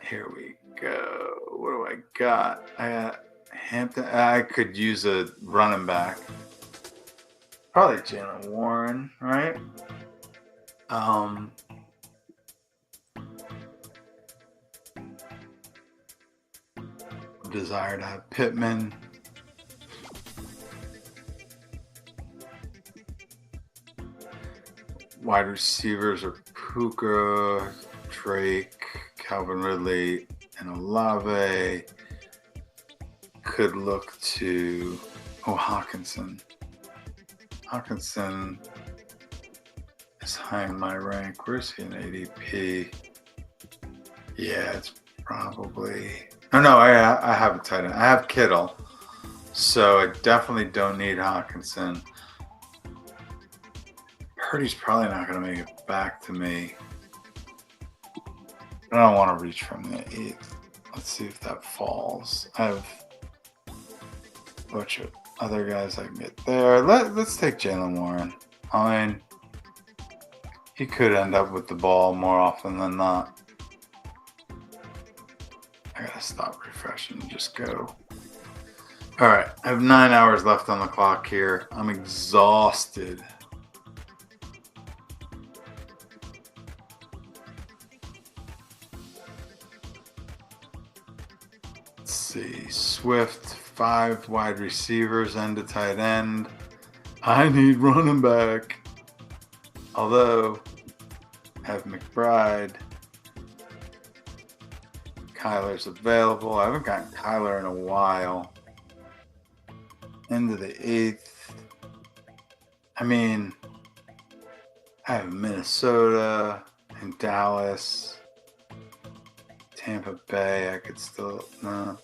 Speaker 1: here we go. What do I got? I got Hampton. I could use a running back. Probably Jalen Warren, right? Desire to have Pittman. Wide receivers are Puka, Drake, Calvin Ridley, and Olave. could look to Hawkinson. Hawkinson is high in my rank. Where's he in ADP? Yeah, it's probably. Oh no, I have a tight end. I have Kittle, so I definitely don't need Hawkinson. Purdy's probably not going to make it back to me. I don't want to reach from the 8th. Let's see if that falls. I have a bunch of other guys I can get there. Let's take Jaylen Warren. I mean, he could end up with the ball more often than not. I gotta stop refreshing and just go. All right, I have 9 hours left on the clock here. I'm exhausted. Let's see, Swift, 5 wide receivers and a tight end. I need running back. Although, I have McBride. Kyler's available. I haven't gotten Kyler in a while. End of the 8th. I mean, I have Minnesota and Dallas. Tampa Bay, I could still, no.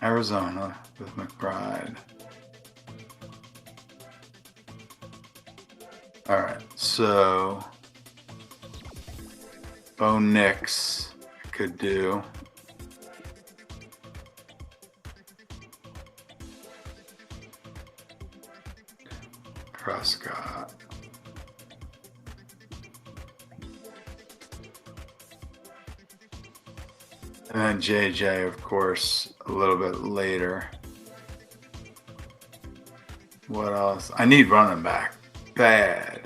Speaker 1: Arizona with McBride. All right, so Bo Nix could do. Prescott. And then JJ, of course, a little bit later. What else? I need running back. Bad.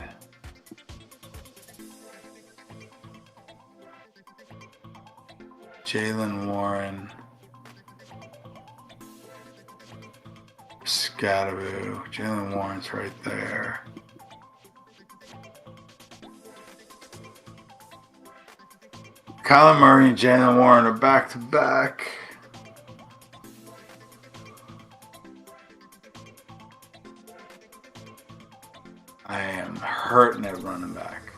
Speaker 1: Jaylen Warren. Scatterboo. Jaylen Warren's right there. Kyler Murray and Jaylen Warren are back to back. I am hurting at running back.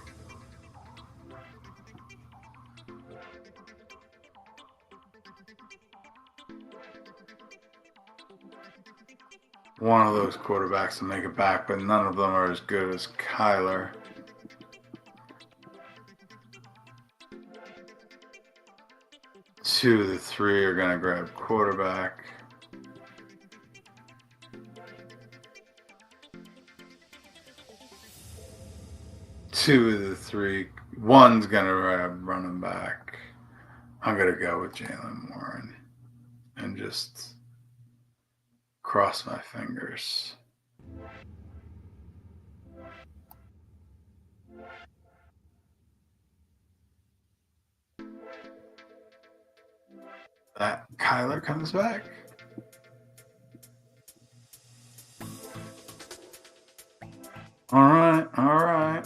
Speaker 1: One of those quarterbacks will make it back, but none of them are as good as Kyler. Two of the three are going to grab quarterback. Two of the three. One's going to grab running back. I'm going to go with Jaylen Warren and just cross my fingers. That Kyler comes back. All right, all right.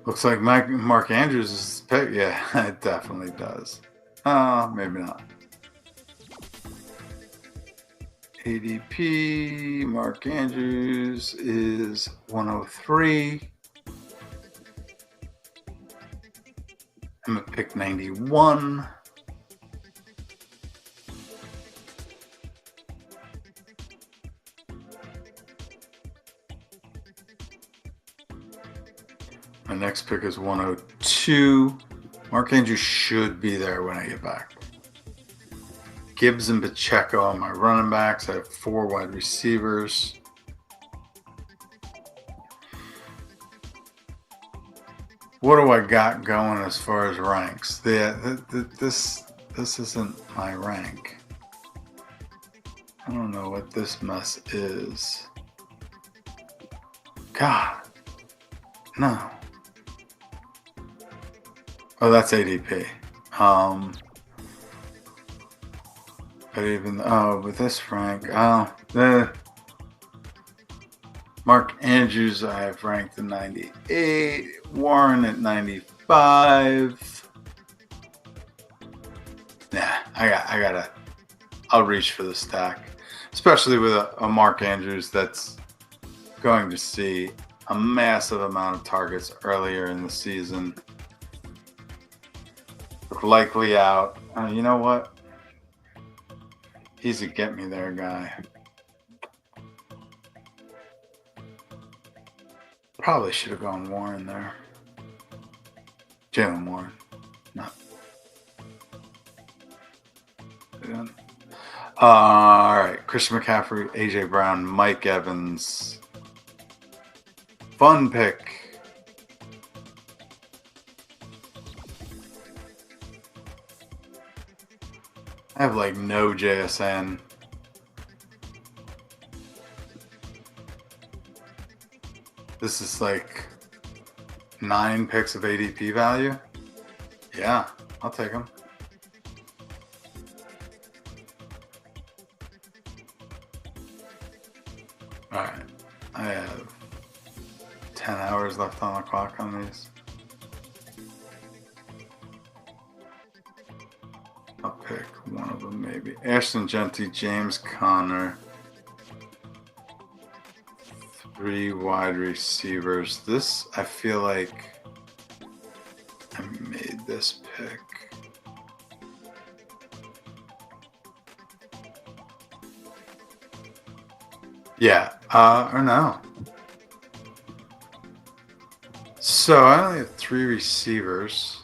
Speaker 1: Looks like Mark Andrews is pick. Yeah, it definitely does. Maybe not. ADP, Mark Andrews is 103. I'm going to pick 91. My next pick is 102. Mark Andrews should be there when I get back. Gibbs and Pacheco on my running backs. I have 4 wide receivers. What do I got going as far as ranks? This isn't my rank. I don't know what this mess is. God, no. Oh, that's ADP. But even with this rank, Mark Andrews, I have ranked at 98. Warren at 95. Nah, I'll reach for the stack, especially with a Mark Andrews that's going to see a massive amount of targets earlier in the season. Likely out. You know what? He's a get me there guy. Probably should have gone Warren there. Jalen Warren. Not. All right. Christian McCaffrey, AJ Brown, Mike Evans. Fun pick. I have like no JSN. This is like 9 picks of ADP value. Yeah, I'll take them. All right, I have 10 hours left on the clock on these. I'll pick one of them maybe. Ashton Genty, James Conner. 3 wide receivers. This, I feel like I made this pick. Yeah, or no. So I only have 3 receivers.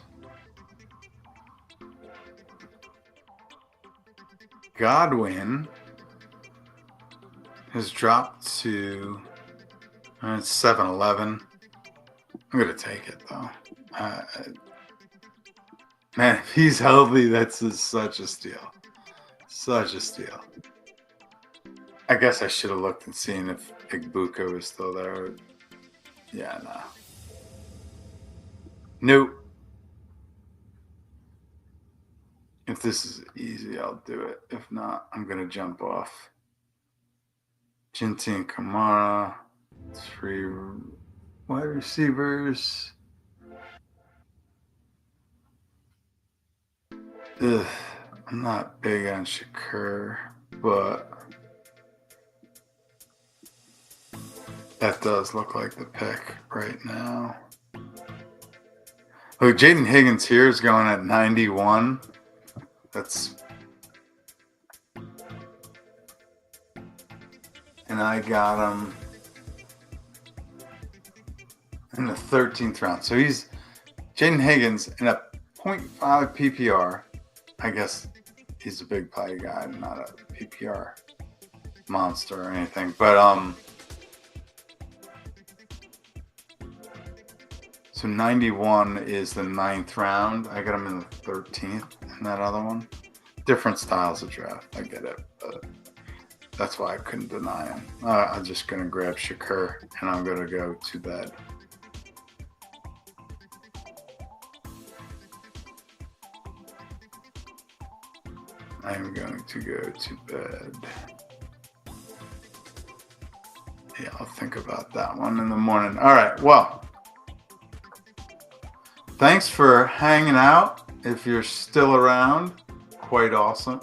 Speaker 1: Godwin has dropped to 7-11. I'm going to take it, though. Man, if he's healthy, that's such a steal. Such a steal. I guess I should have looked and seen if Igbuka was still there. Yeah, no. Nope. If this is easy, I'll do it. If not, I'm going to jump off. Jinty and Kamara. 3 wide receivers. Ugh, I'm not big on Shakur, but that does look like the pick right now. Look, Jaden Higgins here is going at 91. That's... And I got him in the 13th round. So he's Jaden Higgins in a 0.5 PPR. I guess he's a big play guy, not a PPR monster or anything. But so 91 is the 9th round. I got him in the 13th in that other one. Different styles of draft. I get it, but that's why I couldn't deny him. I'm just going to grab Shakur, and I'm going to go to bed. I'm going to go to bed. Yeah, I'll think about that one in the morning. All right, well, thanks for hanging out. If you're still around, quite awesome.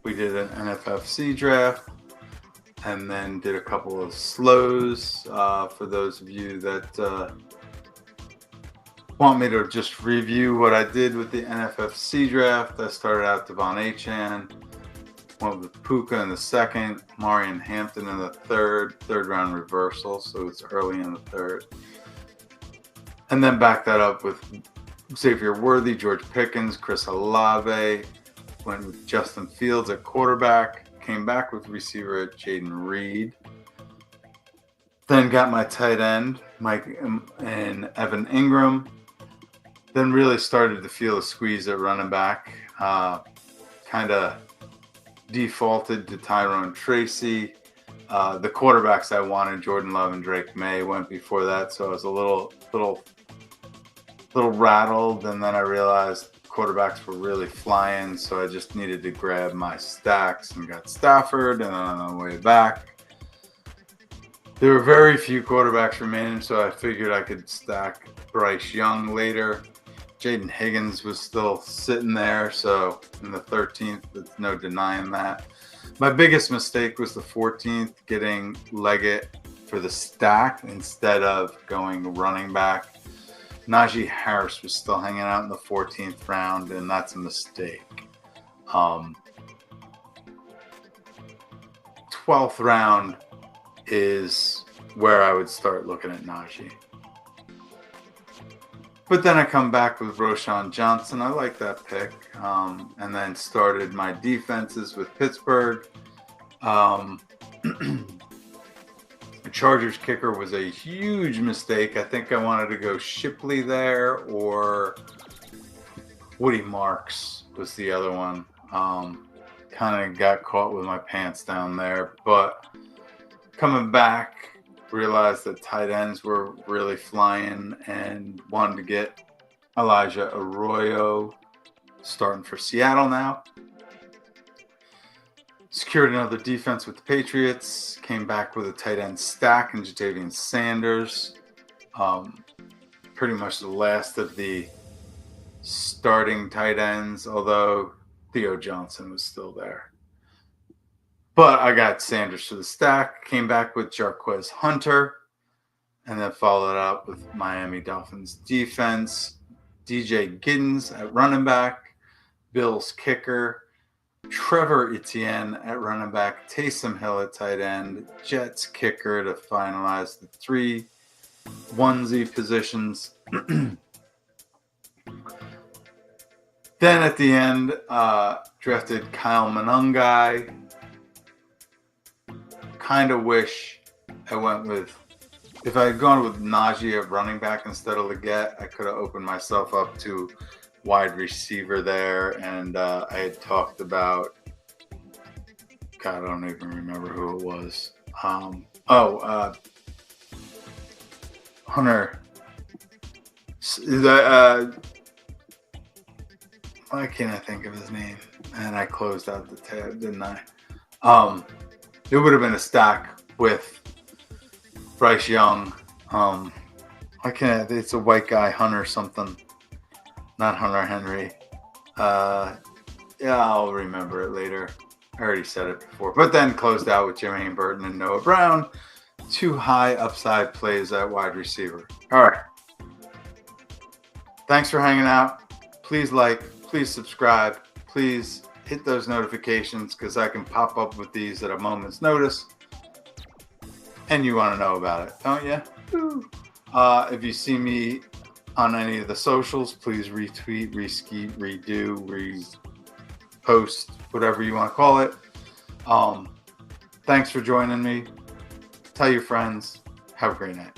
Speaker 1: We did an NFFC draft and then did a couple of slows for those of you that want me to just review what I did with the NFFC draft. I started out Devon Achane, went with Puka in the 2nd, Marion Hampton in the 3rd round reversal, so it's early in the 3rd. And then back that up with Xavier Worthy, George Pickens, Chris Olave, went with Justin Fields at quarterback, came back with receiver at Jaden Reed. Then got my tight end, Mike and Evan Ingram. Then really started to feel a squeeze at running back. Kind of defaulted to Tyrone Tracy. The quarterbacks I wanted, Jordan Love and Drake May, went before that, so I was a little rattled, and then I realized quarterbacks were really flying, so I just needed to grab my stacks and got Stafford, and then on the way back, There were very few quarterbacks remaining, so I figured I could stack Bryce Young later. Jaden Higgins was still sitting there, so in the 13th, there's no denying that. My biggest mistake was the 14th, getting Leggett for the stack instead of going running back. Najee Harris was still hanging out in the 14th round, and that's a mistake. 12th round is where I would start looking at Najee. But then I come back with Roschon Johnson. I like that pick. And then started my defenses with Pittsburgh. The Chargers kicker was a huge mistake. I think I wanted to go Shipley there, or Woody Marks was the other one. Kind of got caught with my pants down there. But coming back, realized that tight ends were really flying and wanted to get Elijah Arroyo starting for Seattle now. Secured another defense with the Patriots. Came back with a tight end stack in Jatavian Sanders. Pretty much the last of the starting tight ends, although Theo Johnson was still there. But I got Sanders for the stack, came back with Jarquez Hunter, and then followed up with Miami Dolphins defense, DJ Giddens at running back, Bills kicker, Trevor Etienne at running back, Taysom Hill at tight end, Jets kicker to finalize the 3 onesie positions. Then at the end, drafted Kyle Monangai. Kind of wish I went with, if I had gone with Najee at running back instead of Leggett, I could have opened myself up to wide receiver there. And I had talked about, God, I don't even remember who it was. Hunter. Why can't I think of his name? And I closed out the tab, didn't I? It would have been a stack with Bryce Young. It's a white guy, Hunter something. Not Hunter Henry. Yeah, I'll remember it later. I already said it before. But then closed out with Jermaine Burton and Noah Brown. 2 high upside plays at wide receiver. All right. Thanks for hanging out. Please like, please subscribe, please hit those notifications, because I can pop up with these at a moment's notice. And you want to know about it, don't you? If you see me on any of the socials, please retweet, reskeet, redo, repost, whatever you want to call it. Thanks for joining me. Tell your friends. Have a great night.